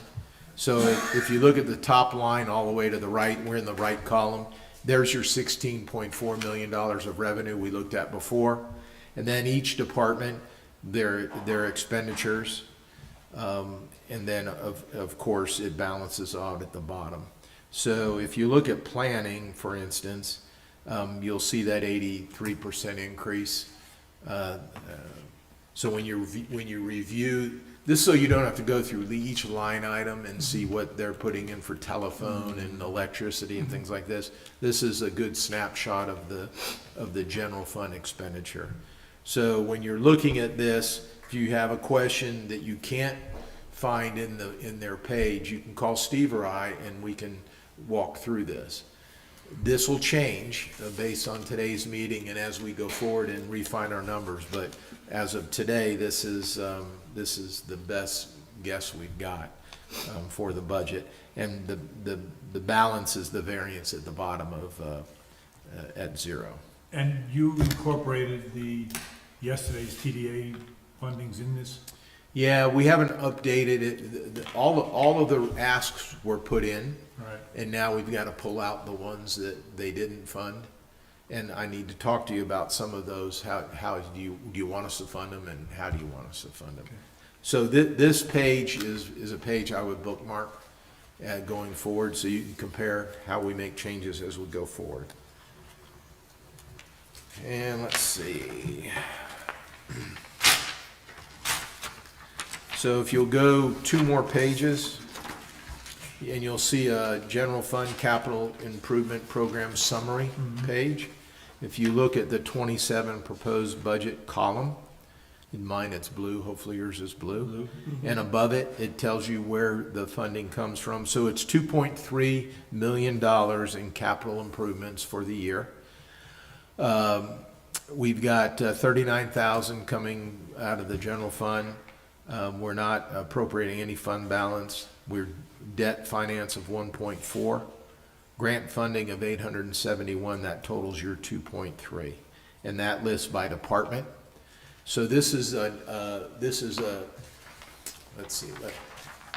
Speaker 1: So if you look at the top line all the way to the right, we're in the right column. There's your $16.4 million of revenue we looked at before. And then each department, their expenditures. And then of course, it balances out at the bottom. So if you look at planning, for instance, you'll see that 83% increase. So when you review this, so you don't have to go through each line item and see what they're putting in for telephone and electricity and things like this. This is a good snapshot of the general fund expenditure. So when you're looking at this, if you have a question that you can't find in their page, you can call Steve or I, and we can walk through this. This will change based on today's meeting and as we go forward and refine our numbers. But as of today, this is the best guess we've got for the budget. And the balance is the variance at the bottom of at 0.
Speaker 8: And you incorporated yesterday's TDA fundings in this?
Speaker 1: Yeah, we haven't updated it. All of the asks were put in.
Speaker 8: Right.
Speaker 1: And now we've got to pull out the ones that they didn't fund. And I need to talk to you about some of those. How do you want us to fund them, and how do you want us to fund them?
Speaker 8: Okay.
Speaker 1: So this page is a page I would bookmark going forward, so you can compare how we make changes as we go forward. And let's see. So if you'll go 2 more pages, and you'll see a general fund capital improvement program summary page. If you look at the 27 proposed budget column, in mine it's blue, hopefully yours is blue. And above it, it tells you where the funding comes from. So it's $2.3 million in capital improvements for the year. We've got 39,000 coming out of the general fund. We're not appropriating any fund balance. We're debt finance of 1.4, grant funding of 871. That totals your 2.3, and that lists by department. So this is a let's see.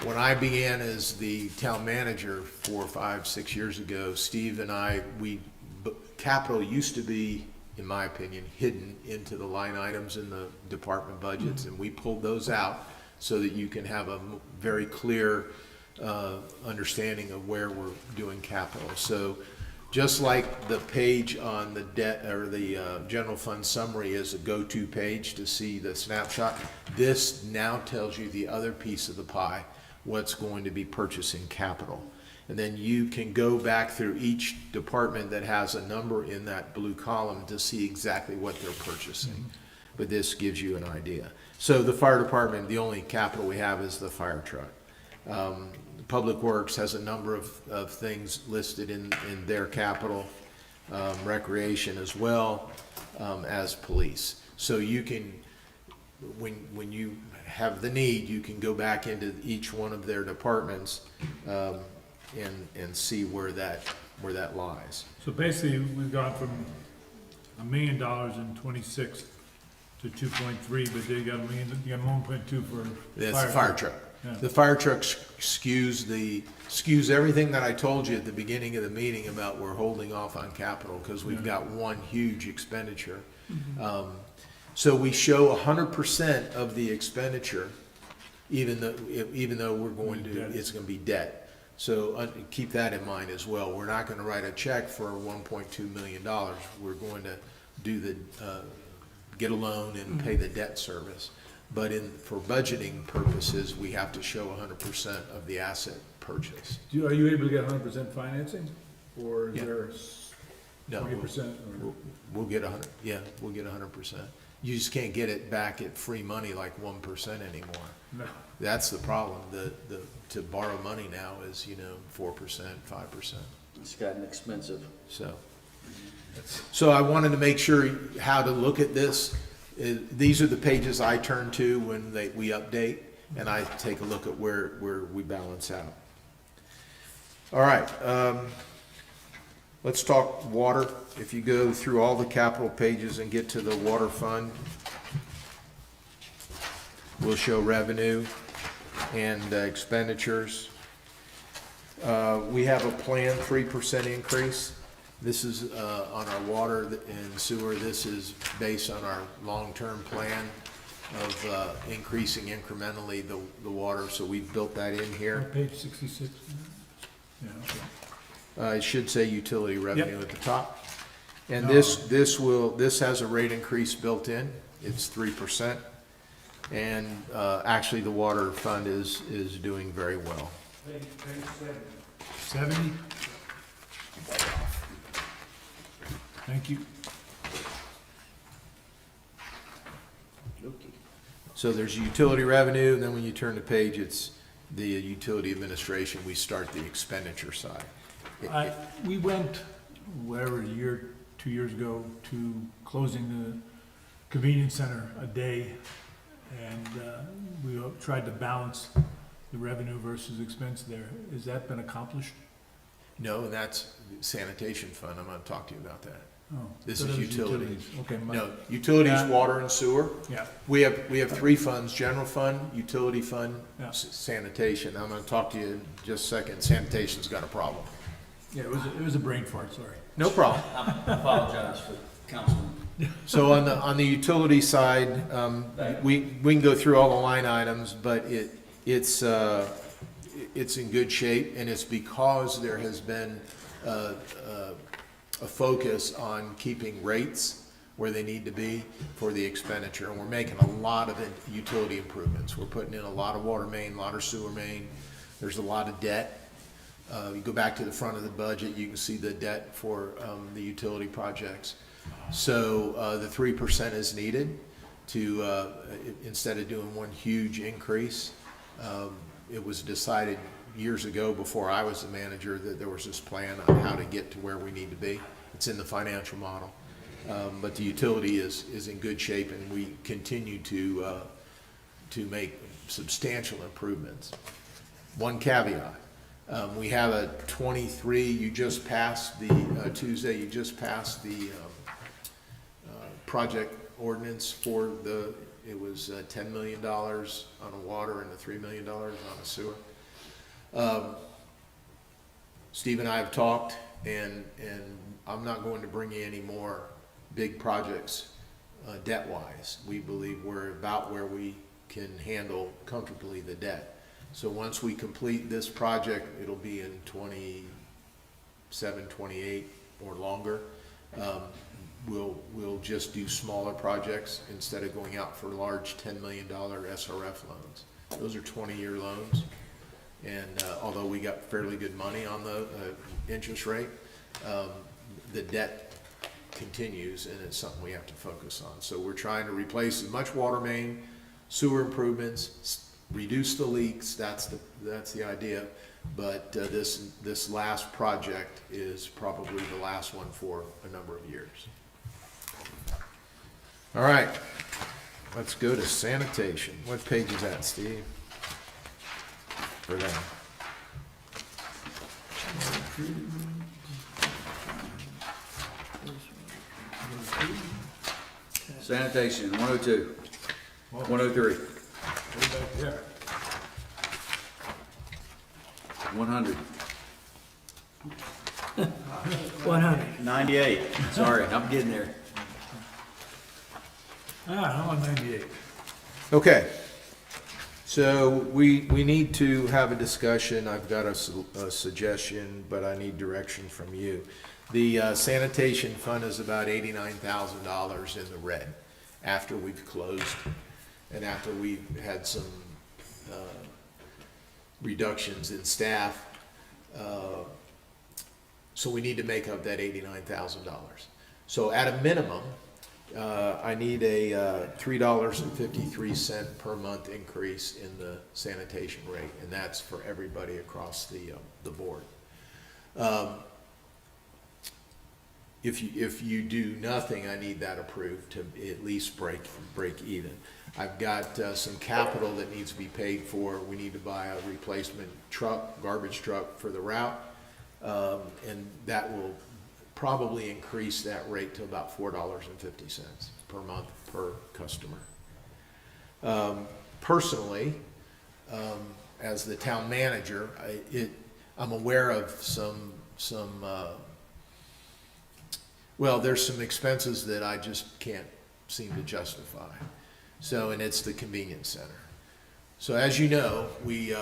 Speaker 1: When I began as the town manager 4, 5, 6 years ago, Steve and I, capital used to be, in my opinion, hidden into the line items in the department budgets, and we pulled those out so that you can have a very clear understanding of where we're doing capital. So just like the page on the debt or the general fund summary is a go-to page to see the snapshot, this now tells you the other piece of the pie, what's going to be purchasing capital. And then you can go back through each department that has a number in that blue column to see exactly what they're purchasing. But this gives you an idea. So the fire department, the only capital we have is the fire truck. Public Works has a number of things listed in their capital, recreation as well as police. So you can, when you have the need, you can go back into each one of their departments and see where that lies.
Speaker 8: So basically, we've gone from $1 million in '26 to 2.3, but they got you got 1.2 for
Speaker 1: That's the fire truck.
Speaker 8: Yeah.
Speaker 1: The fire truck skews everything that I told you at the beginning of the meeting about we're holding off on capital because we've got one huge expenditure. So we show 100% of the expenditure, even though we're going to, it's going to be debt. So keep that in mind as well. We're not going to write a check for $1.2 million. We're going to do get a loan and pay the debt service. But for budgeting purposes, we have to show 100% of the asset purchase.
Speaker 3: Are you able to get 100% financing, or is
Speaker 1: Yeah.
Speaker 3: there
Speaker 1: No,
Speaker 8: 20%?
Speaker 1: we'll get 100, yeah, we'll get 100%. You just can't get it back at free money like 1% anymore.
Speaker 8: No.
Speaker 1: That's the problem. To borrow money now is, 4%, 5%.
Speaker 4: It's gotten expensive.
Speaker 1: So I wanted to make sure how to look at this. These are the pages I turn to when we update, and I take a look at where we balance out. All right, let's talk water. If you go through all the capital pages and get to the water fund, we'll show revenue and expenditures. We have a planned 3% increase. This is on our water and sewer. This is based on our long-term plan of increasing incrementally the water, so we've built that in here.
Speaker 8: Page 66? Yeah, okay.
Speaker 1: It should say utility revenue
Speaker 8: Yep.
Speaker 1: at the top. And
Speaker 8: Oh.
Speaker 1: this has a rate increase built in. It's 3%. And actually, the water fund is doing very well.
Speaker 9: Page
Speaker 8: 70? Thank you.
Speaker 1: So there's utility revenue, and then when you turn the page, it's the utility administration. We start the expenditure side.
Speaker 8: We went, whatever, a year, 2 years ago, to closing the convenience center a day, and we tried to balance the revenue versus expense there. Has that been accomplished?
Speaker 1: No, and that's sanitation fund. I'm gonna talk to you about that.
Speaker 8: Oh,
Speaker 1: This
Speaker 8: so
Speaker 1: is
Speaker 8: those
Speaker 1: utilities.
Speaker 8: Okay,
Speaker 1: No, utilities,
Speaker 8: Yeah.
Speaker 1: water and sewer.
Speaker 8: yeah,
Speaker 1: We have three funds: general fund, utility fund,
Speaker 8: Yeah.
Speaker 1: sanitation. I'm gonna talk to you in just a second. Sanitation's got a problem.
Speaker 8: yeah, it was a brain fart, sorry.
Speaker 1: No problem.
Speaker 4: I apologize for Councilman.
Speaker 1: So on the utility side, we can go through all the line items, but it's in good shape, and it's because there has been a focus on keeping rates where they need to be for the expenditure, and we're making a lot of utility improvements. We're putting in a lot of water main, a lot of sewer main. There's a lot of debt. You go back to the front of the budget, you can see the debt for the utility projects. So the 3% is needed to, instead of doing one huge increase. It was decided years ago, before I was the manager, that there was this plan on how to get to where we need to be. It's in the financial model. But the utility is in good shape, and we continue to make substantial improvements. One caveat, we have a 23, you just passed the, Tuesday, you just passed the project ordinance for it was $10 million on a water and $3 million on a sewer. Steve and I have talked, and I'm not going to bring you any more big projects debt-wise. We believe we're about where we can handle comfortably the debt. So once we complete this project, it'll be in 27, 28 or longer. We'll just do smaller projects instead of going out for large $10 million SRF loans. Those are 20-year loans. And although we got fairly good money on the interest rate, the debt continues, and it's something we have to focus on. So we're trying to replace as much water main, sewer improvements, reduce the leaks. That's the idea. But this last project is probably the last one for a number of years. All right, let's go to sanitation. What page is that, Steve? For that.
Speaker 4: Sanitation, 102, 103,
Speaker 8: Way back there.
Speaker 4: 100,
Speaker 2: 100.
Speaker 4: 98. Sorry, I'm getting there.
Speaker 8: I'm on 98.
Speaker 1: Okay, so we need to have a discussion. I've got a suggestion, but I need direction from you. The sanitation fund is about $89,000 in the red after we've closed and after we've had some reductions in staff. So we need to make up that $89,000. So at a minimum, I need a $3.53 per month increase in the sanitation rate, and that's for everybody across the board. If you do nothing, I need that approved to at least break even. I've got some capital that needs to be paid for. We need to buy a replacement truck, garbage truck for the route, and that will probably increase that rate to about $4.50 per month per customer. Personally, as the town manager, I'm aware of well, there's some expenses that I just can't seem to justify. So, and it's the convenience center. So as you know, we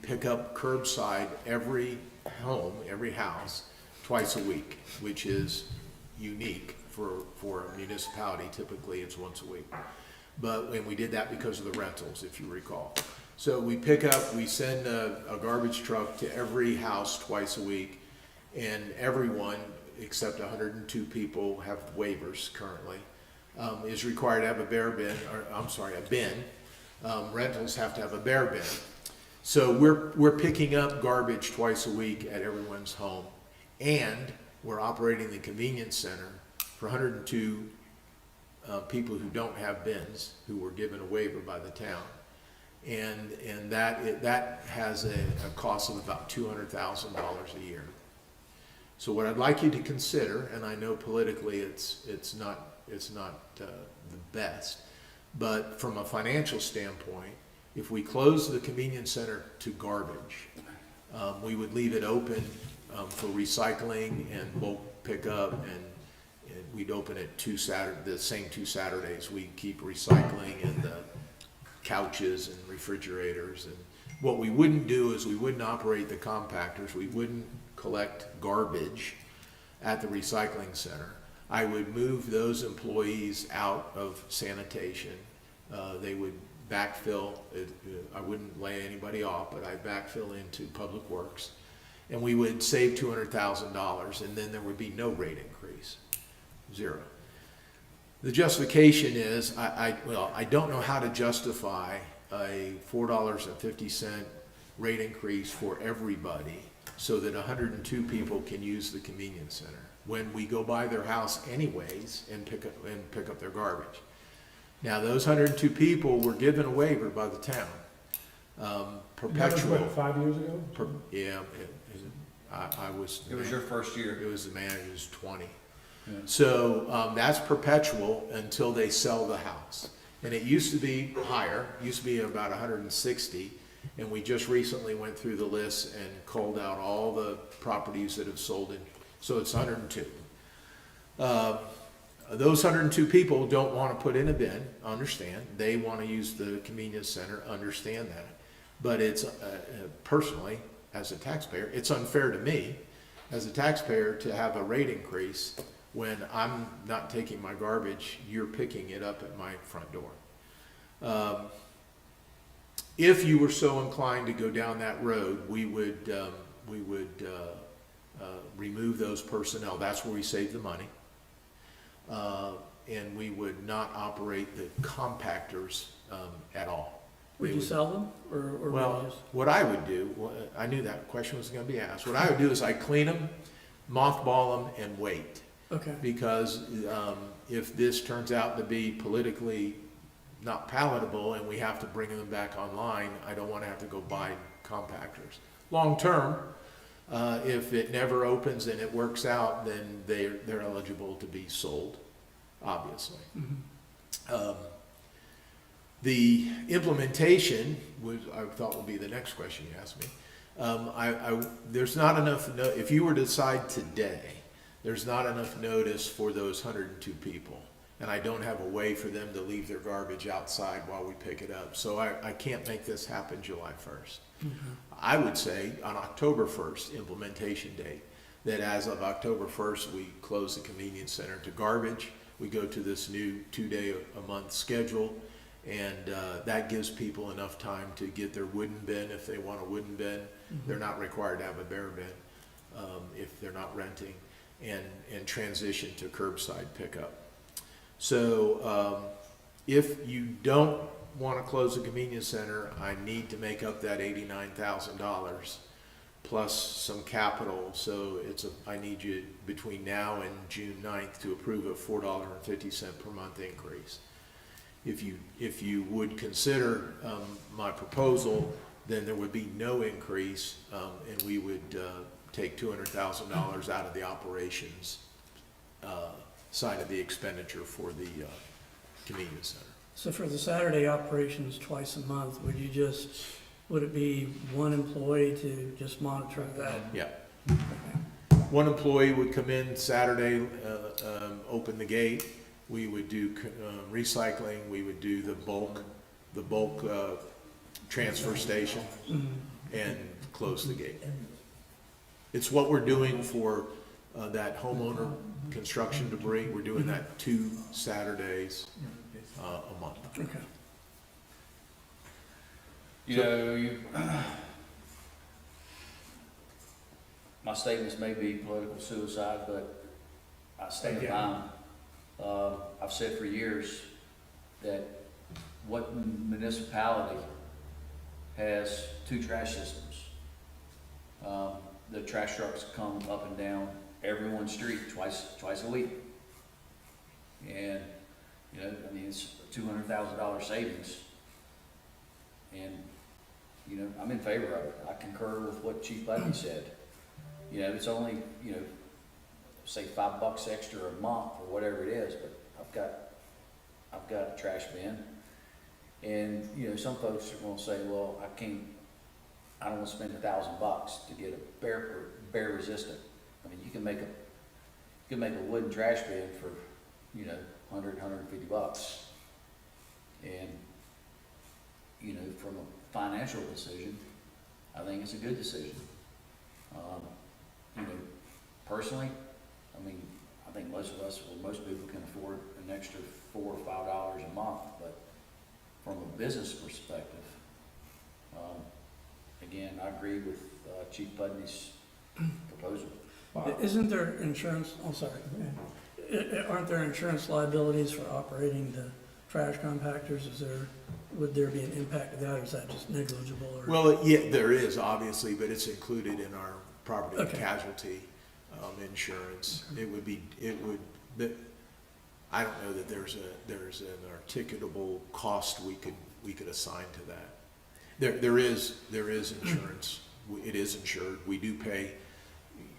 Speaker 1: pick up curbside every home, every house, twice a week, which is unique for a municipality. Typically, it's once a week. But when we did that because of the rentals, if you recall. So we send a garbage truck to every house twice a week, and everyone, except 102 people have waivers currently, is required to have a bin. Rentals have to have a bare bin. So we're picking up garbage twice a week at everyone's home, and we're operating the convenience center for 102 people who don't have bins, who were given a waiver by the town. And that has a cost of about $200,000 a year. So what I'd like you to consider, and I know politically it's not the best, but from a financial standpoint, if we close the convenience center to garbage, we would leave it open for recycling and bulk pickup, and we'd open it the same 2 Saturdays. We keep recycling and the couches and refrigerators. And what we wouldn't do is we wouldn't operate the compactors. We wouldn't collect garbage at the recycling center. I would move those employees out of sanitation. They would backfill. I wouldn't lay anybody off, but I'd backfill into Public Works. And we would save $200,000, and then there would be no rate increase. Zero. The justification is, I don't know how to justify a $4.50 rate increase for everybody so that 102 people can use the convenience center when we go by their house anyways and pick up their garbage. Now, those 102 people were given a waiver by the town. Perpetual.
Speaker 3: That was, what, 5 years ago?
Speaker 1: Yeah, I was.
Speaker 4: It was your first year.
Speaker 1: It was the manager, was 20.
Speaker 3: Yeah.
Speaker 1: So that's perpetual until they sell the house. And it used to be higher, used to be about 160, and we just recently went through the list and culled out all the properties that have sold it, so it's 102. Those 102 people don't want to put in a bin, understand. They want to use the convenience center, understand that. But it's, personally, as a taxpayer, it's unfair to me, as a taxpayer, to have a rate increase when I'm not taking my garbage, you're picking it up at my front door. If you were so inclined to go down that road, we would remove those personnel. That's where we save the money. And we would not operate the compactors at all.
Speaker 2: Would you sell them, or would you
Speaker 1: Well,
Speaker 2: just?
Speaker 1: what I would do, I knew that question was going to be asked. What I would do is I clean them, mothball them, and wait.
Speaker 2: Okay,
Speaker 1: Because if this turns out to be politically not palatable and we have to bring them back online, I don't want to have to go buy compactors. Long term, if it never opens and it works out, then they're eligible to be sold, obviously. The implementation, which I thought would be the next question you asked me. There's not enough, if you were to decide today, there's not enough notice for those 102 people. And I don't have a way for them to leave their garbage outside while we pick it up. So I can't make this happen July 1st. I would say on October 1st, implementation date, that as of October 1st, we close the convenience center to garbage. We go to this new 2-day-a-month schedule, and that gives people enough time to get their wooden bin if they want a wooden bin. They're not required to have a bare bin. if they're not renting, and transition to curbside pickup. So if you don't want to close the convenience center, I need to make up that $89,000 plus some capital. So I need you between now and June 9th to approve a $4.50 per month increase. If you would consider my proposal, then there would be no increase, and we would take $200,000 out of the operations side of the expenditure for the convenience center.
Speaker 2: So for the Saturday operations twice a month, would it be one employee to just monitor that?
Speaker 1: Yeah. One employee would come in Saturday, open the gate. We would do recycling. We would do the bulk transfer station, and close the gate. It's what we're doing for that homeowner construction debris. We're doing that 2 Saturdays a month.
Speaker 2: Okay.
Speaker 4: My statements may be political suicide, but I stand behind. I've said for years that what municipality has 2 trash systems? The trash trucks come up and down everyone's street twice a week. And, it's a $200,000 savings. And, I'm in favor of it. I concur with what Chief Buddy said. It's only, say $5 extra a month or whatever it is, but I've got a trash bin. And, some folks are gonna say, well, I don't wanna spend $1,000 to get a bear resistant. I mean, you can make a wooden trash bin for, $150. And, from a financial decision, I think it's a good decision. Personally, I think most people can afford an extra $4 or $5 a month, but from a business perspective, again, I agree with Chief Pudney's proposal.
Speaker 2: Isn't there insurance, aren't there insurance liabilities for operating the trash compactors? Would there be an impact to that, or is that just negligible? Or?
Speaker 1: Well, yeah, there is obviously, but it's included in our property and
Speaker 2: Okay.
Speaker 1: casualty insurance. I don't know that there's an articulable cost we could assign to that. There is insurance. It is insured. We do pay.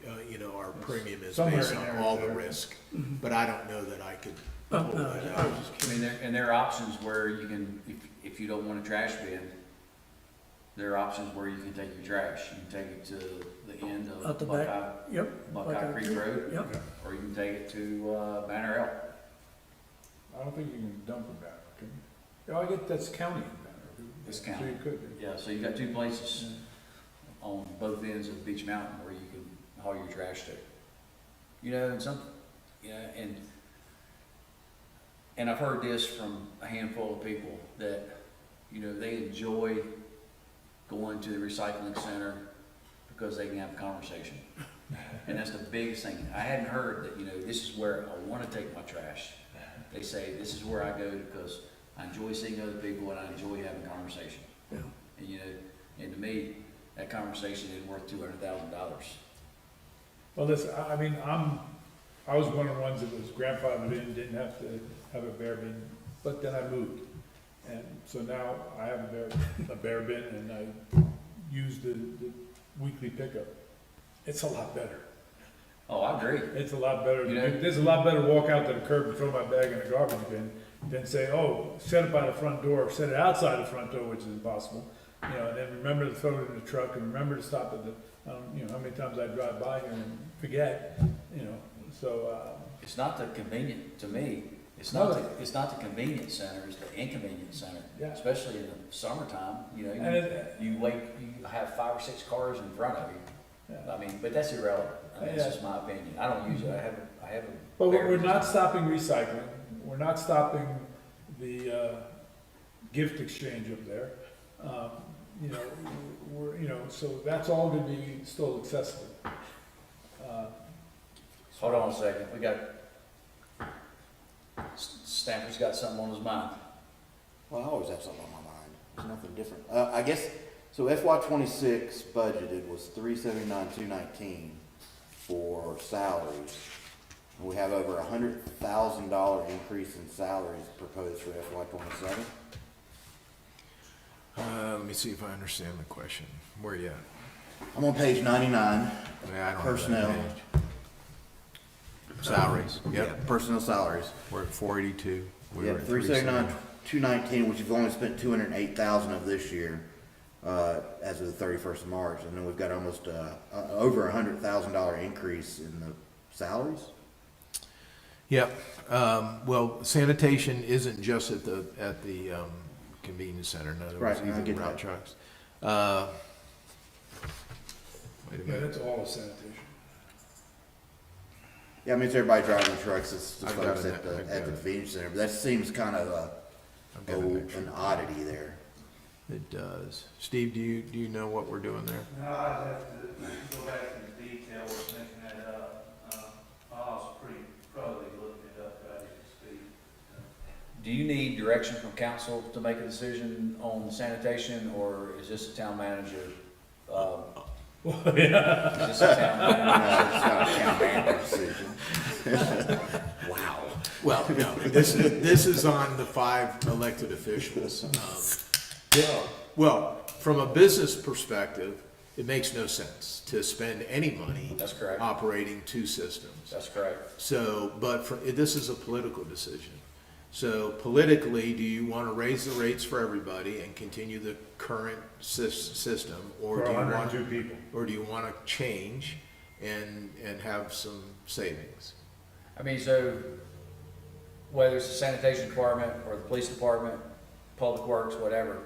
Speaker 1: Our premium is
Speaker 3: Somewhere
Speaker 1: based
Speaker 3: in
Speaker 1: on
Speaker 3: there,
Speaker 1: all the
Speaker 3: there.
Speaker 1: risk, but I don't know that I could
Speaker 2: Oh,
Speaker 1: pull
Speaker 2: no,
Speaker 1: that
Speaker 2: I
Speaker 1: out.
Speaker 2: was just curious.
Speaker 4: And there are options where you can, if you don't want a trash bin, there are options where you can take your trash. You can take it to the end
Speaker 2: Out the
Speaker 4: of
Speaker 2: back. Yep.
Speaker 4: Buckeye Creek Road,
Speaker 2: Yep.
Speaker 4: or you can take it to Banner Elk.
Speaker 3: I don't think you can dump it back, can you? Oh, I get that's county.
Speaker 4: It's
Speaker 3: So
Speaker 4: county.
Speaker 3: you could.
Speaker 4: Yeah, so you got 2 places on both ends of Beach Mountain where you can haul your trash to. And I've heard this from a handful of people that, they enjoy going to the recycling center because they can have a conversation. And that's the biggest thing. I hadn't heard that, this is where I want to take my trash. They say, this is where I go because I enjoy seeing other people and I enjoy having conversation.
Speaker 2: Yeah.
Speaker 4: And, and to me, that conversation is worth $200,000.
Speaker 3: Well, listen, I was one of the ones that was grandfathered in, didn't have to have a bear bin, but then I moved. And so now I have a bear bin and I use the weekly pickup. It's a lot better.
Speaker 4: Oh, I agree.
Speaker 3: It's a lot better.
Speaker 4: You know-
Speaker 3: There's a lot better to walk out to the curb and throw my bag in a garbage bin than say, oh, set it by the front door, or set it outside the front door, which is impossible. And then remember to throw it in the truck and remember to stop at the, how many times I drive by here and forget, so,
Speaker 4: It's not the convenient, to me, it's
Speaker 3: No.
Speaker 4: it's not the convenience center, it's the inconvenience center.
Speaker 3: Yeah.
Speaker 4: Especially in the summertime,
Speaker 3: and it,
Speaker 4: you have 5 or 6 cars in front of you.
Speaker 3: yeah.
Speaker 4: But that's irrelevant. That's
Speaker 3: Yeah.
Speaker 4: just my opinion. I don't use it. I haven't.
Speaker 3: But we're not stopping recycling, we're not stopping the, gift exchange up there. So that's all gonna be still accessible.
Speaker 4: Hold on a second, we got, Stanford's got something on his mind.
Speaker 10: Well, I always have something on my mind. There's nothing different. I guess, so FY '26 budgeted was 379,219 for salaries. And we have over $100,000 increase in salaries proposed for FY '27.
Speaker 1: Let me see if I understand the question. Where you at?
Speaker 10: I'm on page 99,
Speaker 1: Yeah, I don't have that
Speaker 10: personnel.
Speaker 1: page. Salaries,
Speaker 10: Yeah,
Speaker 1: yep,
Speaker 10: personnel salaries.
Speaker 1: we're at 482. We
Speaker 10: Yeah,
Speaker 1: were at
Speaker 10: 379,219, which you've only spent 208,000 of this year, as of the 31st of March. And then we've got almost, over $100,000 increase in the salaries.
Speaker 1: Yep, well, sanitation isn't just at the, convenience center, in other words,
Speaker 10: Right, I
Speaker 1: even
Speaker 10: get
Speaker 1: route
Speaker 10: that.
Speaker 1: trucks. Wait a
Speaker 3: Yeah,
Speaker 1: minute,
Speaker 3: that's all of sanitation.
Speaker 10: Yeah, I mean, it's everybody driving trucks, it's the
Speaker 1: I've got
Speaker 10: folks
Speaker 1: it,
Speaker 10: at the,
Speaker 1: I've got
Speaker 10: at the
Speaker 1: it.
Speaker 10: convenience center, but that seems kind of
Speaker 1: I've got a picture.
Speaker 10: an oddity there.
Speaker 1: It does. Steve, do you know what we're doing there?
Speaker 9: No, I'd have to go back into detail with making that up. I was probably looking it up right as we speak.
Speaker 4: Do you need direction from council to make a decision on sanitation, or is this a town manager? Is this a town manager?
Speaker 10: It's not a town manager decision. Wow.
Speaker 1: Well, no, this is on the 5 elected officials. Well, from a business perspective, it makes no sense to spend any money
Speaker 4: That's correct.
Speaker 1: operating 2 systems.
Speaker 4: That's correct.
Speaker 1: So, but this is a political decision. So politically, do you want to raise the rates for everybody and continue the current system? Or
Speaker 3: For
Speaker 1: do you want,
Speaker 3: 102 people.
Speaker 1: or do you want to change and have some savings?
Speaker 4: I mean, so whether it's the sanitation department or the police department, public works, whatever,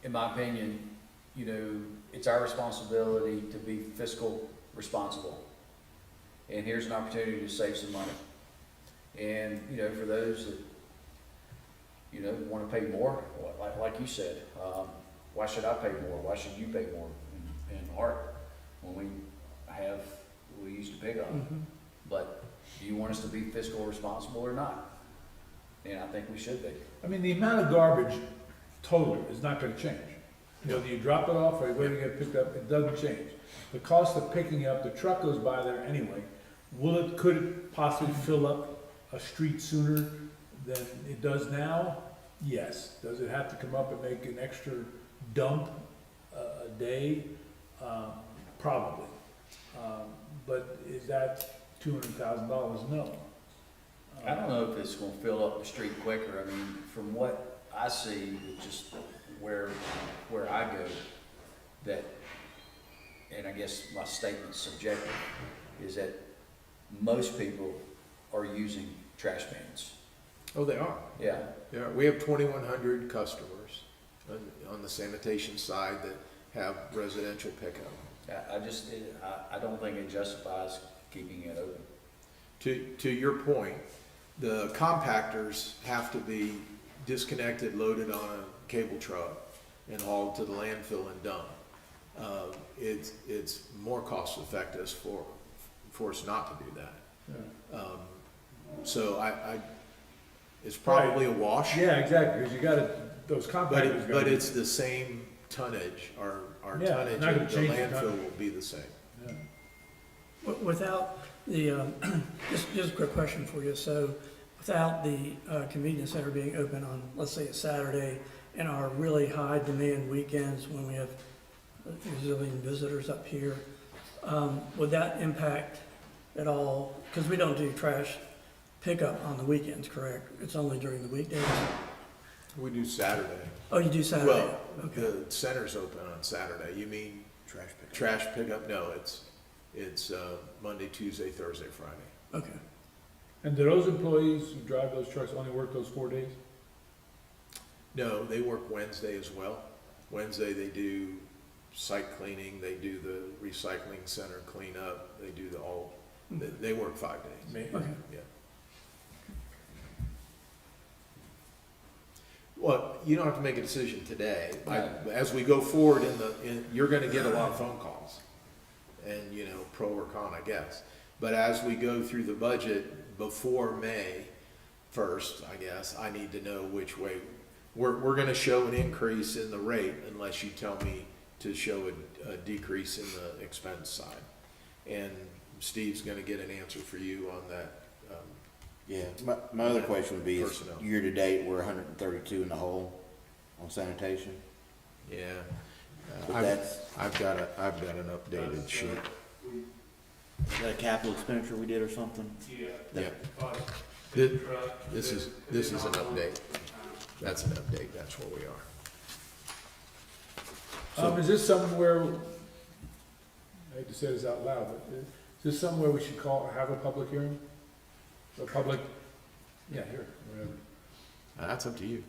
Speaker 4: in my opinion, you know, it's our responsibility to be fiscal responsible. And here's an opportunity to save some money. And, you know, for those that, you know, want to pay more, like you said, why should I pay more? Why should you pay more in art when we used to pick on? But do you want us to be fiscal responsible or not? And I think we should be.
Speaker 3: I mean, the amount of garbage total is not gonna change. Whether you drop it off or whether you get picked up, it doesn't change. The cost of picking it up, the truck goes by there anyway. Could it possibly fill up a street sooner than it does now? Yes. Does it have to come up and make an extra dump a day? Probably. But is that $200,000? No.
Speaker 4: I don't know if it's gonna fill up the street quicker. I mean, from what I see, just where I go, that, and I guess my statement's subjective, is that most people are using trash cans.
Speaker 1: Oh, they are.
Speaker 4: Yeah,
Speaker 1: Yeah, we have 2,100 customers on the sanitation side that have residential pickup.
Speaker 4: I don't think it justifies keeping it open.
Speaker 1: To your point, the compactors have to be disconnected, loaded on a cable truck, and hauled to the landfill and dumped. It's more cost effective for us not to do that.
Speaker 3: Yeah.
Speaker 1: So it's probably a wash.
Speaker 3: Yeah, exactly, because you got those compactors.
Speaker 1: But it's the same tonnage, our
Speaker 3: Yeah,
Speaker 1: tonnage
Speaker 3: not gonna
Speaker 1: at the
Speaker 3: change the
Speaker 1: landfill
Speaker 3: tonnage.
Speaker 1: will be the same.
Speaker 3: Yeah.
Speaker 2: Without the, just a quick question for you. So without the convenience center being open on, let's say, a Saturday, and our really high demand weekends when we have a zillion visitors up here, would that impact at all? Because we don't do trash pickup on the weekends, correct? It's only during the weekdays?
Speaker 1: We do Saturday.
Speaker 2: Oh, you do Saturday?
Speaker 1: Well,
Speaker 2: Okay.
Speaker 1: the center's open on Saturday. You mean
Speaker 10: Trash pickup.
Speaker 1: trash pickup? No, it's Monday, Tuesday, Thursday, Friday.
Speaker 2: Okay.
Speaker 3: And do those employees who drive those trucks only work those 4 days?
Speaker 1: No, they work Wednesday as well. Wednesday, they do site cleaning, they do the recycling center cleanup, they do they work 5 days.
Speaker 2: Okay.
Speaker 1: Yeah. Well, you don't have to make a decision today. As we go forward you're gonna get a lot of phone calls. And, pro or con, I guess. But as we go through the budget before May 1st, I guess, I need to know which way. We're gonna show an increase in the rate unless you tell me to show a decrease in the expense side. And Steve's gonna get an answer for you on that.
Speaker 10: Yeah, my other question would be, is
Speaker 1: Personnel.
Speaker 10: year-to-date, we're 132 in the hole on sanitation.
Speaker 1: Yeah.
Speaker 10: But that's,
Speaker 1: I've got an updated sheet.
Speaker 10: is that a capital expenditure we did or something?
Speaker 9: Yeah.
Speaker 1: Yeah.
Speaker 9: Us,
Speaker 1: Thi-
Speaker 9: big truck,
Speaker 1: This is an update. That's an update. That's where we are.
Speaker 3: Is this somewhere, I hate to say this out loud, but is this somewhere we should have a public hearing? A public, yeah, here, whatever.
Speaker 1: That's up to you.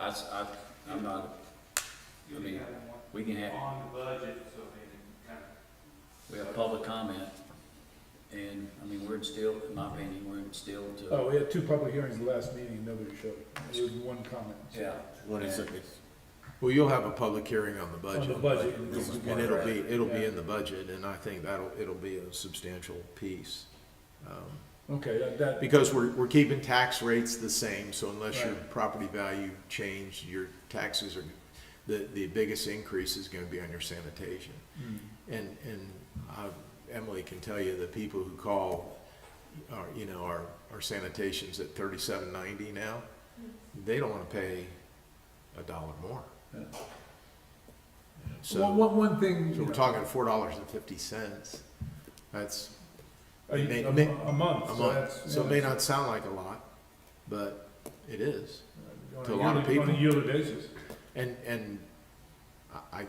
Speaker 4: I'm not,
Speaker 9: you
Speaker 4: I mean,
Speaker 9: can have one
Speaker 4: we can have,
Speaker 9: on the budget, so they can kind of.
Speaker 4: we have public comment, and, I mean, we're instilled, in my opinion, we're instilled to.
Speaker 3: Oh, we had 2 public hearings the last meeting, nobody showed. There was 1 comment.
Speaker 4: Yeah.
Speaker 10: What is it?
Speaker 1: Well, you'll have a public hearing on the budget.
Speaker 3: On the budget.
Speaker 1: And it'll be in the budget, and I think it'll be a substantial piece.
Speaker 3: Okay, that,
Speaker 1: Because we're keeping tax rates the same, so unless your
Speaker 3: Right.
Speaker 1: property value changed, your taxes are, the biggest increase is gonna be on your sanitation. And Emily can tell you, the people who call, our sanitation's at $37.90 now, they don't wanna pay $1 more.
Speaker 3: Yeah.
Speaker 1: So,
Speaker 3: one thing.
Speaker 1: so we're talking $4.50. That's
Speaker 3: A
Speaker 1: May-
Speaker 3: month,
Speaker 1: a
Speaker 3: so
Speaker 1: month.
Speaker 3: that's.
Speaker 1: So it may not sound like a lot, but it is.
Speaker 3: On
Speaker 1: to a lot of
Speaker 3: yearly- On a
Speaker 1: people.
Speaker 3: yearly basis.
Speaker 1: And I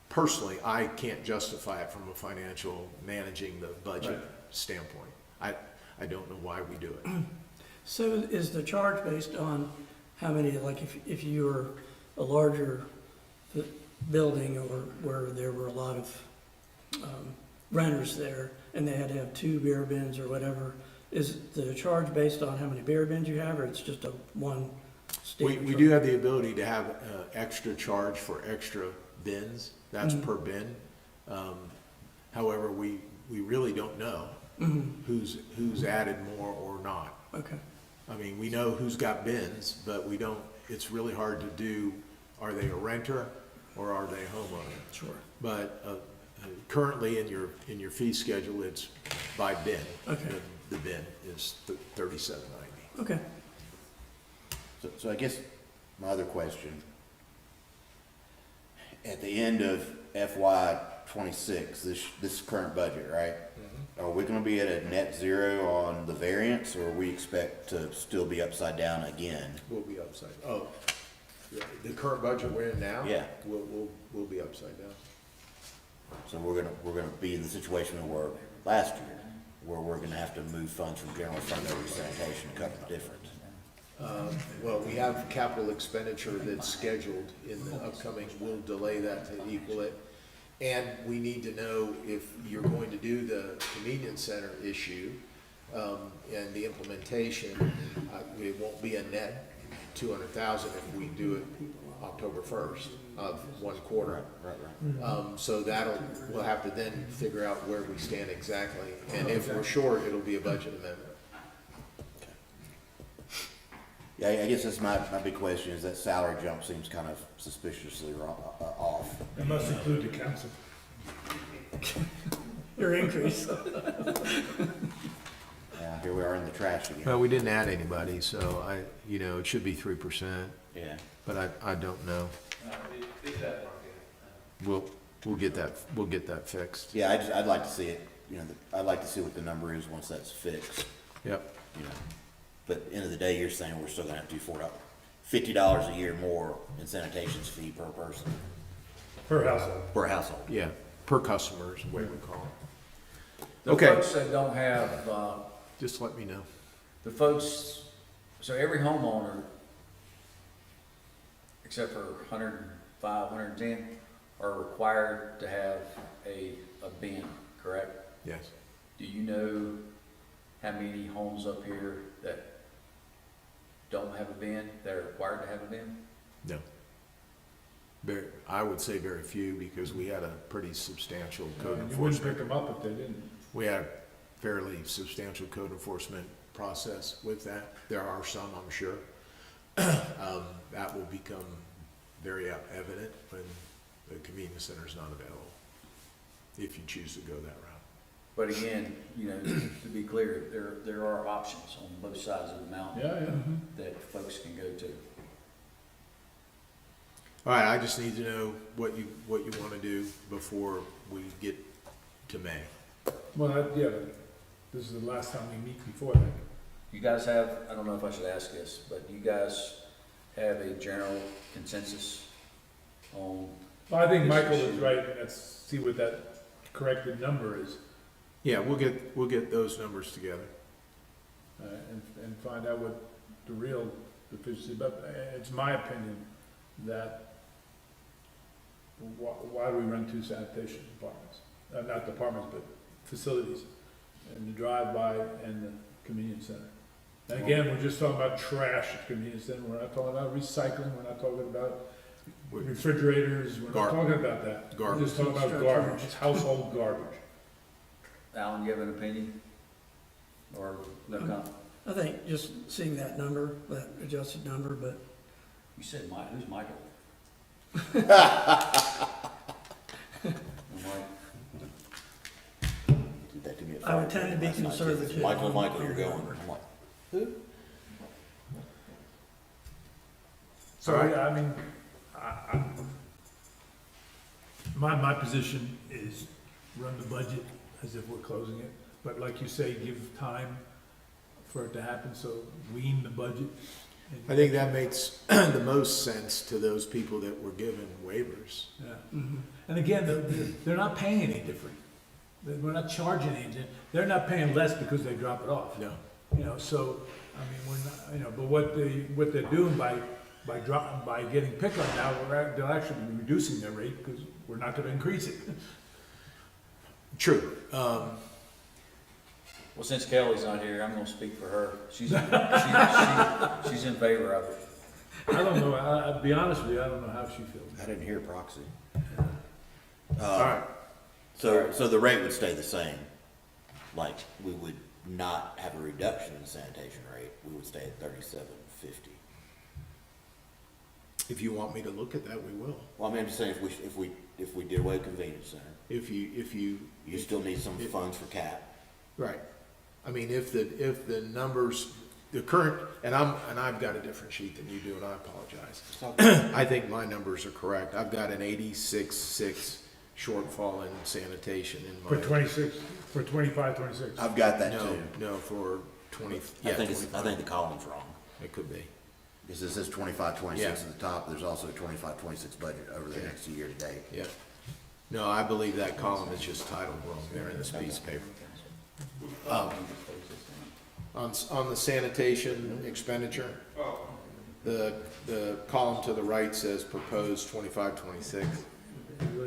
Speaker 1: personally, I can't justify it from a financial managing the budget
Speaker 3: Right.
Speaker 1: standpoint. I don't know why we do it.
Speaker 2: So is the charge based on how many, like if you were a larger building or where there were a lot of renters there and they had to have 2 beer bins or whatever, is the charge based on how many beer bins you have, or it's just a one standard?
Speaker 1: We do have the ability to have extra charge for extra bins. That's
Speaker 2: Mhm.
Speaker 1: per bin. However, we really don't know who's added more or not.
Speaker 2: Okay,
Speaker 1: I mean, we know who's got bins, but we don't, it's really hard to do, are they a renter or are they a homeowner?
Speaker 2: sure.
Speaker 1: But currently in your fee schedule, it's by bin.
Speaker 2: Okay.
Speaker 1: The bin is $37.90.
Speaker 2: Okay.
Speaker 10: So I guess my other question, at the end of FY 26, this current budget, right? Are we gonna be at a net zero on the variance, or we expect to still be upside down again?
Speaker 1: We'll be upside, the current budget we're in now?
Speaker 10: Yeah.
Speaker 1: We'll be upside down.
Speaker 10: So we're gonna be in the situation we were last year, where we're gonna have to move funds from general fund over to sanitation to cover the difference.
Speaker 1: Well, we have capital expenditure that's scheduled in the upcoming, we'll delay that to equal it. And we need to know if you're going to do the convenience center issue, and the implementation, it won't be a net 200,000 if we do it October 1st of 1 quarter.
Speaker 10: Right.
Speaker 1: So we'll have to then figure out where we stand exactly. And if we're short, it'll be a budget amendment.
Speaker 10: Yeah, I guess that's my big question, is that salary jump seems kind of suspiciously off.
Speaker 3: That must include the council.
Speaker 2: Your increase.
Speaker 10: Yeah, here we are in the trash again.
Speaker 1: Well, we didn't add anybody, so it should be 3%,
Speaker 10: Yeah.
Speaker 1: but I don't know.
Speaker 9: It's that market.
Speaker 1: We'll get that fixed.
Speaker 10: Yeah, I'd like to see it, I'd like to see what the number is once that's fixed,
Speaker 1: Yep.
Speaker 10: But end of the day, you're saying we're still gonna have to do $50 a year more in sanitation's fee per person,
Speaker 3: Per household.
Speaker 10: per household.
Speaker 1: Yeah, per customer is the way we call it.
Speaker 4: The
Speaker 1: Okay.
Speaker 4: folks that don't have,
Speaker 1: Just let me know.
Speaker 4: the folks, so every homeowner, except for 105, 110, are required to have a bin, correct?
Speaker 1: Yes.
Speaker 4: Do you know how many homes up here that don't have a bin, that are required to have a bin?
Speaker 1: No. I would say very few, because we had a pretty substantial code
Speaker 3: You wouldn't pick
Speaker 1: enforcement.
Speaker 3: them up if they didn't.
Speaker 1: We had fairly substantial code enforcement process with that. There are some, I'm sure. That will become very evident when the convenience center is not available, if you choose to go that route.
Speaker 4: But again, you know, to be clear, there are options on both sides of the mountain
Speaker 3: Yeah, yeah.
Speaker 4: that folks can go to.
Speaker 1: All right, I just need to know what you want to do before we get to May.
Speaker 3: Well, yeah, but this is the last time we meet before that.
Speaker 4: You guys have, I don't know if I should ask this, but you guys have a general consensus on,
Speaker 3: Well, I think Michael is right, and let's see what that corrected number is,
Speaker 1: Yeah, we'll get those numbers together.
Speaker 3: and find out what the real deficiency, but it's my opinion that why do we run two sanitation departments? Not departments, but facilities, and the drive-by and the convenience center. And again, we're just talking about trash at the convenience center, we're not talking about recycling, we're not talking about refrigerators, we're not
Speaker 1: Gar-
Speaker 3: talking about that.
Speaker 1: garbage.
Speaker 3: We're just talking about garbage, it's household garbage.
Speaker 4: Alan, you have an opinion? Or no comment?
Speaker 2: I think just seeing that number, that adjusted number, but
Speaker 4: You said Mike, who's Michael? Mike.
Speaker 10: Did that to me at
Speaker 2: I would
Speaker 10: 5:30
Speaker 2: tend to be
Speaker 10: last night, too.
Speaker 2: conservative
Speaker 10: Michael,
Speaker 2: on
Speaker 10: you're
Speaker 2: the
Speaker 10: going.
Speaker 2: number.
Speaker 10: I'm like, who?
Speaker 3: So, yeah, I mean, my position is run the budget as if we're closing it, but like you say, give time for it to happen, so wean the budget. and-
Speaker 1: I think that makes the most sense to those people that were given waivers.
Speaker 3: Yeah. And again, they're not paying any different. We're not charging anything. They're not paying less because they drop it off.
Speaker 1: No.
Speaker 3: You know, so, I mean, we're not, you know, but what they're doing by getting pickup now, they'll actually be reducing their rate because we're not gonna increase it.
Speaker 1: True.
Speaker 4: Well, since Kelly's not here, I'm gonna speak for her. She's in favor of it.
Speaker 3: I don't know, I'll be honest with you, I don't know how she feels.
Speaker 10: I didn't hear proxy.
Speaker 1: All right.
Speaker 10: So the rate would stay the same, like, we would not have a reduction in the sanitation rate, we would stay at $37.50.
Speaker 1: If you want me to look at that, we will.
Speaker 10: Well, I mean, I'm just saying, if we did away with convenience center,
Speaker 1: If you
Speaker 10: you still need some funds for cap.
Speaker 1: right. I mean, if the numbers, the current, and I've got a different sheet than you do, and I apologize. I think my numbers are correct. I've got an 86.6 shortfall in sanitation in my.
Speaker 3: For 26, for 25, 26.
Speaker 10: I've got that
Speaker 1: No,
Speaker 10: too.
Speaker 1: no, for 20,
Speaker 10: I
Speaker 1: yeah,
Speaker 10: think
Speaker 1: 25.
Speaker 10: I think the column's wrong.
Speaker 1: It could be.
Speaker 10: Because it says 25, 26
Speaker 1: Yeah.
Speaker 10: at the top, there's also a 25, 26 budget over the next year to date.
Speaker 1: Yeah. No, I believe that column is just titled wrong there in this piece of paper. On the sanitation expenditure, the column to the right says proposed 25, 26,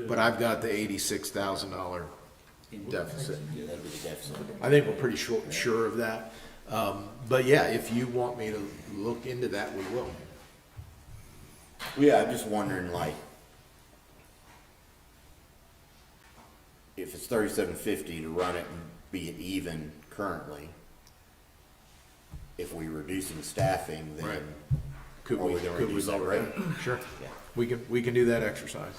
Speaker 1: but I've got the $86,000 deficit.
Speaker 10: Yeah, that'd be the deficit.
Speaker 1: I think we're pretty sure of that. But yeah, if you want me to look into that, we will.
Speaker 10: Well, yeah, I'm just wondering, like, if it's 37.50 to run it and be it even currently, if we're reducing staffing,
Speaker 1: Right.
Speaker 10: then
Speaker 1: Could
Speaker 10: are
Speaker 1: we,
Speaker 10: we gonna
Speaker 1: could we
Speaker 10: reduce that
Speaker 1: lower
Speaker 10: rate?
Speaker 1: it? Sure.
Speaker 10: Yeah.
Speaker 1: We can do that exercise.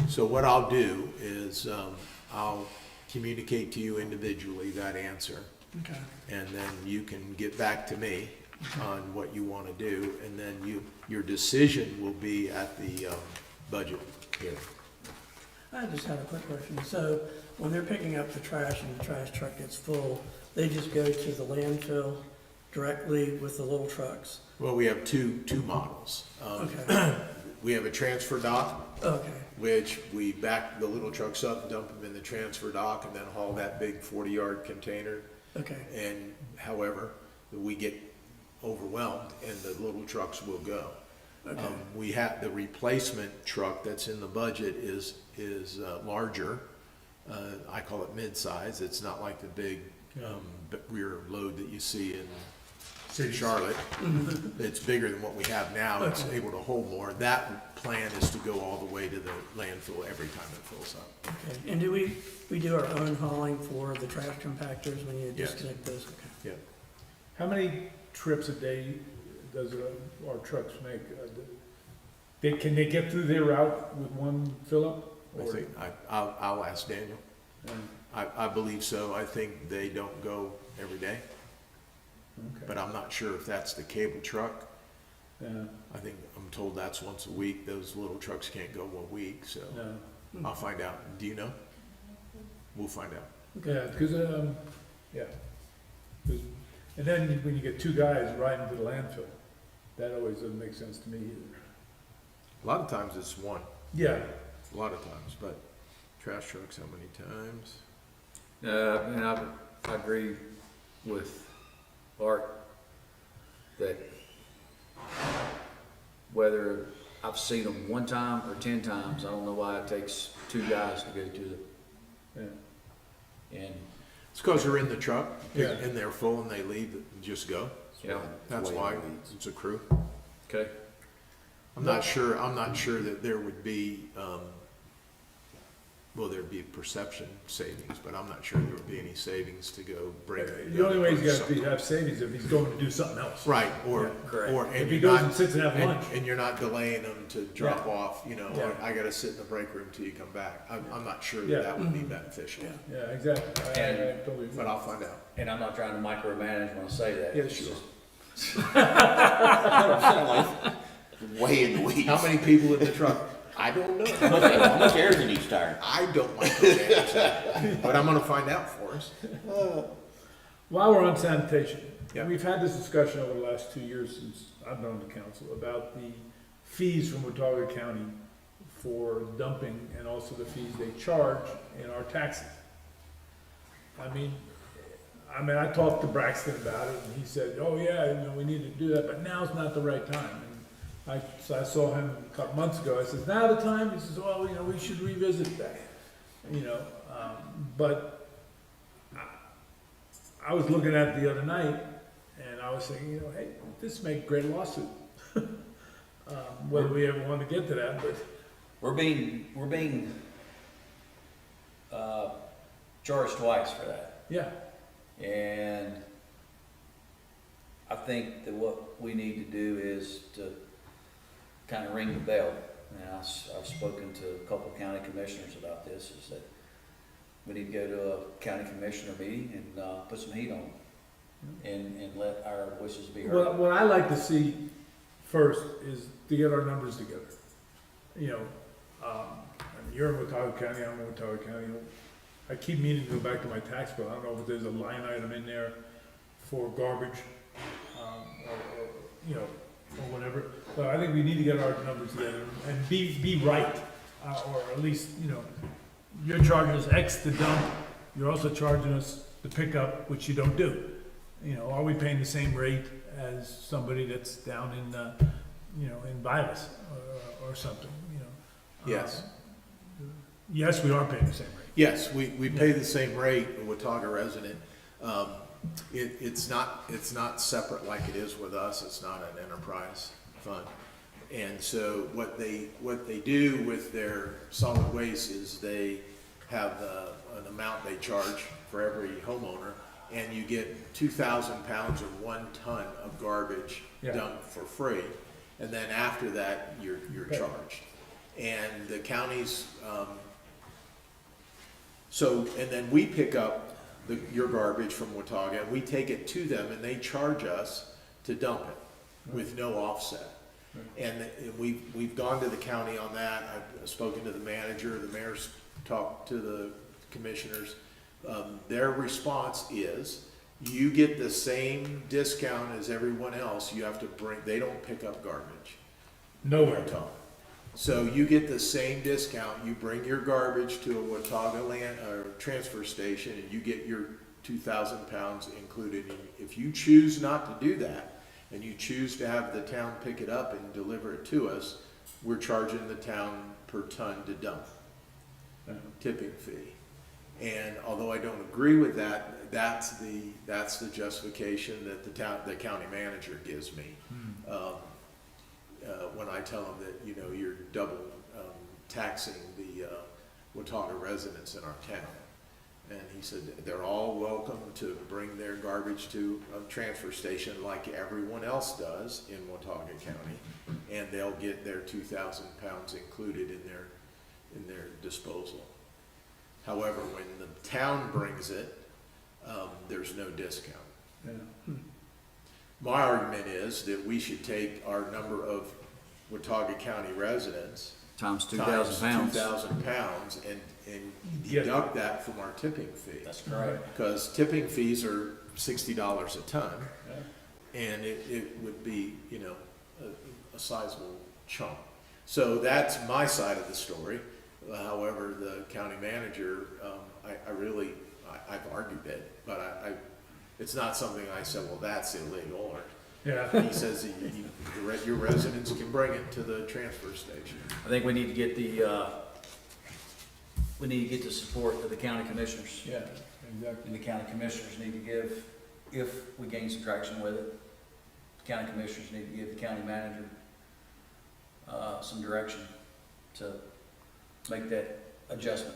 Speaker 1: So what I'll do is, I'll communicate to you individually that answer,
Speaker 2: okay.
Speaker 1: and then you can get back to me on what you want to do, and then your decision will be at the, budget hearing.
Speaker 2: I just have a quick question. So when they're picking up the trash and the trash truck gets full, they just go to the landfill directly with the little trucks?
Speaker 1: Well, we have two models.
Speaker 2: Okay,
Speaker 1: We have a transfer dock,
Speaker 2: okay,
Speaker 1: which we back the little trucks up, dump them in the transfer dock, and then haul that big 40-yard container.
Speaker 2: okay,
Speaker 1: And however, we get overwhelmed and the little trucks will go.
Speaker 2: okay.
Speaker 1: We have, the replacement truck that's in the budget is larger. I call it mid-size. It's not like the big, rear load that you see in in Charlotte. It's bigger than what we have now. It's able to hold more. That plan is to go all the way to the landfill every time it fills up.
Speaker 2: Okay, and do we do our own hauling for the trash compactors when you
Speaker 1: Yes.
Speaker 2: disconnect those? Okay.
Speaker 1: Yeah.
Speaker 3: How many trips a day does our trucks make? Can they get through their route with one fill-up?
Speaker 1: I think, I'll ask Daniel. I believe so. I think they don't go every day,
Speaker 3: Okay.
Speaker 1: but I'm not sure if that's the cable truck.
Speaker 3: Yeah,
Speaker 1: I think, I'm told that's once a week. Those little trucks can't go 1 week, so
Speaker 3: no.
Speaker 1: I'll find out. Do you know? We'll find out.
Speaker 3: Yeah, because, yeah. 'Cause- and then when you get two guys riding to the landfill, that always doesn't make sense to me either.
Speaker 1: A lot of times it's one,
Speaker 3: Yeah,
Speaker 1: a lot of times, but trash trucks, how many times?
Speaker 4: And I agree with Art that whether I've seen them one time or 10 times, I don't know why it takes two guys to go to the,
Speaker 3: yeah.
Speaker 4: and,
Speaker 1: It's because they're in the truck,
Speaker 3: Yeah.
Speaker 1: and they're full, and they leave and just go.
Speaker 4: yeah,
Speaker 1: That's
Speaker 10: Way
Speaker 1: why
Speaker 10: in the weeds.
Speaker 1: it's a crew.
Speaker 4: okay.
Speaker 1: I'm not sure that there would be, well, there'd be perception savings, but I'm not sure there would be any savings to go bring.
Speaker 3: The only way he's got
Speaker 1: something.
Speaker 3: to have savings if he's going to do something else.
Speaker 1: Right, or,
Speaker 4: correct.
Speaker 1: or,
Speaker 3: If
Speaker 1: and
Speaker 3: he
Speaker 1: you're
Speaker 3: goes and
Speaker 1: not,
Speaker 3: sits and have lunch.
Speaker 1: and you're not delaying them to drop off, you know,
Speaker 3: Yeah.
Speaker 1: I gotta sit in the break room till you come back. I'm not sure
Speaker 3: Yeah.
Speaker 1: that that would be beneficial,
Speaker 3: Yeah, exactly. I totally agree.
Speaker 1: but I'll find out.
Speaker 4: And I'm not trying to micromanage when I say that.
Speaker 1: Yeah,
Speaker 4: It's
Speaker 1: sure.
Speaker 4: just-
Speaker 10: Way in the weeds.
Speaker 1: How many people in the truck? I don't know.
Speaker 10: How much air is in each tire?
Speaker 1: I don't micromanage that, but I'm gonna find out for us.
Speaker 3: While we're on sanitation,
Speaker 1: Yeah.
Speaker 3: we've had this discussion over the last 2 years since I've been on the council about the fees from Watauga County for dumping and also the fees they charge in our taxes. I mean, I talked to Braxton about it and he said, oh yeah, you know, we need to do that, but now's not the right time. And so I saw him a couple months ago. I said, now the time? He says, well, you know, we should revisit that, you know, but I was looking at it the other night, and I was thinking, you know, hey, this make a great lawsuit. Whether we ever want to get to that, but
Speaker 4: We're being charged twice for that.
Speaker 3: yeah,
Speaker 4: And I think that what we need to do is to kind of ring the bell. And I've spoken to a couple county commissioners about this, is that we need to go to a county commissioner meeting and put some heat on them and let our wishes be heard.
Speaker 3: what I like to see first is to get our numbers together. You know, I mean, you're in Watauga County, I'm in Watauga County. I keep meaning to go back to my tax bill. I don't know if there's a line item in there for garbage, or, you know, or whatever. But I think we need to get our numbers together and be right, or at least, you know, you're charging us X to dump, you're also charging us to pick up, which you don't do. You know, are we paying the same rate as somebody that's down in, you know, in Vivus or something, you know?
Speaker 1: Yes.
Speaker 3: Yes, we are paying the same rate.
Speaker 1: Yes, we pay the same rate, a Watauga resident. It's not separate like it is with us, it's not an enterprise fund. And so what they do with their solid waste is they have an amount they charge for every homeowner, and you get 2,000 pounds or 1 ton of garbage
Speaker 3: Yeah.
Speaker 1: dumped for free. And then after that, you're
Speaker 3: Okay.
Speaker 1: charged. And the counties, and then we pick up your garbage from Watauga, and we take it to them, and they charge us to dump it with no offset. And we've gone to the county on that. I've spoken to the manager, the mayor's talked to the commissioners. Their response is, you get the same discount as everyone else. You have to they don't pick up garbage.
Speaker 3: Nowhere.
Speaker 1: Watauga. So you get the same discount, you bring your garbage to a Watauga transfer station, and you get your 2,000 pounds included. If you choose not to do that, and you choose to have the town pick it up and deliver it to us, we're charging the town per ton to dump, tipping fee. And although I don't agree with that, that's the justification that the county manager gives me. When I tell him that, you know, you're double taxing the Watauga residents in our town. And he said they're all welcome to bring their garbage to a transfer station like everyone else does in Watauga County, and they'll get their 2,000 pounds included in their disposal. However, when the town brings it, there's no discount.
Speaker 3: Yeah.
Speaker 1: My argument is that we should take our number of Watauga County residents
Speaker 4: Times
Speaker 1: times
Speaker 4: 2,000 pounds.
Speaker 1: 2,000 pounds and
Speaker 3: Yeah.
Speaker 1: deduct that from our tipping fee.
Speaker 4: That's correct.
Speaker 1: Because tipping fees are $60 a ton,
Speaker 3: Yeah.
Speaker 1: and it would be, you know, a sizable chunk. So that's my side of the story. However, the county manager, I've argued it, but it's not something I said, well, that's illegal, or
Speaker 3: Yeah.
Speaker 1: he says your residents can bring it to the transfer station.
Speaker 4: I think we need to get the support of the county commissioners.
Speaker 3: Yeah, exactly.
Speaker 4: And the county commissioners need to give, if we gain some traction with it, the county commissioners need to give the county manager some direction to make that adjustment.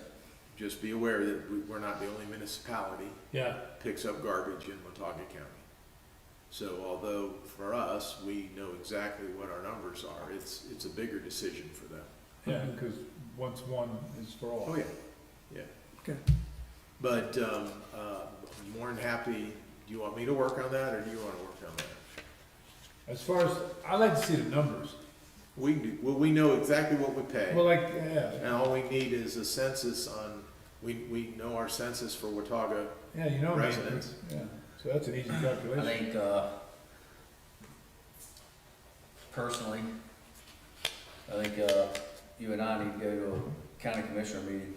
Speaker 1: Just be aware that we're not the only municipality
Speaker 3: Yeah.
Speaker 1: picks up garbage in Watauga County. So although for us, we know exactly what our numbers are, it's a bigger decision for them.
Speaker 3: Yeah, because once one is for all.
Speaker 1: Oh, yeah, yeah.
Speaker 2: Okay.
Speaker 1: But, more than happy, do you want me to work on that, or do you wanna work on that?
Speaker 3: As far as, I like to see the numbers.
Speaker 1: We know exactly what we pay,
Speaker 3: Well, like, yeah,
Speaker 1: and all we need is a census we know our census for Watauga.
Speaker 3: yeah, you know,
Speaker 1: Residents.
Speaker 3: yeah, so that's an easy
Speaker 4: I
Speaker 3: calculation.
Speaker 4: think, personally, I think, you and I need to go to a county commissioner meeting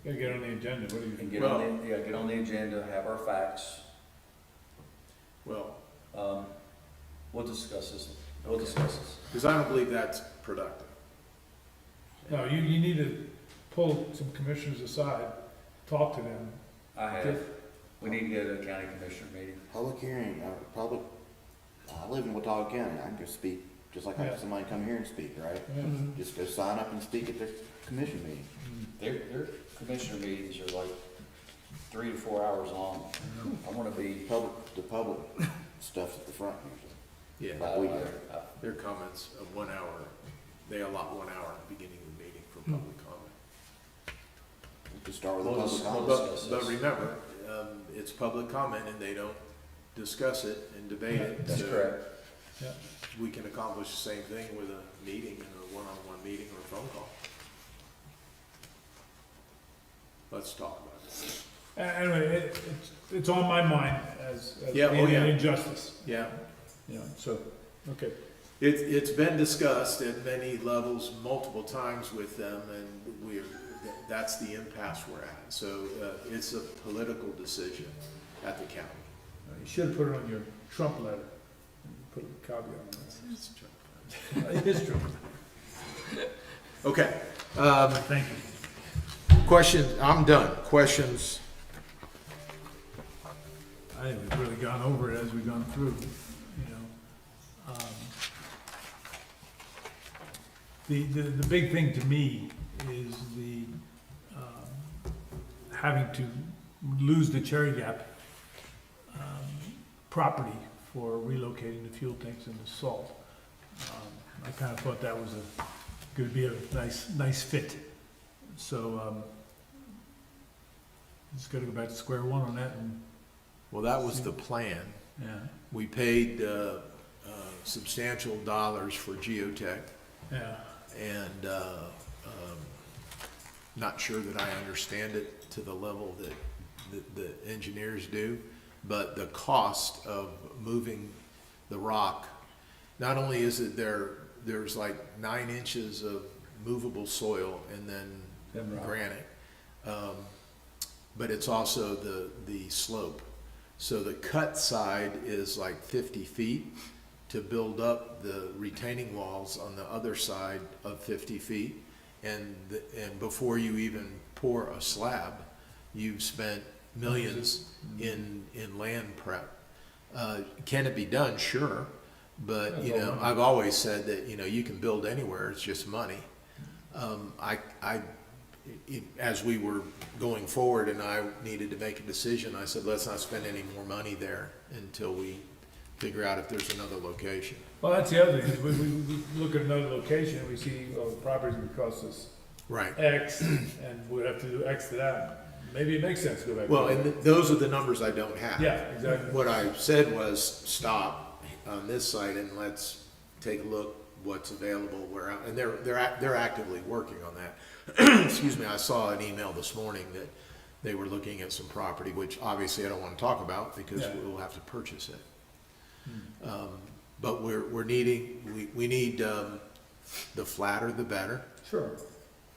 Speaker 3: Gotta get on the agenda, what do you
Speaker 4: and
Speaker 3: think?
Speaker 4: get on the agenda, have our facts.
Speaker 1: Well,
Speaker 4: We'll discuss this. We'll discuss this.
Speaker 1: because I don't believe that's productive.
Speaker 3: No, you need to pull some commissioners aside, talk to them.
Speaker 4: I have, we need to go to a county commissioner meeting.
Speaker 10: Public hearing, I live in Watauga County, I can go speak, just like I
Speaker 3: Yeah.
Speaker 10: have somebody come here and speak, right?
Speaker 3: Yeah.
Speaker 2: Mhm.
Speaker 10: Just go sign up and speak at their commission meeting.
Speaker 4: Their commissioner meetings are like 3 to 4 hours long. I wanna be.
Speaker 10: The public stuff's at the front usually.
Speaker 1: Yeah,
Speaker 10: Like we do.
Speaker 1: their comments of 1 hour, they allot 1 hour at the beginning of the meeting for public comment.
Speaker 10: We could start with a
Speaker 4: We'll
Speaker 10: public
Speaker 4: just-
Speaker 10: comment.
Speaker 1: But remember, it's public comment and they don't discuss it and debate it.
Speaker 4: That's
Speaker 1: so
Speaker 4: correct.
Speaker 1: We can accomplish the same thing with a meeting, a one-on-one meeting or a phone call. Let's talk about it.
Speaker 3: Anyway, it's on my mind as
Speaker 1: Yeah, oh,
Speaker 3: being an
Speaker 1: yeah.
Speaker 3: injustice,
Speaker 1: Yeah,
Speaker 3: you know, so, okay.
Speaker 1: it's been discussed at many levels, multiple times with them, and that's the impasse we're at. So, it's a political decision at the county.
Speaker 3: You should have put it on your Trump letter, and put a caveat on that. It is true.
Speaker 1: Okay,
Speaker 3: Thank you.
Speaker 1: questions, I'm done. Questions?
Speaker 3: I think we've really gone over it as we've gone through, you know. The big thing to me is the, having to lose the Cherry Gap, property for relocating the fuel tanks and the salt. I kinda thought that was gonna be a nice fit. So, just gotta go back to square one on that and,
Speaker 1: Well, that was the plan.
Speaker 3: yeah,
Speaker 1: We paid substantial dollars for geotech,
Speaker 3: yeah.
Speaker 1: and not sure that I understand it to the level that the engineers do, but the cost of moving the rock, not only is it there's like 9 inches of movable soil and then
Speaker 3: Then rock.
Speaker 1: granite, but it's also the slope. So the cut side is like 50 feet to build up the retaining walls on the other side of 50 feet. And before you even pour a slab, you've spent millions in land prep. Can it be done? Sure. But, you know, I've always said that, you know, you can build anywhere, it's just money. As we were going forward and I needed to make a decision, I said, let's not spend any more money there until we figure out if there's another location.
Speaker 3: Well, that's the other thing, is we look at another location, and we see, well, the property's gonna cost us
Speaker 1: Right.
Speaker 3: X, and we have to do X to that. Maybe it makes sense to go back.
Speaker 1: Well, and those are the numbers I don't have.
Speaker 3: Yeah, exactly.
Speaker 1: What I said was, stop on this site and let's take a look what's available where, and they're actively working on that. Excuse me, I saw an email this morning that they were looking at some property, which obviously I don't want to talk about because
Speaker 3: Yeah.
Speaker 1: we'll have to purchase it. But we need, the flatter the better.
Speaker 3: Sure.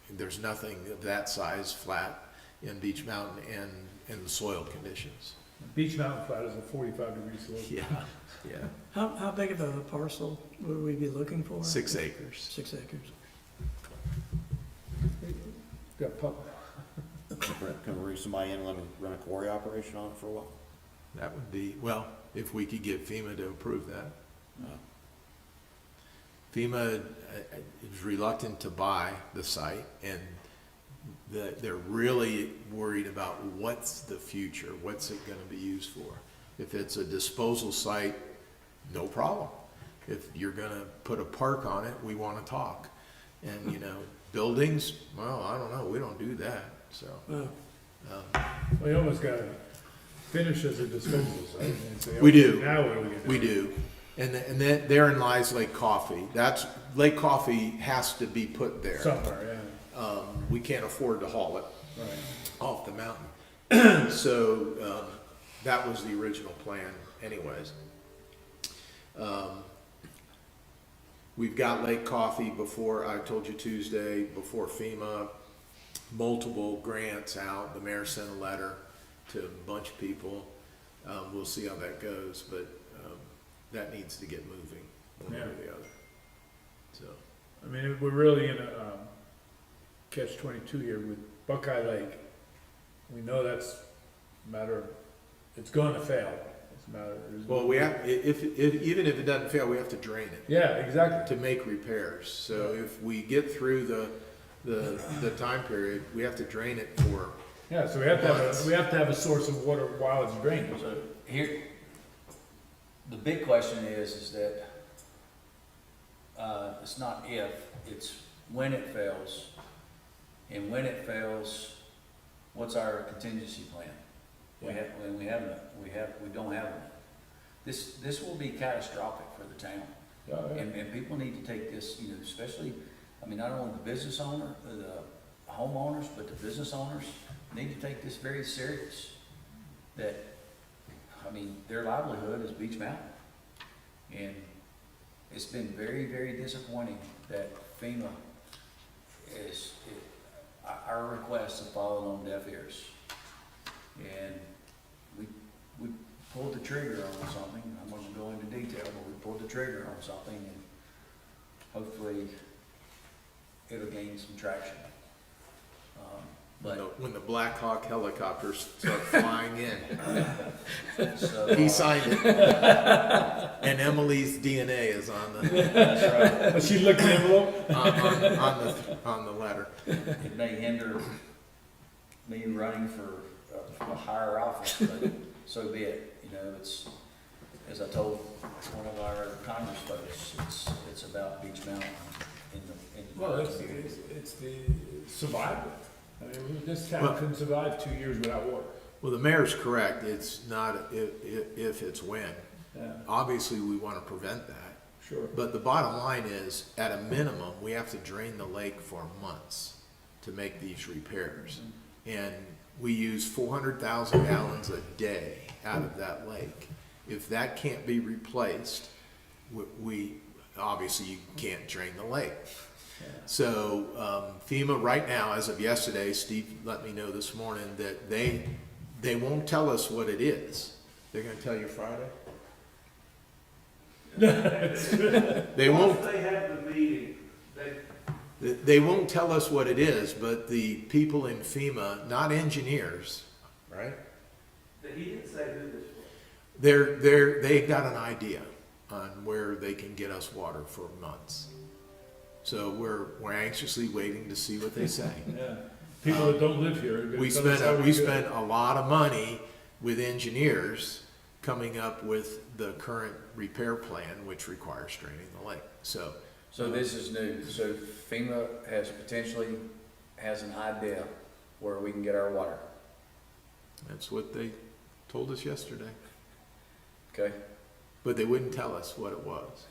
Speaker 1: There's nothing of that size flat in Beach Mountain and in the soil conditions.
Speaker 3: Beach Mountain Flat is a 45-degree slope.
Speaker 1: Yeah, yeah.
Speaker 2: How big of a parcel would we be looking for?
Speaker 1: 6 acres.
Speaker 2: 6 acres.
Speaker 3: Got pump.
Speaker 10: Can we reach somebody in and let them run a quarry operation on it for a while?
Speaker 1: That would be, well, if we could get FEMA to approve that. FEMA is reluctant to buy the site, and they're really worried about what's the future, what's it gonna be used for. If it's a disposal site, no problem. If you're gonna put a park on it, we wanna talk. And, you know, buildings, well, I don't know, we don't do that, so.
Speaker 2: Oh,
Speaker 3: Well, you almost gotta finish as a disposal site and say,
Speaker 1: We
Speaker 3: okay,
Speaker 1: do.
Speaker 3: now what are we gonna do?
Speaker 1: We do. And then therein lies Lake Coffee. Lake Coffee has to be put there.
Speaker 3: Somewhere,
Speaker 1: We can't afford to haul it
Speaker 3: yeah, right.
Speaker 1: off the mountain. So, that was the original plan anyways. We've got Lake Coffee before, I told you Tuesday, before FEMA, multiple grants out. The mayor sent a letter to a bunch of people. We'll see how that goes, but, that needs to get moving one way or the other. So,
Speaker 3: I mean, we're really in a catch-22 here with Buckeye Lake. We know that's a matter of, it's gonna fail. It's a matter of.
Speaker 1: well, we have, even if it doesn't fail, we have to drain it
Speaker 3: Yeah, exactly.
Speaker 1: to make repairs. So if we get through the time period, we have to drain it for,
Speaker 3: Yeah, so we have to have a source of water while it's draining.
Speaker 4: So here, the big question is that, it's not if, it's when it fails. And when it fails, what's our contingency plan? We don't have one. This will be catastrophic for the town.
Speaker 3: Yeah, yeah.
Speaker 4: And people need to take this, you know, especially, I mean, not only the business owner, the homeowners, but the business owners need to take this very serious. That, I mean, their livelihood is Beach Mountain. And it's been very, very disappointing that FEMA our requests have fallen on deaf ears. And we pulled the trigger on something. I'm gonna go into detail, but we pulled the trigger on something and hopefully it'll gain some traction. But
Speaker 1: when the Black Hawk helicopters start flying in.
Speaker 4: so,
Speaker 1: He signed it. And Emily's DNA is on the,
Speaker 4: that's right.
Speaker 3: She looked in the envelope.
Speaker 1: on the letter.
Speaker 4: It may hinder me running for a higher office, but so be it. You know, it's, as I told one of our Congress folks, it's about Beach Mountain in the
Speaker 3: Well, it's the survival. I mean, this town couldn't survive 2 years without water.
Speaker 1: Well, the mayor's correct. It's not if, it's when.
Speaker 3: Yeah,
Speaker 1: Obviously, we want to prevent that.
Speaker 3: sure.
Speaker 1: But the bottom line is, at a minimum, we have to drain the lake for months to make these repairs. And we use 400,000 gallons a day out of that lake. If that can't be replaced, we obviously you can't drain the lake. So FEMA right now, as of yesterday, Steve let me know this morning that they won't tell us what it is. They're going to tell you Friday. They won't.
Speaker 9: Once they have the meeting,
Speaker 1: They won't tell us what it is, but the people in FEMA, not engineers, right?
Speaker 9: That he didn't say who this was.
Speaker 1: They got an idea on where they can get us water for months. So we're anxiously waiting to see what they say.
Speaker 3: Yeah, people that don't live here. are gonna
Speaker 1: We
Speaker 3: tell us how
Speaker 1: spent,
Speaker 3: we
Speaker 1: we
Speaker 3: do it.
Speaker 1: spent a lot of money with engineers coming up with the current repair plan, which requires draining the lake. So,
Speaker 4: So this is new. So FEMA has an idea where we can get our water,
Speaker 1: that's what they told us yesterday,
Speaker 4: okay?
Speaker 1: but they wouldn't tell us what it was.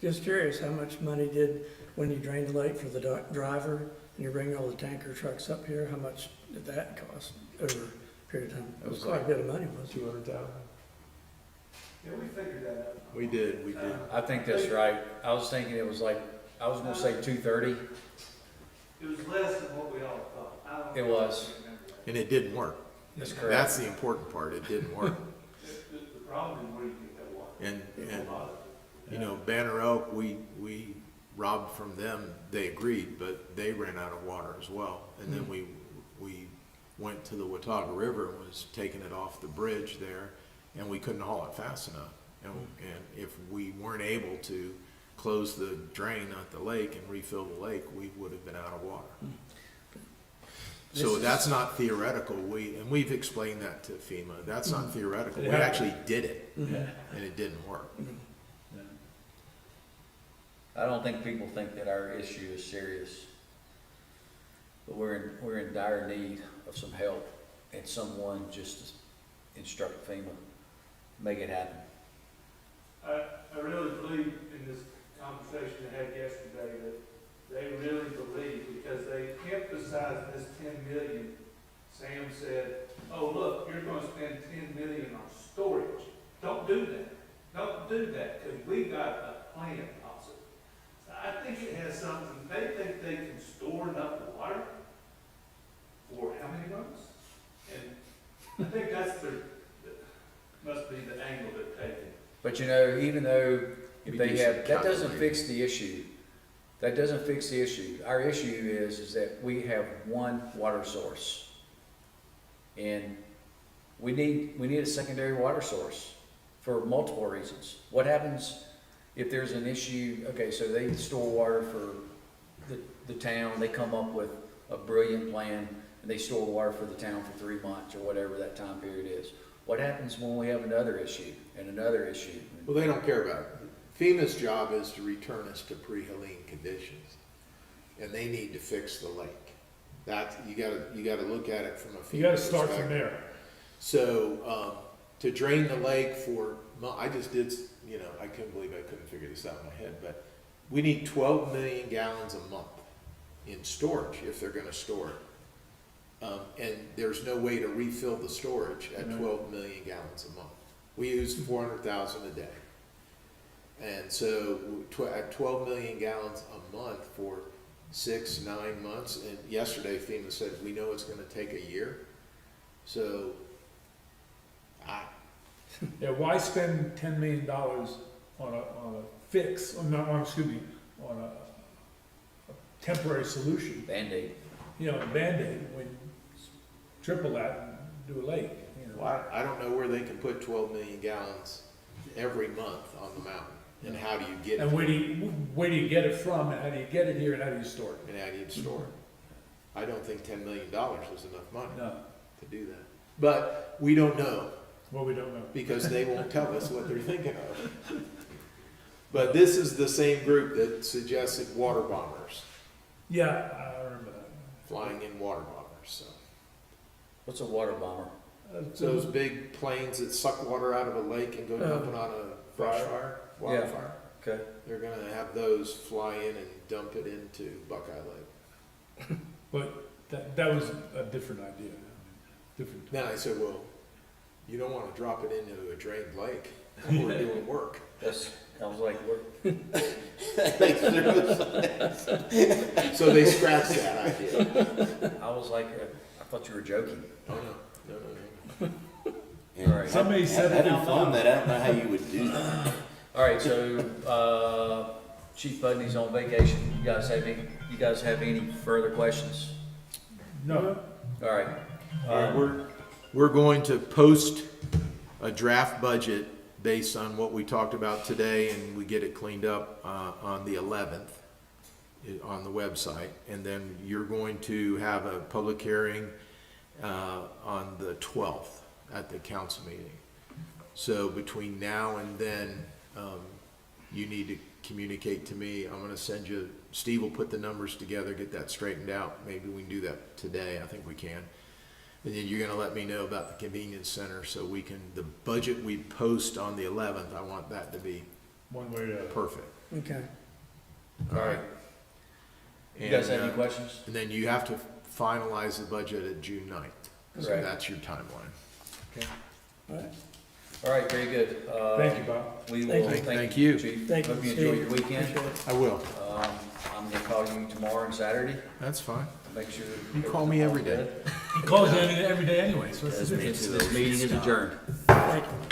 Speaker 2: Just curious, how much money did, when you drained the lake for the driver, and you're bringing all the tanker trucks up here, how much did that cost over a period of time? It was quite a bit of money, wasn't it?
Speaker 1: 200,000.
Speaker 9: Yeah, we figured that out.
Speaker 1: We did.
Speaker 4: I think that's right. I was thinking it was like, I was gonna say 230.
Speaker 9: It was less than what we all thought. I don't
Speaker 4: It
Speaker 9: know if I
Speaker 4: was.
Speaker 9: remember that.
Speaker 1: And it didn't work.
Speaker 4: That's correct.
Speaker 1: That's the important part. It didn't work.
Speaker 9: The problem is where you get that water.
Speaker 1: And,
Speaker 9: There's
Speaker 1: and
Speaker 9: a lot of it.
Speaker 1: you know, Banner Oak, we robbed from them. They agreed, but they ran out of water as well. And then we went to the Watauga River and was taking it off the bridge there, and we couldn't haul it fast enough. And if we weren't able to close the drain at the lake and refill the lake, we would have been out of water. So
Speaker 4: This is-
Speaker 1: that's not theoretical. We've explained that to FEMA. That's not theoretical. We
Speaker 3: Yeah.
Speaker 1: actually did it,
Speaker 3: Yeah.
Speaker 1: and it didn't work.
Speaker 3: Yeah.
Speaker 4: I don't think people think that our issue is serious. But we're in dire need of some help and someone just to instruct FEMA, make it happen.
Speaker 9: I really believe in this conversation they had yesterday that they really believe, because they emphasized this 10 million. Sam said, oh, look, you're gonna spend 10 million on storage. Don't do that. Don't do that, because we got a plan also. So I think it has something, they think they can store enough water for how many months? And I think that's must be the angle they're taking.
Speaker 4: But you know, even though if
Speaker 1: We
Speaker 4: they
Speaker 1: do
Speaker 4: have,
Speaker 1: some
Speaker 4: that doesn't
Speaker 1: calculating.
Speaker 4: fix the issue. That doesn't fix the issue. Our issue is that we have one water source. And we need a secondary water source for multiple reasons. What happens if there's an issue? Okay, so they store water for the town, they come up with a brilliant plan, and they store water for the town for 3 months or whatever that time period is. What happens when we have another issue and another issue?
Speaker 1: Well, they don't care about it. FEMA's job is to return us to pre-Helene conditions, and they need to fix the lake. That, you gotta look at it from a FEMA
Speaker 3: You gotta start from
Speaker 1: perspective.
Speaker 3: there.
Speaker 1: So, to drain the lake I just did, I couldn't believe I couldn't figure this out in my head, but we need 12 million gallons a month in storage if they're gonna store it. And there's no way to refill the storage at 12 million gallons a month. We use 400,000 a day. And so at 12 million gallons a month for 6-9 months, and yesterday FEMA said, we know it's gonna take a year. So,
Speaker 3: Yeah, why spend $10 million on a fix, on a temporary solution,
Speaker 4: Band-Aid.
Speaker 3: a Band-Aid, when triple that and do a lake,
Speaker 1: well, I don't know where they can put 12 million gallons every month on the mountain, and how do you get it?
Speaker 3: And where do you get it from, and how do you get it here, and how do you store it?
Speaker 1: And how do you store it? I don't think $10 million is enough money
Speaker 3: No,
Speaker 1: to do that. But we don't know,
Speaker 3: well, we don't know.
Speaker 1: because they won't tell us what they're thinking of. But this is the same group that suggested water bombers,
Speaker 3: Yeah, I remember that.
Speaker 1: flying in water bombers, so.
Speaker 4: What's a water bomber?
Speaker 1: Those big planes that suck water out of a lake and go dump it on a brush fire, wildfire.
Speaker 4: Okay.
Speaker 1: They're gonna have those fly in and dump it into Buckeye Lake.
Speaker 3: But that was a different idea, different.
Speaker 1: Then I said, well, you don't wanna drop it into a drained lake, we're doing work.
Speaker 4: I was like, what?
Speaker 1: So they scratched that idea.
Speaker 4: I was like, I thought you were joking.
Speaker 1: Oh, no.
Speaker 4: All right.
Speaker 3: Somebody said it
Speaker 10: Having
Speaker 3: out
Speaker 10: fun
Speaker 3: loud.
Speaker 10: that, I don't know how you would do that.
Speaker 4: All right, so, Chief Budney's on vacation. You guys have any further questions?
Speaker 3: No,
Speaker 4: All right.
Speaker 1: We're going to post a draft budget based on what we talked about today, and we get it cleaned up on the 11th on the website. And then you're going to have a public hearing on the 12th at the council meeting. So between now and then, you need to communicate to me. I'm gonna send you, Steve will put the numbers together, get that straightened out. Maybe we can do that today. I think we can. And then you're gonna let me know about the convenience center so we can, the budget we post on the 11th, I want that to be
Speaker 3: One way or the other.
Speaker 1: perfect.
Speaker 2: Okay.
Speaker 1: All right.
Speaker 4: You guys have any
Speaker 1: And,
Speaker 4: questions?
Speaker 1: and then you have to finalize the budget at June 9th. So
Speaker 4: Right.
Speaker 1: that's your timeline.
Speaker 2: All right.
Speaker 4: All right, very good.
Speaker 3: Thank you, Bob.
Speaker 4: We
Speaker 2: Thank
Speaker 4: will,
Speaker 2: you.
Speaker 1: Thank you.
Speaker 4: Chief.
Speaker 2: Thank you,
Speaker 4: Hope you
Speaker 2: Steve.
Speaker 4: enjoy your weekend.
Speaker 2: Appreciate it.
Speaker 1: I will.
Speaker 4: I'm gonna call you tomorrow and Saturday,
Speaker 1: That's fine.
Speaker 4: make sure.
Speaker 1: You call me every day.
Speaker 8: He calls you every day anyway, so what's the difference?
Speaker 4: This meeting is adjourned.
Speaker 2: Thank you.